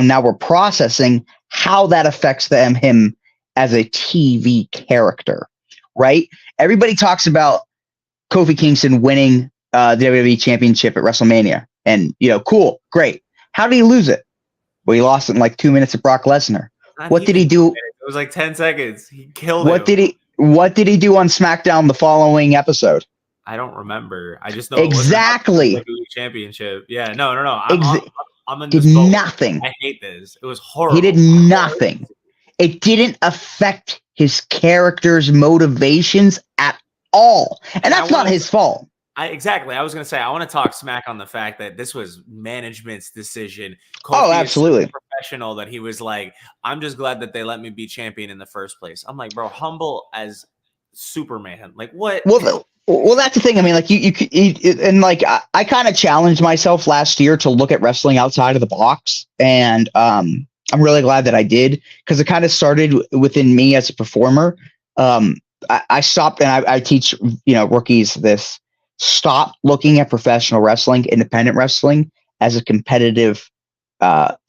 now we're processing how that affects him as a TV character, right? Everybody talks about Kofi Kingston winning the WWE Championship at WrestleMania, and cool, great. How did he lose it? Well, he lost it in like 2 minutes to Brock Lesnar. What did he do? It was like 10 seconds. He killed him. What did he do on SmackDown the following episode? I don't remember. I just know exactly it was championship. Yeah, no. I'm in did this boat. Nothing. I hate this. It was horrible. He did nothing. It didn't affect his character's motivations at all, and that's not his fault. Exactly. I was going to say I want to talk smack on the fact that this was management's decision. Kofi absolutely. Is so professional that he was like, "I'm just glad that they let me be champion in the first place." I'm like, bro, humble as Superman. Like what? Well, that's the thing. I mean, like and like I kind of challenged myself last year to look at wrestling outside of the box, and I'm really glad that I did, because it kind of started within me as a performer. I stopped, and I teach rookies this: stop looking at professional wrestling, independent wrestling, as a competitive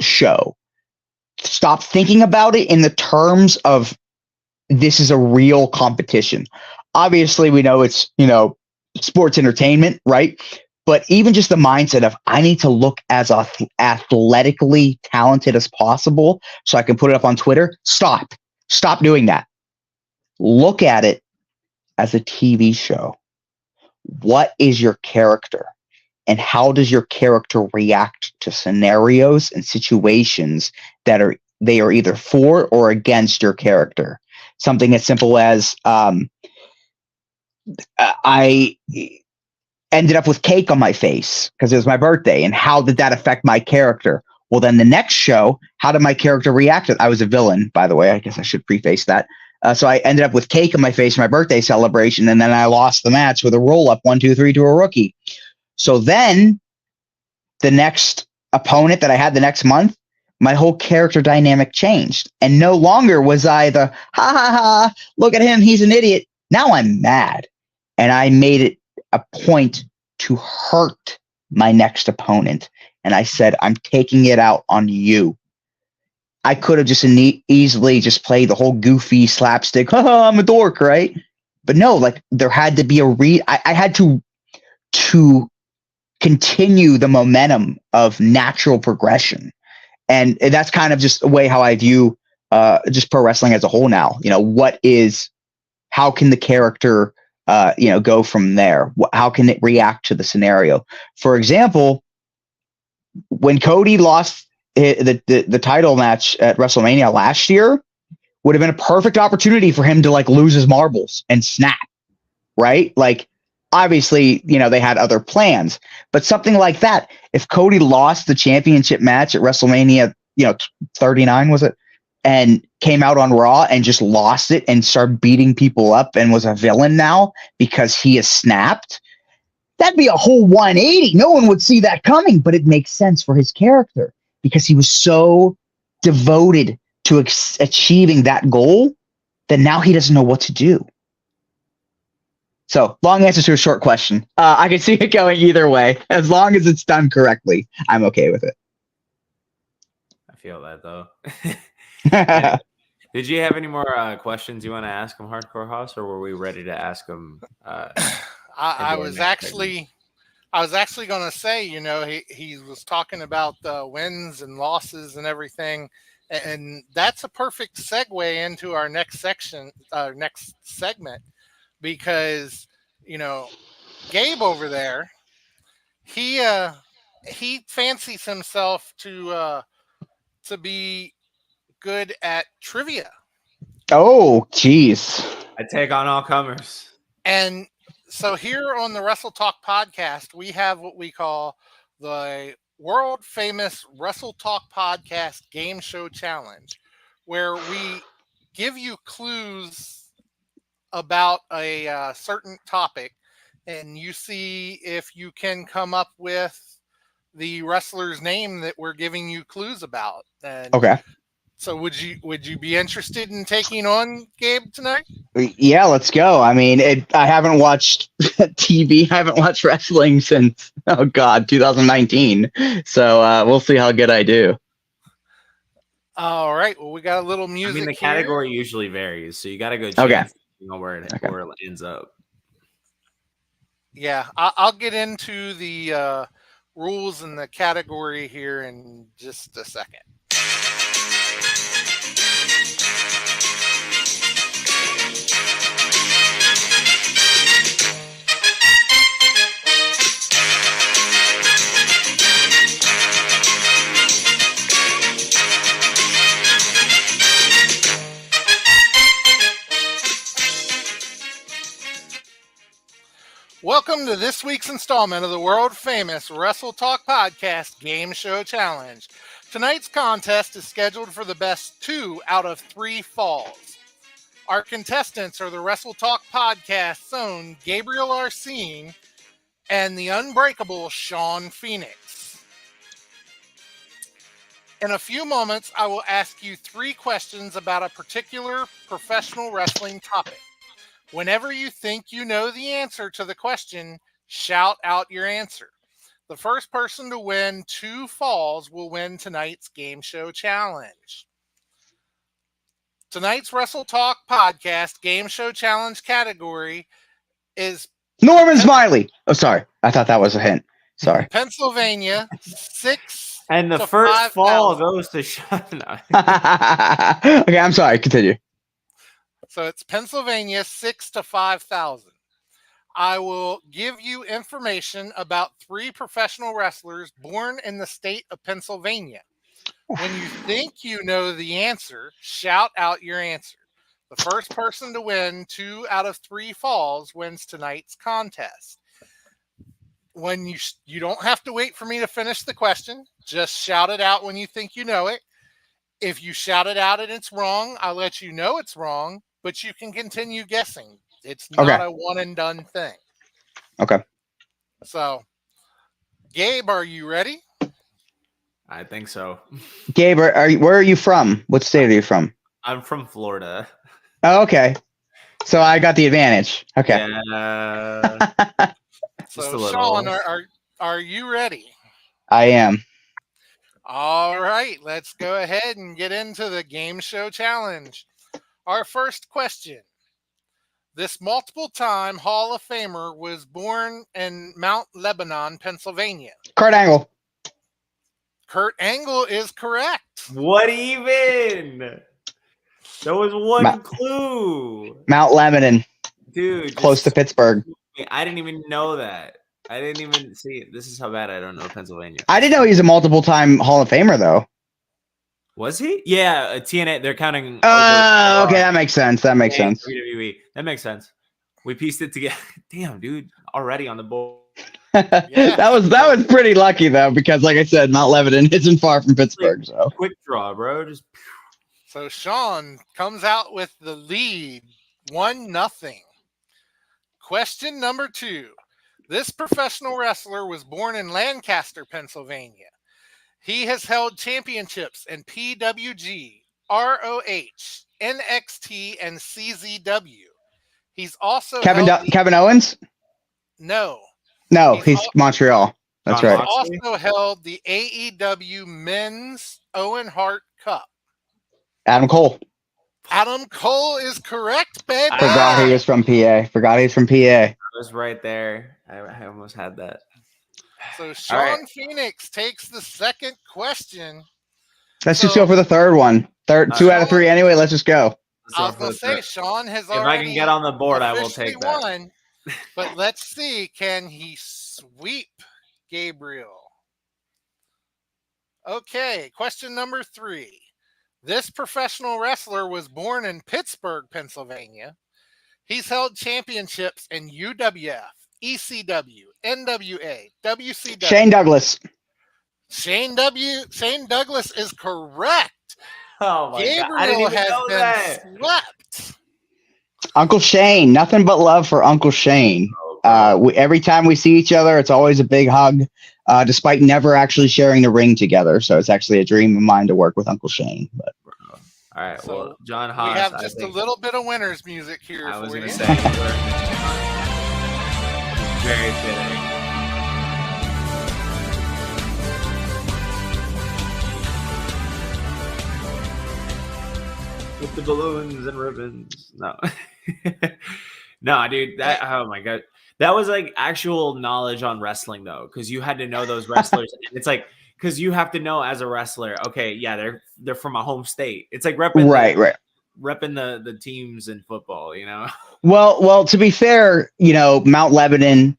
show. Stop thinking about it in the terms of this is a real competition. Obviously, we know it's, sports entertainment, right? But even just the mindset of I need to look as athletically talented as possible so I can put it up on Twitter. Stop doing that. Look at it as a TV show. What is your character? And how does your character react to scenarios and situations that they are either for or against your character? Something as simple as I ended up with cake on my face because it was my birthday. And how did that affect my character? Well, then the next show, how did my character react? I was a villain, by the way. I guess I should preface that. So I ended up with cake on my face for my birthday celebration. And then I lost the match with a roll-up 1, 2, 3 to a rookie. So then the next opponent that I had the next month, my whole character dynamic changed. And no longer was I the, ha, look at him, he's an idiot. Now I'm mad. And I made it a point to hurt my next opponent. And I said, I'm taking it out on you. I could have just easily just played the whole goofy slapstick, I'm a dork, right? But no, like there had to be I had to continue the momentum of natural progression. And that's kind of just a way how I view just pro wrestling as a whole now. How can the character, go from there? How can it react to the scenario? For example, when Cody lost the title match at WrestleMania last year, would have been a perfect opportunity for him to like lose his marbles and snap, right? Like, obviously, they had other plans, but something like that. If Cody lost the championship match at WrestleMania, 39 was it, and came out on Raw and just lost it and started beating people up and was a villain now because he has snapped, that'd be a whole 180. No one would see that coming, but it makes sense for his character because he was so devoted to achieving that goal that now he doesn't know what to do. So, long answer to a short question. I can see it going either way. As long as it's done correctly, I'm okay with it. I feel that, though. Did you have any more questions you want to ask him, Hardcore House, or were we ready to ask him? I was actually going to say, he was talking about the wins and losses and everything. And that's a perfect segue into our next section, our next segment. Because, Gabe over there, he fancies himself to be good at trivia. Oh, geez. I take on all comers. And so here on the Wrestle Talk podcast, we have what we call the world famous Wrestle Talk podcast game show challenge, where we give you clues about a certain topic, and you see if you can come up with the wrestler's name that we're giving you clues about. And okay. So would you be interested in taking on Gabe tonight? Yeah, let's go. I mean, I haven't watched TV. I haven't watched wrestling since 2019. So we'll see how good I do. All right. Well, we got a little music. I mean, the here. Category usually varies, so you got to go check. Okay. Where it ends up. Yeah, I'll get into the rules and the category here in just a second. Welcome to this week's installment of the world-famous Wrestle Talk Podcast Game Show Challenge. Tonight's contest is scheduled for the best 2 out of 3 falls. Our contestants are the Wrestle Talk Podcast's own Gabriel Arsene and the Unbreakable Shawn Phoenix. In a few moments, I will ask you 3 questions about a particular professional wrestling topic. Whenever you think you know the answer to the question, shout out your answer. The first person to win 2 falls will win tonight's game show challenge. Tonight's Wrestle Talk Podcast game show challenge category is Norman Smiley. Oh, sorry. I thought that was a hint. Sorry. Pennsylvania 6 And the to first 5,000. fall goes to Shawn. Okay, I'm sorry. Continue. So it's Pennsylvania 6 to 5,000. I will give you information about 3 professional wrestlers born in the state of Pennsylvania. When you think you know the answer, shout out your answer. The first person to win 2 out of 3 falls wins tonight's contest. When you don't have to wait for me to finish the question, just shout it out when you think you know it. If you shout it out and it's wrong, I'll let you know it's wrong, but you can continue guessing. It's not a one and done thing. Okay. So, Gabe, are you ready? I think so. Gabe, where are you from? What state are you from? I'm from Florida. Oh, okay. So I got the advantage. Okay. Yeah. So, Shawn, are you ready? I am. All right, let's go ahead and get into the game show challenge. Our first question. This multiple-time Hall of Famer was born in Mount Lebanon, Pennsylvania. Kurt Angle. Kurt Angle is correct. What even? There was one clue. Mount Lebanon. Dude. Close to Pittsburgh. I didn't even know that. I didn't even see it. This is how bad I don't know Pennsylvania. I didn't know he's a multiple-time Hall of Famer, though. Was he? Yeah, TNA. They're counting. Okay, that makes sense. That makes sense. WWE. That makes sense. We pieced it together. Damn, dude, already on the board. Yeah. that was pretty lucky though, because like I said, Mount Lebanon isn't far from Pittsburgh. So quick draw, bro. Just. So Shawn comes out with the lead, 1-0. Question number 2. This professional wrestler was born in Lancaster, Pennsylvania. He has held championships in PWG, ROH, NXT, and CZW. He's also Kevin Owens? No, he's Montreal. That's right. He's also held the AEW Men's Owen Hart Cup. Adam Cole. Adam Cole is correct, baby. Forgot he was from PA. I was right there. I almost had that. So Shawn Phoenix takes the second question. Let's just go for the third one. 2 out of 3 anyway. Let's just go. I was going to say, Shawn has already. If I can get on the board, I will take that. Won, but let's see, can he sweep Gabriel? Okay, question number 3. This professional wrestler was born in Pittsburgh, Pennsylvania. He's held championships in UWF, ECW, NWA, WCW. Shane Douglas. Shane Douglas is correct. Oh my Gabriel God. I didn't even has know been that. swept. Uncle Shane. Nothing but love for Uncle Shane. Every time we see each other, it's always a big hug, despite never actually sharing the ring together. So it's actually a dream of mine to work with Uncle Shane. But all right, so well, John Haas. We have just a little bit of winner's music here. I was going to say, very fitting. With the balloons and ribbons. No. No, dude. Oh my God. That was like actual knowledge on wrestling though. Cause you had to know those wrestlers. And it's like, cause you have to know as a wrestler, okay, yeah, they're from a home state. It's like repping repping the teams in football, you know? Well, to be fair, Mount Lebanon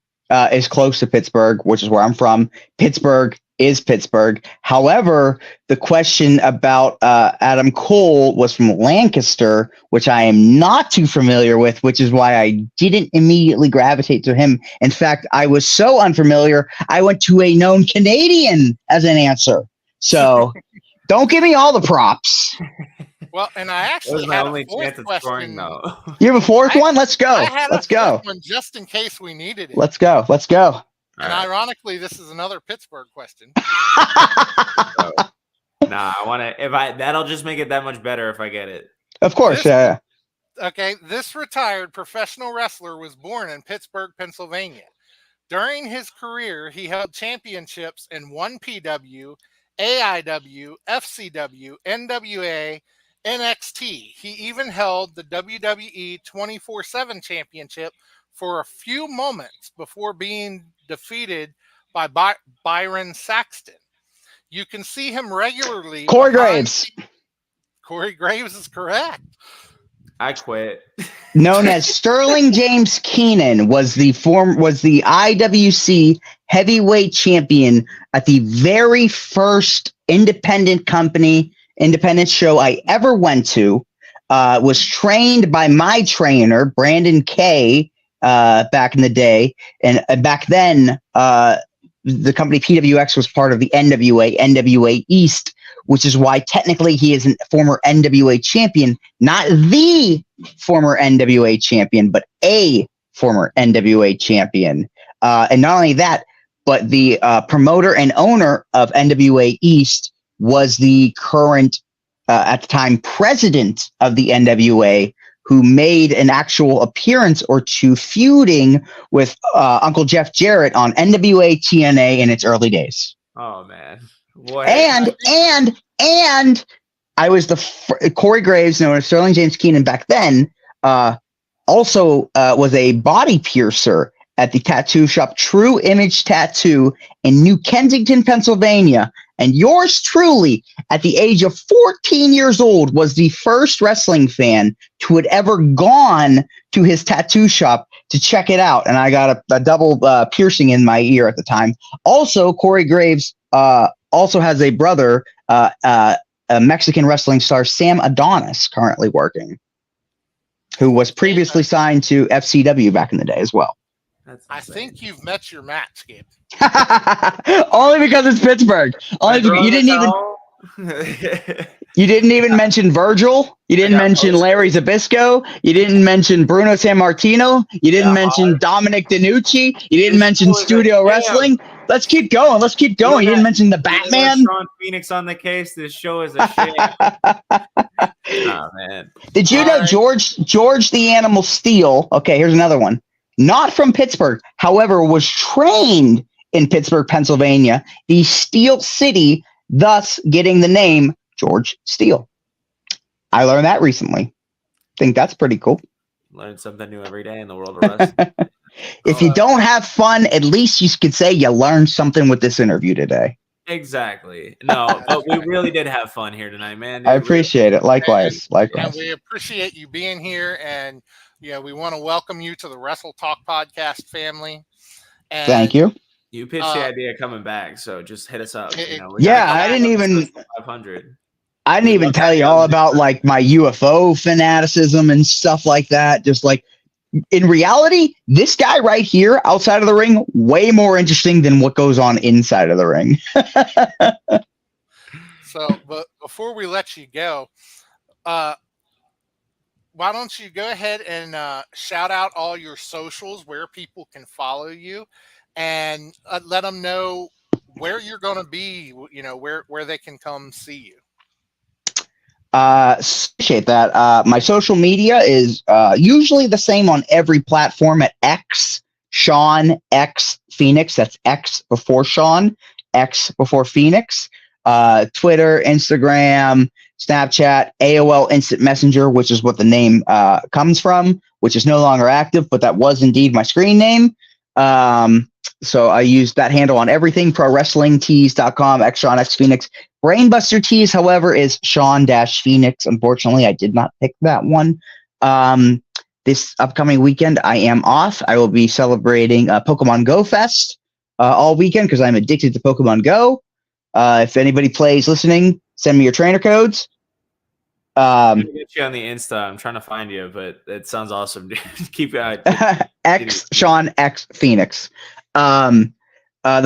is close to Pittsburgh, which is where I'm from. Pittsburgh is Pittsburgh. However, the question about Adam Cole was from Lancaster, which I am not too familiar with, which is why I didn't immediately gravitate to him. In fact, I was so unfamiliar, I went to a known Canadian as an answer. So don't give me all the props. Well, and I That actually was my had only a fourth chance at scoring, question. though. You have a fourth one? Let's go. I had Let's a go. fourth one just in case we needed it. Let's go. Let's go. And ironically, this is another Pittsburgh question. Nah, I want to. That'll just make it that much better if I get it. Of course. Okay, this retired professional wrestler was born in Pittsburgh, Pennsylvania. During his career, he held championships in 1PW, AIW, FCW, NWA, NXT. He even held the WWE 24/7 championship for a few moments before being defeated by Byron Saxton. You can see him regularly. Corey Graves. Corey Graves is correct. I quit. Known as Sterling James Keenan, was the IWC heavyweight champion at the very first independent show I ever went to. Was trained by my trainer, Brandon Kay, back in the day. And back then, the company PWX was part of the NWA East, which is why technically he is a former NWA champion, not the former NWA champion, but a former NWA champion. And not only that, but the promoter and owner of NWA East was the current, at the time, president of the NWA, who made an actual appearance or two feuding with Uncle Jeff Jarrett on NWA TNA in its early days. Oh, man. Boy, And I was Corey Graves, known as Sterling James Keenan back then, also was a body piercer at the tattoo shop True Image Tattoo in New Kensington, Pennsylvania. And yours truly, at the age of 14 years old, was the first wrestling fan who had ever gone to his tattoo shop to check it out. And I got a double piercing in my ear at the time. Also, Corey Graves also has a brother, a Mexican wrestling star, Sam Adonis, currently working, who was previously signed to FCW back in the day as well. I think you've met your match, Skip. Only because it's Pittsburgh. You didn't even mention Virgil. You didn't mention Larry Zbyszko. You didn't mention Bruno Sammartino. You didn't mention Dominic DiNucci. You didn't mention Studio Wrestling. Let's keep going. You didn't mention the Batman. Shawn Phoenix on the case. This show is a shit. Oh, man. Did you know George the Animal Steel? Okay, here's another one. Not from Pittsburgh, however, was trained in Pittsburgh, Pennsylvania, the Steel City, thus getting the name George Steele. I learned that recently. Think that's pretty cool. Learn something new every day in the world of wrestling. If you don't have fun, at least you could say you learned something with this interview today. Exactly. No, but we really did have fun here tonight, man. I appreciate it. Likewise. And we appreciate you being here. And we want to welcome you to the Wrestle Talk podcast family. And thank you. You pitched the idea of coming back, so just hit us up. I didn't even 500. I didn't even tell you all about like my UFO fanaticism and stuff like that. Just like in reality, this guy right here outside of the ring, way more interesting than what goes on inside of the ring. But before we let you go, why don't you go ahead and shout out all your socials, where people can follow you, and let them know where you're going to be, where they can come see you. Appreciate that. My social media is usually the same on every platform at X, Shawn X Phoenix. That's X before Shawn, X before Phoenix. Twitter, Instagram, Snapchat, AOL Instant Messenger, which is what the name comes from, which is no longer active, but that was indeed my screen name. So I use that handle on everything. ProWrestlingTees.com, X Shawn X Phoenix. Brainbuster Tees, however, is Shawn-Phoenix. Unfortunately, I did not pick that one. This upcoming weekend, I am off. I will be celebrating Pokemon Go Fest all weekend because I'm addicted to Pokemon Go. If anybody plays listening, send me your trainer codes. I'm gonna get you on the Insta. I'm trying to find you, but it sounds awesome. Keep X Shawn X Phoenix. The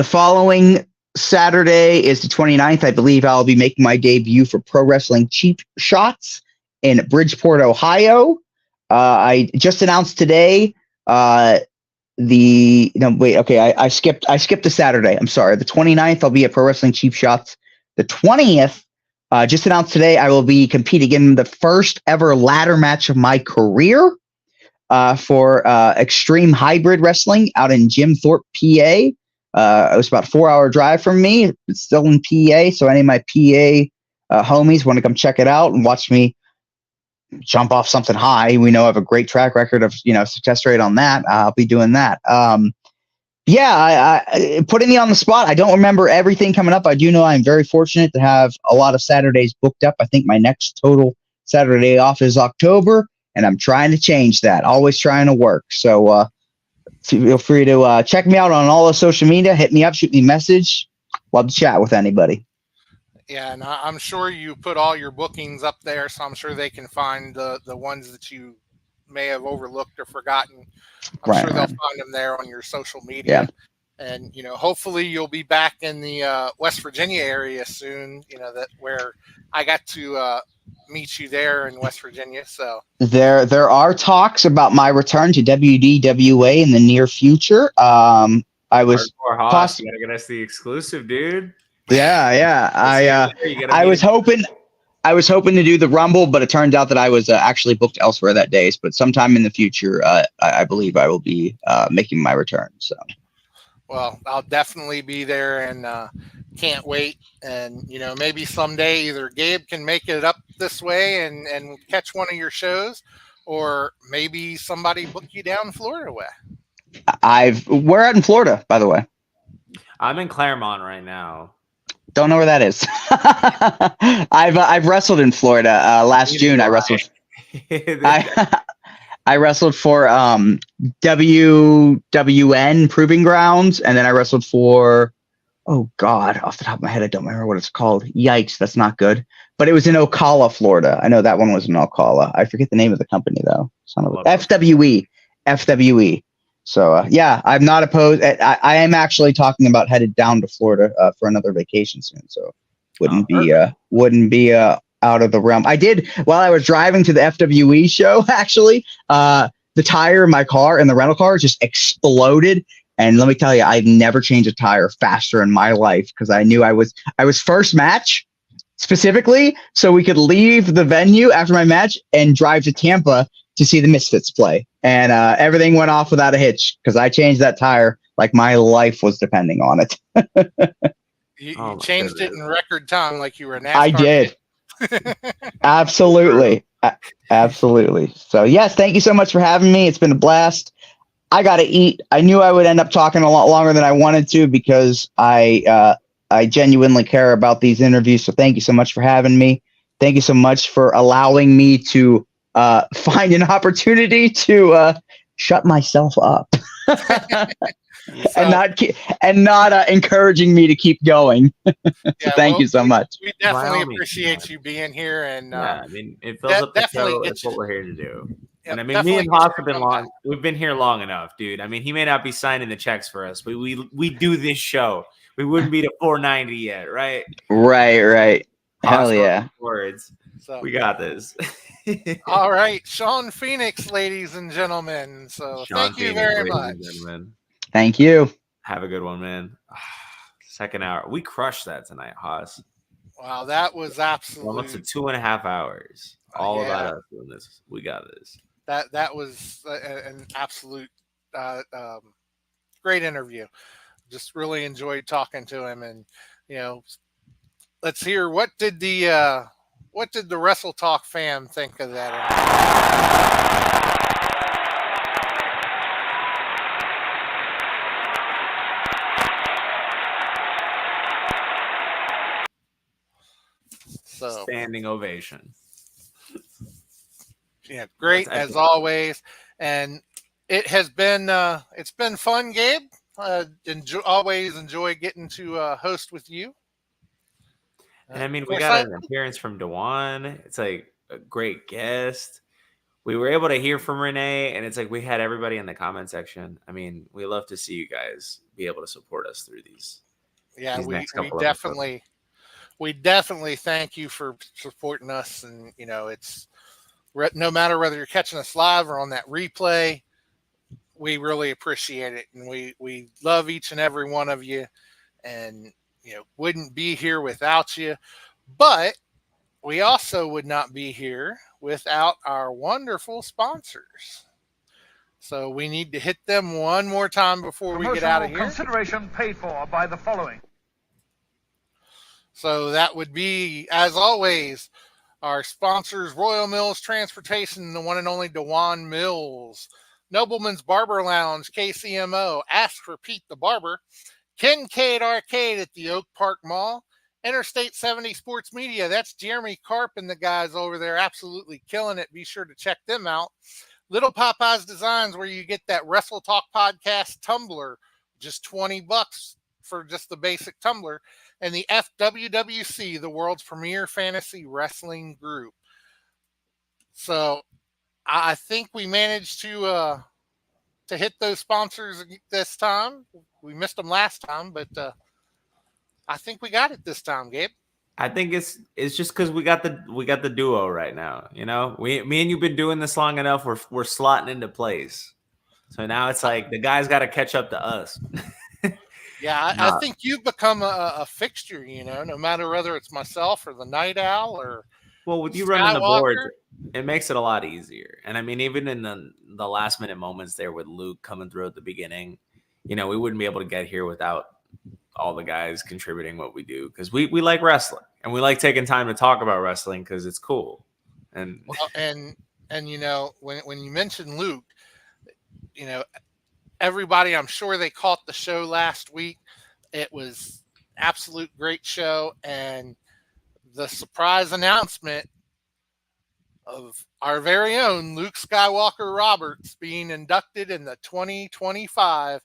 following Saturday is the 29th. I believe I'll be making my debut for Pro Wrestling Cheap Shots in Bridgeport, Ohio. I just announced today. I skipped the Saturday. I'm sorry. The 29th, I'll be at Pro Wrestling Cheap Shots. The 20th, just announced today, I will be competing in the first ever ladder match of my career for Extreme Hybrid Wrestling out in Jim Thorpe, PA. It was about a 4-hour drive from me. It's still in PA, so any of my PA homies want to come check it out and watch me jump off something high. We know I have a great track record of success rate on that. I'll be doing that. I putting me on the spot. I don't remember everything coming up. I do know I'm very fortunate to have a lot of Saturdays booked up. I think my next total Saturday off is October, and I'm trying to change that. Always trying to work. So feel free to check me out on all the social media. Hit me up, shoot me a message. Love to chat with anybody. Yeah, and I'm sure you put all your bookings up there, so I'm sure they can find the ones that you may have overlooked or forgotten. I'm sure they'll find them there on your social media. Yeah. And, hopefully you'll be back in the West Virginia area soon, that where I got to meet you there in West Virginia. So there are talks about my return to WDWA in the near future. I was you gotta get us the exclusive, dude. Yeah. I was hoping to do the Rumble, but it turned out that I was actually booked elsewhere that day. But sometime in the future, I believe I will be making my return. So, well, I'll definitely be there and can't wait. And maybe someday either Gabe can make it up this way and catch one of your shows, or maybe somebody book you down Florida way. We're out in Florida, by the way. I'm in Claremont right now. Don't know where that is. I've wrestled in Florida. Last June, I wrestled. I wrestled for WWN Proving Grounds, and then I wrestled for. Oh God, off the top of my head, I don't remember what it's called. Yikes, that's not good. But it was in Ocala, Florida. I know that one was in Ocala. I forget the name of the company though. FWE. So I'm not opposed. I am actually talking about headed down to Florida for another vacation soon. So wouldn't be out of the realm. I did while I was driving to the FWE show. Actually, the tire in my car in the rental car just exploded. And let me tell you, I've never changed a tire faster in my life because I knew I was first match specifically, so we could leave the venue after my match and drive to Tampa to see the Misfits play. And everything went off without a hitch because I changed that tire like my life was depending on it. You changed it in record time like you were a NASCAR. I did. Absolutely. Absolutely. So, yes, thank you so much for having me. It's been a blast. I got to eat. I knew I would end up talking a lot longer than I wanted to because I genuinely care about these interviews. So thank you so much for having me. Thank you so much for allowing me to find an opportunity to shut myself up and not encouraging me to keep going. So thank you so much. We definitely appreciate you being here, and it fills up the show. That's what we're here to do. Yep, and me and Haas have been long. We've been here long enough, dude. He may not be signing the checks for us, but we do this show. We wouldn't be to 490 yet, right? Right. Hell yeah. Words. So we got this. All right, Shawn Phoenix, ladies and gentlemen. So thank you very much. Thank you. Have a good one, man. Second hour. We crushed that tonight, Haas. Wow, that was absolutely almost 2.5 hours. All about us doing this. We got this. That was an absolute great interview. Just really enjoyed talking to him, and let's hear what did the Wrestle Talk fam think of that interview. So standing ovation. Yeah, great as always, and it has been it's been fun, Gabe. Always enjoy getting to host with you. And we got an appearance from Dewan. It's like a great guest. We were able to hear from Renee, and it's like we had everybody in the comment section. We love to see you guys be able to support us through these. Yeah, we definitely thank you for supporting us, and it's no matter whether you're catching us live or on that replay, we really appreciate it. And we love each and every one of you, and, wouldn't be here without you. But we also would not be here without our wonderful sponsors. So we need to hit them one more time before we get out of here. Consideration paid for by the following. So that would be, as always, our sponsors, Royal Mills Transportation, the one and only Dewan Mills, Nobleman's Barber Lounge, KCMO, Ask for Pete the Barber, Kincaid Arcade at the Oak Park Mall, Interstate 70 Sports Media. That's Jeremy Karp and the guys over there absolutely killing it. Be sure to check them out. Little Popeyes Designs, where you get that Wrestle Talk podcast tumbler, just $20 for just the basic tumbler. And the FWWC, the world's premier fantasy wrestling group. So I think we managed to hit those sponsors this time. We missed them last time, but I think we got it this time, Gabe. I think it's just because we got the duo right now. Me and you've been doing this long enough. We're slotting into place. So now it's like the guys got to catch up to us. Yeah, I think you've become a fixture, no matter whether it's myself or the Night Owl or with you running the boards, it makes it a lot easier. And I mean, even in the last minute moments there with Luke coming through at the beginning, we wouldn't be able to get here without all the guys contributing what we do, because we like wrestling and we like taking time to talk about wrestling because it's cool. And when you mentioned Luke, everybody, I'm sure they caught the show last week. It was absolute great show, and the surprise announcement of our very own Luke Skywalker Roberts being inducted in the 2025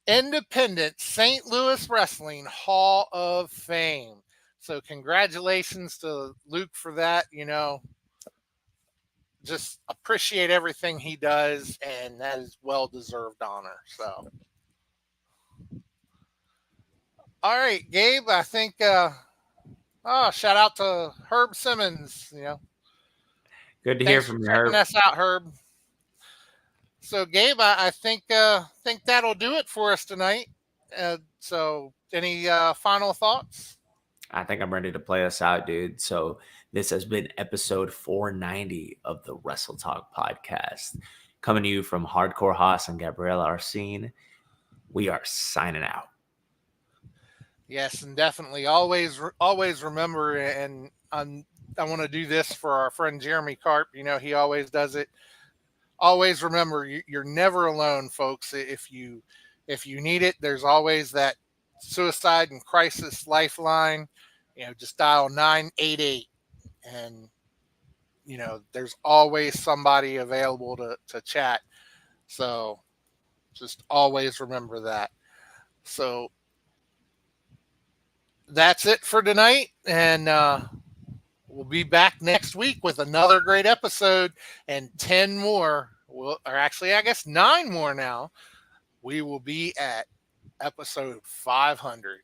Independent St. Louis Wrestling Hall of Fame. So congratulations to Luke for that. Just appreciate everything he does, and that is well-deserved honor. So, all right, Gabe, I think, shout out to Herb Simmons, Good to hear from you, Herb. Checking us out, Herb. So, Gabe, I think that'll do it for us tonight. So, any final thoughts? I think I'm ready to play us out, dude. So this has been episode 490 of the Wrestle Talk podcast, coming to you from Hardcore Haas and Gabrielle Arsene. We are signing out. Yes, and definitely always remember, and I want to do this for our friend Jeremy Karp. He always does it. Always remember, you're never alone, folks. If you need it, there's always that suicide and crisis lifeline. Just dial 988, and there's always somebody available to chat. So just always remember that. So that's it for tonight, and we'll be back next week with another great episode and 10 more. Or actually, I guess 9 more now. We will be at episode 500.